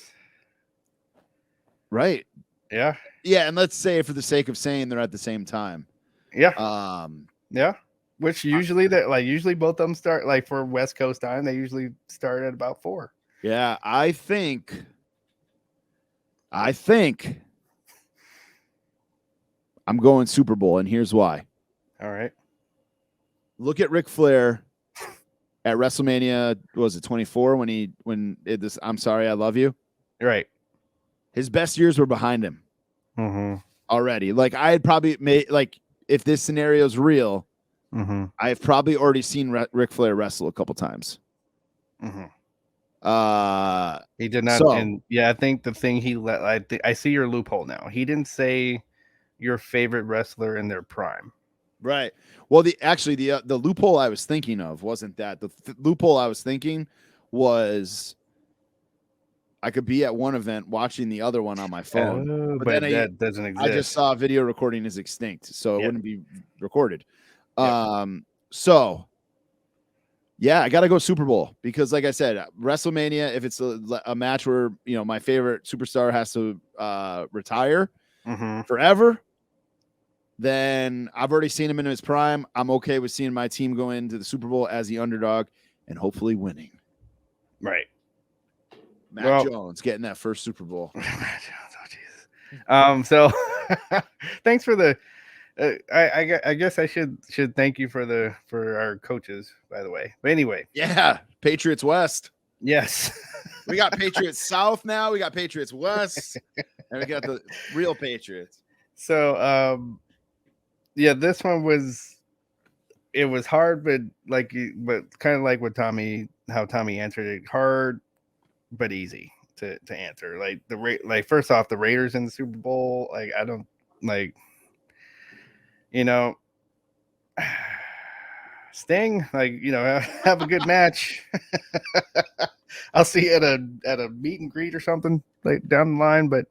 Speaker 1: Right.
Speaker 2: Yeah.
Speaker 1: Yeah, and let's say for the sake of saying they're at the same time.
Speaker 2: Yeah. Yeah. Which usually usually both of them start like for West Coast time, they usually start at about 4.
Speaker 1: Yeah, I think I'm going Super Bowl, and here's why.
Speaker 2: All right.
Speaker 1: Look at Ric Flair at WrestleMania, was it 24 when it this I'm Sorry I Love You?
Speaker 2: Right.
Speaker 1: His best years were behind him. Already. Like I had probably made if this scenario is real, I've probably already seen Ric Flair wrestle a couple times.
Speaker 2: He did not. And I think the thing I see your loophole now. He didn't say your favorite wrestler in their prime.
Speaker 1: Right. Well, the loophole I was thinking of wasn't that. The loophole I was thinking was I could be at one event watching the other one on my phone.
Speaker 2: But then that doesn't exist.
Speaker 1: I just saw video recording is extinct, so it wouldn't be recorded. So yeah, I got to go Super Bowl because like I said, WrestleMania, if it's a match where, my favorite superstar has to retire forever, then I've already seen him in his prime. I'm okay with seeing my team go into the Super Bowl as the underdog and hopefully winning.
Speaker 2: Right.
Speaker 1: Matt Jones getting that first Super Bowl.
Speaker 2: Matt Jones, oh Jesus. So thanks for the I guess I should thank you for our coaches, by the way. But anyway,
Speaker 1: yeah, Patriots West.
Speaker 2: Yes,
Speaker 1: we got Patriots South now. We got Patriots West, and we got the real Patriots.
Speaker 2: So, this one was hard, but kind of like how Tommy answered it, hard but easy to answer. Like first off, the Raiders in the Super Bowl. Like I don't like. you know, Sting, like, you know, have a good match. I'll see you at a meet and greet or something like down the line. But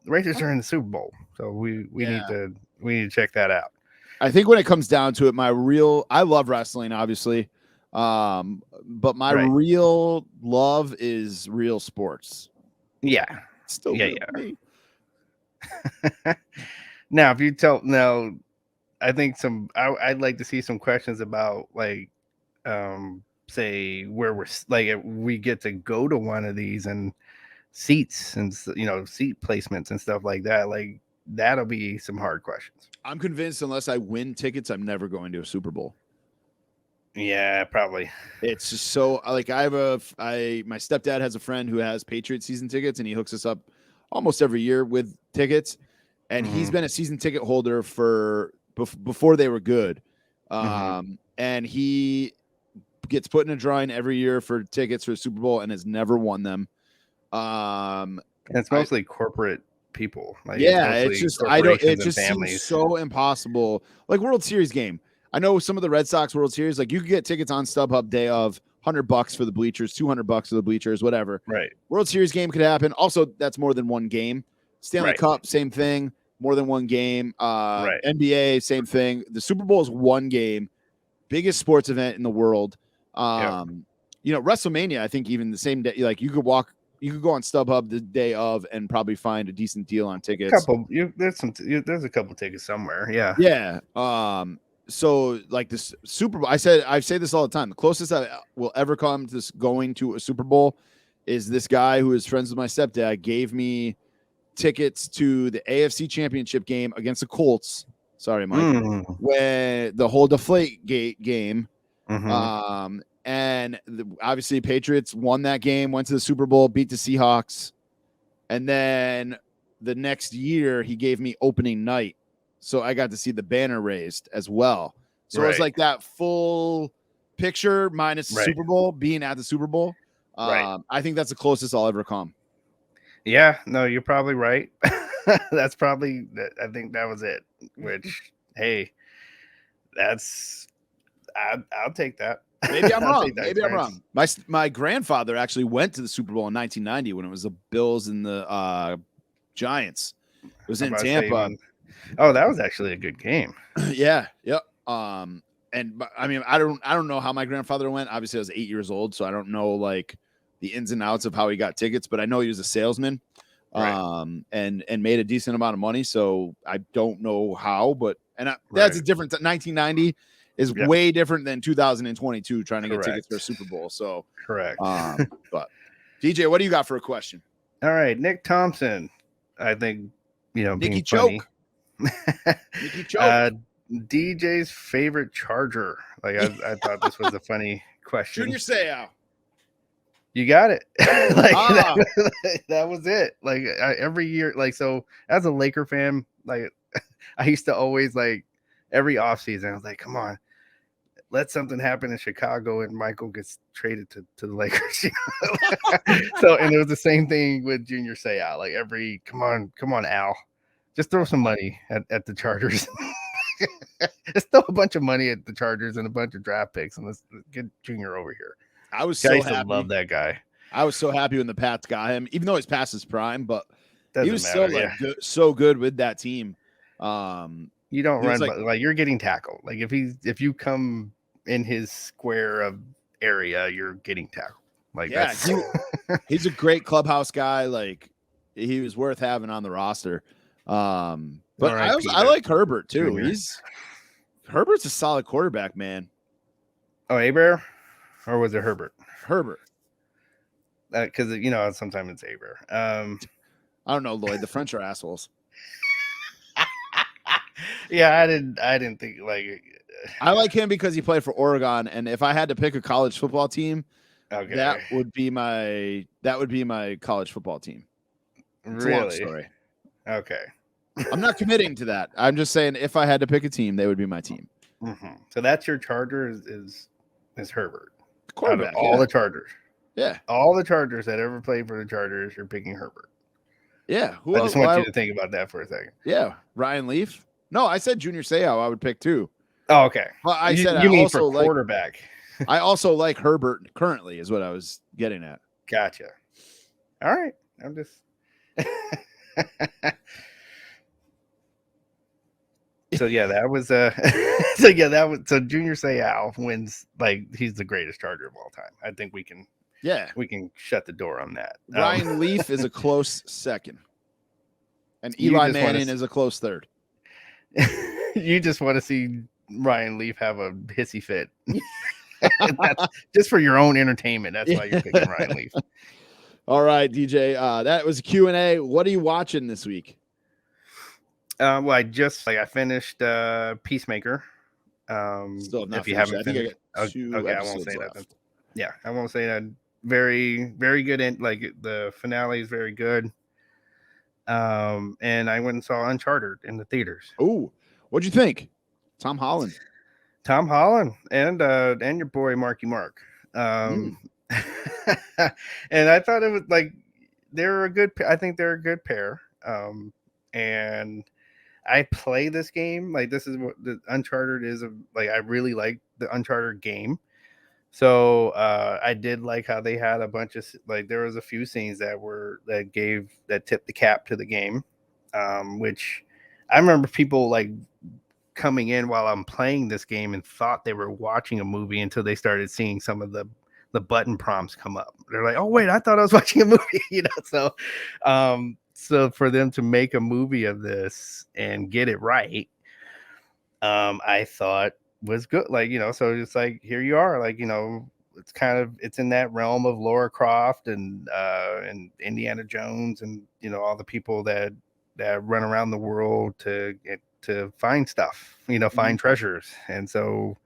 Speaker 2: Rangers are in the Super Bowl, so we need to check that out.
Speaker 1: I think when it comes down to it, I love wrestling, obviously, but my real love is real sports.
Speaker 2: Yeah,
Speaker 1: still
Speaker 2: yeah. Now, if you I think I'd like to see some questions about like, say where we're like if we get to go to one of these and seats and seat placements and stuff like that. Like that'll be some hard questions.
Speaker 1: I'm convinced unless I win tickets, I'm never going to a Super Bowl.
Speaker 2: Yeah, probably.
Speaker 1: It's just so like my stepdad has a friend who has Patriot season tickets, and he hooks us up almost every year with tickets. And he's been a season ticket holder for before they were good. And he gets put in a drawing every year for tickets for the Super Bowl and has never won them.
Speaker 2: And it's mostly corporate people.
Speaker 1: Like it's just it just seems so impossible. Like World Series game. I know some of the Red Sox World Series, like you could get tickets on StubHub day of $100 for the bleachers, $200 for the bleachers, whatever.
Speaker 2: Right.
Speaker 1: World Series game could happen. Also, that's more than one game. Stanley Cup, same thing. More than one game. NBA, same thing. The Super Bowl is one game. Biggest sports event in the world. WrestleMania, I think even the same day, like you could go on StubHub the day of and probably find a decent deal on tickets.
Speaker 2: There's a couple tickets somewhere. Yeah.
Speaker 1: Yeah. So like this Super Bowl, I say this all the time. The closest I will ever come to this going to a Super Bowl is this guy who is friends with my stepdad gave me tickets to the AFC Championship game against the Colts. Sorry, Mike. When the whole Deflate Gate game. And obviously Patriots won that game, went to the Super Bowl, beat the Seahawks. And then the next year he gave me opening night. So I got to see the banner raised as well. So it's like that full picture minus the Super Bowl, being at the Super Bowl. I think that's the closest I'll ever come.
Speaker 2: Yeah, no, you're probably right. That's probably, I think that was it. Which, hey, I'll take that.
Speaker 1: Maybe I'm wrong. Maybe I'm wrong. My grandfather actually went to the Super Bowl in 1990 when it was the Bills and the Giants. It was in Tampa.
Speaker 2: Oh, that was actually a good game.
Speaker 1: Yeah. Yep. And I mean, I don't know how my grandfather went. Obviously, I was 8 years old, so I don't know like the ins and outs of how he got tickets. But I know he was a salesman, and made a decent amount of money. So I don't know how, but that's a different. 1990 is way different than 2022. Trying to get tickets for a Super Bowl. So
Speaker 2: correct.
Speaker 1: But DJ, what do you got for a question?
Speaker 2: All right, Nick Thompson. I think
Speaker 1: Nicky
Speaker 2: being
Speaker 1: Choke.
Speaker 2: funny.
Speaker 1: Nicky Choke.
Speaker 2: DJ's favorite Charger. Like I thought this was a funny question.
Speaker 1: Junior Seau.
Speaker 2: You got it. That was it. Like every year, like so as a Laker fan, like I used to always like every offseason, I was like, come on, let something happen in Chicago and Michael gets traded to the Lakers. So and it was the same thing with Junior Seau. Like every come on, Al. Just throw some money at the Chargers. Just throw a bunch of money at the Chargers and a bunch of draft picks, and let's get Junior over here.
Speaker 1: I was so happy.
Speaker 2: Love that guy.
Speaker 1: I was so happy when the Pats got him, even though he's past his prime, but he was
Speaker 2: matter,
Speaker 1: still so good with that team.
Speaker 2: You don't run like you're getting tackled. Like if you come in his square of area, you're getting tackled. Like
Speaker 1: he's a great clubhouse guy. Like he was worth having on the roster. But I like Herbert too. Junior. Herbert's a solid quarterback, man.
Speaker 2: Oh, Abear, or was it Herbert?
Speaker 1: Herbert.
Speaker 2: Because sometimes it's Abear.
Speaker 1: I don't know, Lloyd. The French are assholes.
Speaker 2: Yeah, I didn't think like.
Speaker 1: I like him because he played for Oregon, and if I had to pick a college football team, that would be my college football team. It's
Speaker 2: really?
Speaker 1: A long story.
Speaker 2: Okay.
Speaker 1: I'm not committing to that. I'm just saying if I had to pick a team, they would be my team.
Speaker 2: So that's your Charger is Herbert.
Speaker 1: Quarterback,
Speaker 2: all the Chargers.
Speaker 1: Yeah.
Speaker 2: All the Chargers that ever played for the Chargers, you're picking Herbert.
Speaker 1: Yeah.
Speaker 2: I just want you to think about that for a second.
Speaker 1: Yeah. Ryan Leaf. No, I said Junior Seau I would pick too.
Speaker 2: Oh, okay.
Speaker 1: Well, I
Speaker 2: you
Speaker 1: said
Speaker 2: you
Speaker 1: I
Speaker 2: mean
Speaker 1: also
Speaker 2: for quarterback?
Speaker 1: I also like Herbert currently, is what I was getting at.
Speaker 2: Gotcha. All right. I'm just. So yeah, that was so Junior Seau wins. Like, he's the greatest Charger of all time. I think we can shut the door on that.
Speaker 1: Ryan Leaf is a close second, and Eli Manning is a close third.
Speaker 2: You just want to see Ryan Leaf have a hissy fit. That's just for your own entertainment. That's why you're picking Ryan Leaf.
Speaker 1: All right, DJ. That was Q&A. What are you watching this week?
Speaker 2: Well, I finished Peacemaker.
Speaker 1: Still not
Speaker 2: if you haven't finished,
Speaker 1: I won't say
Speaker 2: that. Yeah, I won't say that. Very, very good. The finale is very good. And I went and saw Uncharted in the theaters.
Speaker 1: Oh, what'd you think? Tom Holland,
Speaker 2: and your boy Marky Mark. And I thought it was like they're a good. I think they're a good pair. And I play this game. Like, this is what the Uncharted is. I really like the Uncharted game. So I did like how they had a bunch of, like, there was a few scenes that tipped the cap to the game, which I remember people like coming in while I'm playing this game and thought they were watching a movie until they started seeing some of the button prompts come up. They're like, oh wait, I thought I was watching a movie, So for them to make a movie of this and get it right, I thought was good. So it's like, here you are, it's in that realm of Lara Croft and Indiana Jones and all the people that run around the world to find stuff, find treasures. And so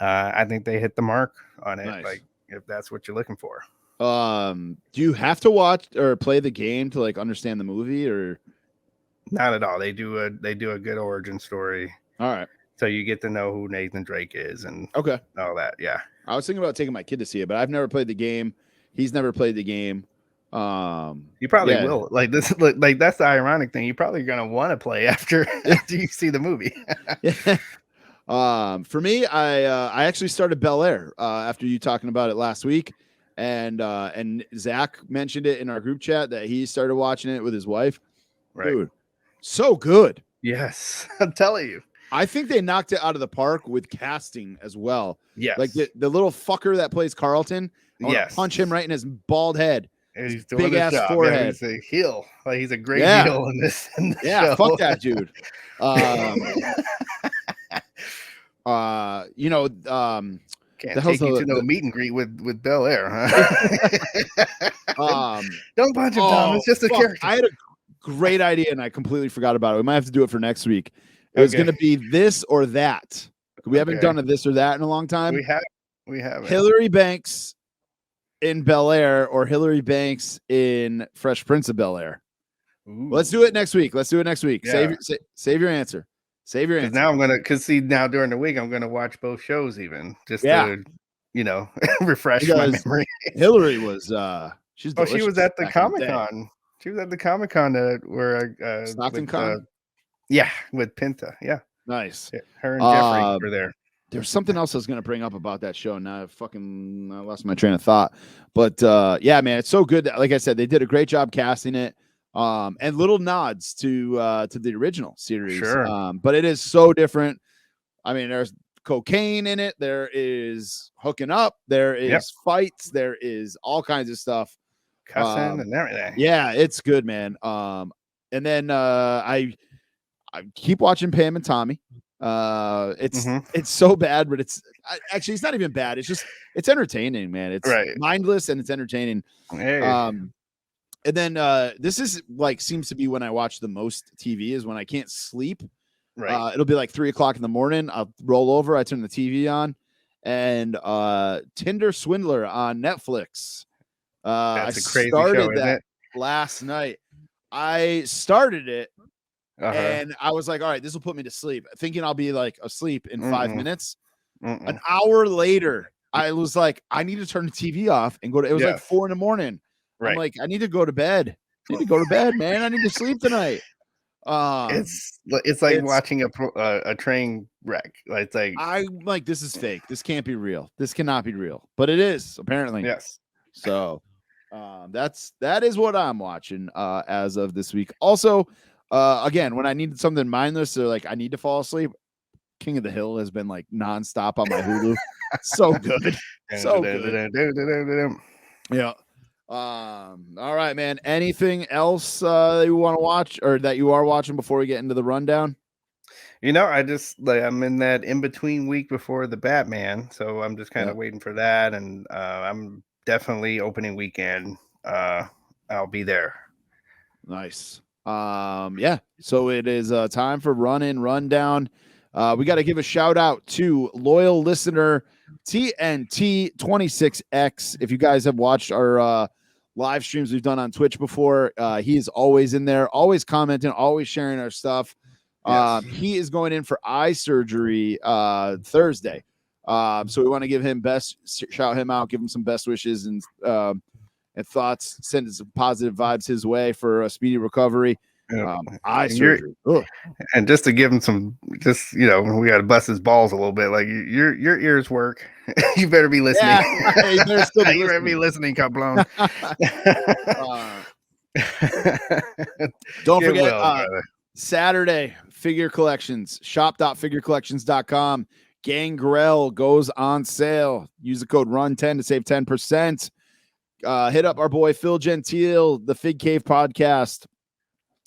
Speaker 2: I think they hit the mark on it. Nice. Like, if that's what you're looking for.
Speaker 1: Do you have to watch or play the game to understand the movie, or
Speaker 2: not at all? They do a good origin story.
Speaker 1: All right.
Speaker 2: So you get to know who Nathan Drake is and all that. Yeah.
Speaker 1: I was thinking about taking my kid to see it, but I've never played the game. He's never played the game.
Speaker 2: You probably will. Like, this, like, that's the ironic thing. You're probably going to want to play after you see the movie.
Speaker 1: For me, I actually started Bel Air after you talking about it last week. And Zach mentioned it in our group chat that he started watching it with his wife.
Speaker 2: Right.
Speaker 1: Dude, so good.
Speaker 2: Yes, I'm telling you.
Speaker 1: I think they knocked it out of the park with casting as well.
Speaker 2: Yes.
Speaker 1: Like the little fucker that plays Carlton.
Speaker 2: Yes.
Speaker 1: Punch him right in his bald head.
Speaker 2: And he's doing
Speaker 1: big ass
Speaker 2: job.
Speaker 1: forehead.
Speaker 2: Yeah, he's a heel. Like, he's a great heel in this show.
Speaker 1: Fuck that dude.
Speaker 2: Can't take you to no meet and greet with Bel Air, huh? Don't punch him, Tom. It's just a character.
Speaker 1: I had a great idea and I completely forgot about it. We might have to do it for next week. It was going to be this or that. We haven't done a this or that in a long time.
Speaker 2: We have
Speaker 1: Hillary Banks in Bel Air or Hillary Banks in Fresh Prince of Bel Air. Let's do it next week. Yeah. Save your answer. Save your answer.
Speaker 2: Now now during the week I'm gonna watch both shows to refresh my memory.
Speaker 1: Hillary was she
Speaker 2: was at the Comic-Con. She was at the Comic-Con where
Speaker 1: Stockton Con?
Speaker 2: With Pinta. Yeah.
Speaker 1: Nice.
Speaker 2: Her and Jeffrey were there.
Speaker 1: There's something else I was gonna bring up about that show. Now I lost my train of thought. But man, it's so good. Like I said, they did a great job casting it. And little nods to the original series.
Speaker 2: Sure.
Speaker 1: But it is so different. I mean, there's cocaine in it. There is hooking up. There is fights. There is all kinds of stuff.
Speaker 2: Cussing and everything.
Speaker 1: Yeah, it's good, man. And then I keep watching Pam and Tommy. It's so bad, but it's not even bad. It's entertaining, man. It's mindless and it's entertaining.
Speaker 2: Hey.
Speaker 1: And then this is seems to be when I watch the most TV is when I can't sleep.
Speaker 2: Right.
Speaker 1: It'll be like 3:00 in the morning. I'll roll over. I turn the TV on, and Tinder Swindler on Netflix.
Speaker 2: That's a crazy
Speaker 1: started
Speaker 2: show, isn't it?
Speaker 1: Last night. I started it, and I was like, "All right, this will put me to sleep," thinking I'll be asleep in 5 minutes. An hour later, I was like, "I need to turn the TV off and go to." It was 4 a.m.
Speaker 2: Right.
Speaker 1: I'm like, I need to go to bed. Man. I need to sleep tonight.
Speaker 2: It's like watching a train wreck. It's like
Speaker 1: I'm like, this is fake. This can't be real. This cannot be real, but it is apparently.
Speaker 2: Yes.
Speaker 1: So that is what I'm watching as of this week. Also, again, when I needed something mindless or like I need to fall asleep, King of the Hill has been like nonstop on my Hulu. So good. So good. Yeah. All right, man. Anything else that you want to watch or that you are watching before we get into the rundown?
Speaker 2: I just I'm in that in between week before the Batman, so I'm just kind of waiting for that, and I'm definitely opening weekend. I'll be there.
Speaker 1: Nice. Yeah. So it is time for rundown. We got to give a shout out to loyal listener TNT26X. If you guys have watched our live streams we've done on Twitch before, he is always in there, always commenting, always sharing our stuff. Yes. He is going in for eye surgery Thursday. So we want to give him shout him out, give him some best wishes and thoughts, send some positive vibes his way for a speedy recovery. Eye surgery.
Speaker 2: And just to give him some, we got to bust his balls a little bit. Like your ears work. You better be listening. Yeah, you better be listening, Cablon.
Speaker 1: Don't forget Saturday, Figure Collections, shop.figurecollections.com. Gangrel goes on sale. Use the code RUN10 to save 10%. Hit up our boy Phil Gentile, the Fig Cave podcast.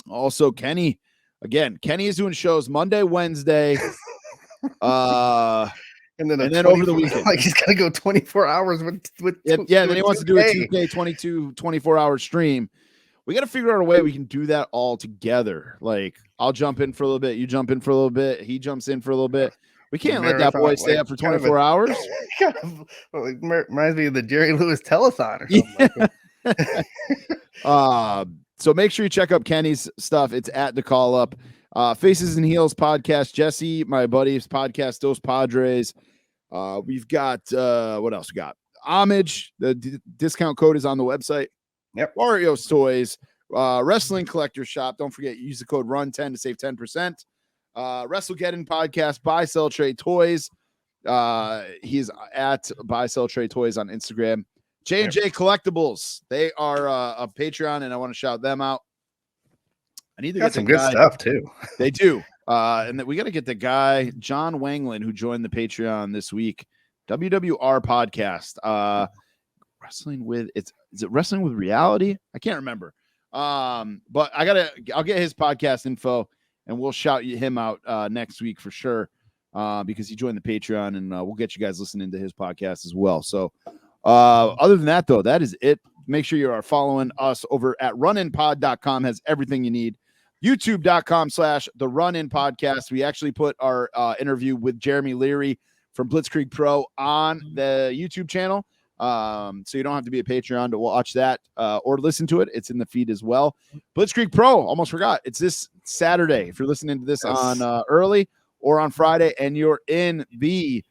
Speaker 1: Also, Kenny. Again, Kenny is doing shows Monday, Wednesday. And then over the weekend.
Speaker 2: Like he's got to go 24 hours with
Speaker 1: then he wants to do a 2K 24-hour stream. We got to figure out a way we can do that all together. Like, I'll jump in for a little bit. You jump in for a little bit. He jumps in for a little bit. We can't let that boy stay up for 24 hours.
Speaker 2: Reminds me of the Jerry Lewis telethon or something.
Speaker 1: So make sure you check out Kenny's stuff. It's at the Call Up. Faces and Heels podcast. Jesse, my buddy's podcast, Dos Padres. We've got what else we got? Homage. The discount code is on the website.
Speaker 2: Yep.
Speaker 1: Wario's Toys. Wrestling Collector Shop. Don't forget, use the code RUN10 to save 10%. WrestleGeddon podcast. Buy, Sell, Trade Toys. He's at Buy, Sell, Trade Toys on Instagram. J&J Collectibles. They are a Patreon, and I want to shout them out. I need to get
Speaker 2: some good stuff too.
Speaker 1: They do. And we got to get the guy, John Wanglin, who joined the Patreon this week. WWR podcast. Wrestling with is it Wrestling with Reality? I can't remember. But I'll get his podcast info and we'll shout him out next week for sure. Because he joined the Patreon, and we'll get you guys listening to his podcast as well. So other than that, though, that is it. Make sure you are following us over at runinpod.com. Has everything you need. YouTube.com/the Run-In Podcast. We actually put our interview with Jeremy Leary from Blitzkrieg Pro on the YouTube channel. So you don't have to be a Patreon to watch that or listen to it. It's in the feed as well. Blitzkrieg Pro, almost forgot. It's this Saturday. If you're listening to this on early or on Friday and you're in the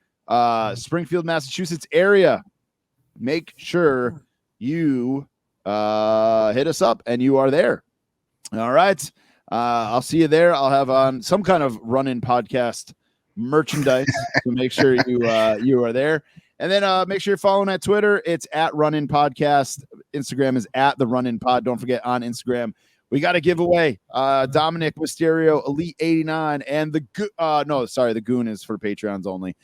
Speaker 1: Springfield, Massachusetts area, make sure you hit us up and you are there. All right. I'll see you there. I'll have on some kind of Run-In podcast merchandise. So make sure you are there. And then make sure you're following at Twitter. It's at Run-In Podcast. Instagram is at the Run-In Pod. Don't forget, on Instagram, we got a giveaway. Dominic Mysterio, Elite 89, and the Goon is for Patreons only.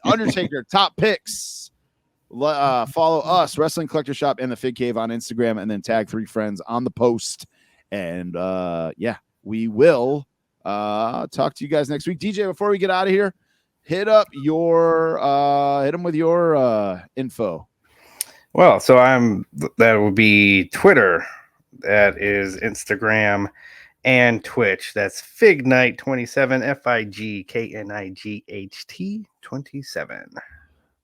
Speaker 1: Undertaker, Top Picks. Follow us, Wrestling Collector Shop, and the Fig Cave on Instagram, and then tag 3 friends on the post. And we will talk to you guys next week. DJ, before we get out of here, hit him with your info.
Speaker 2: Well, so that will be Twitter, that is Instagram, and Twitch. That's Fignight27, FIGKNIGHT 27.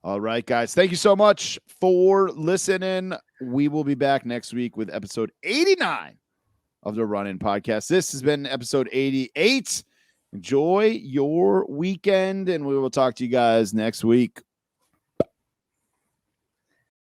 Speaker 1: All right, guys. Thank you so much for listening. We will be back next week with episode 89 of the Run-In Podcast. This has been episode 88. Enjoy your weekend, and we will talk to you guys next week.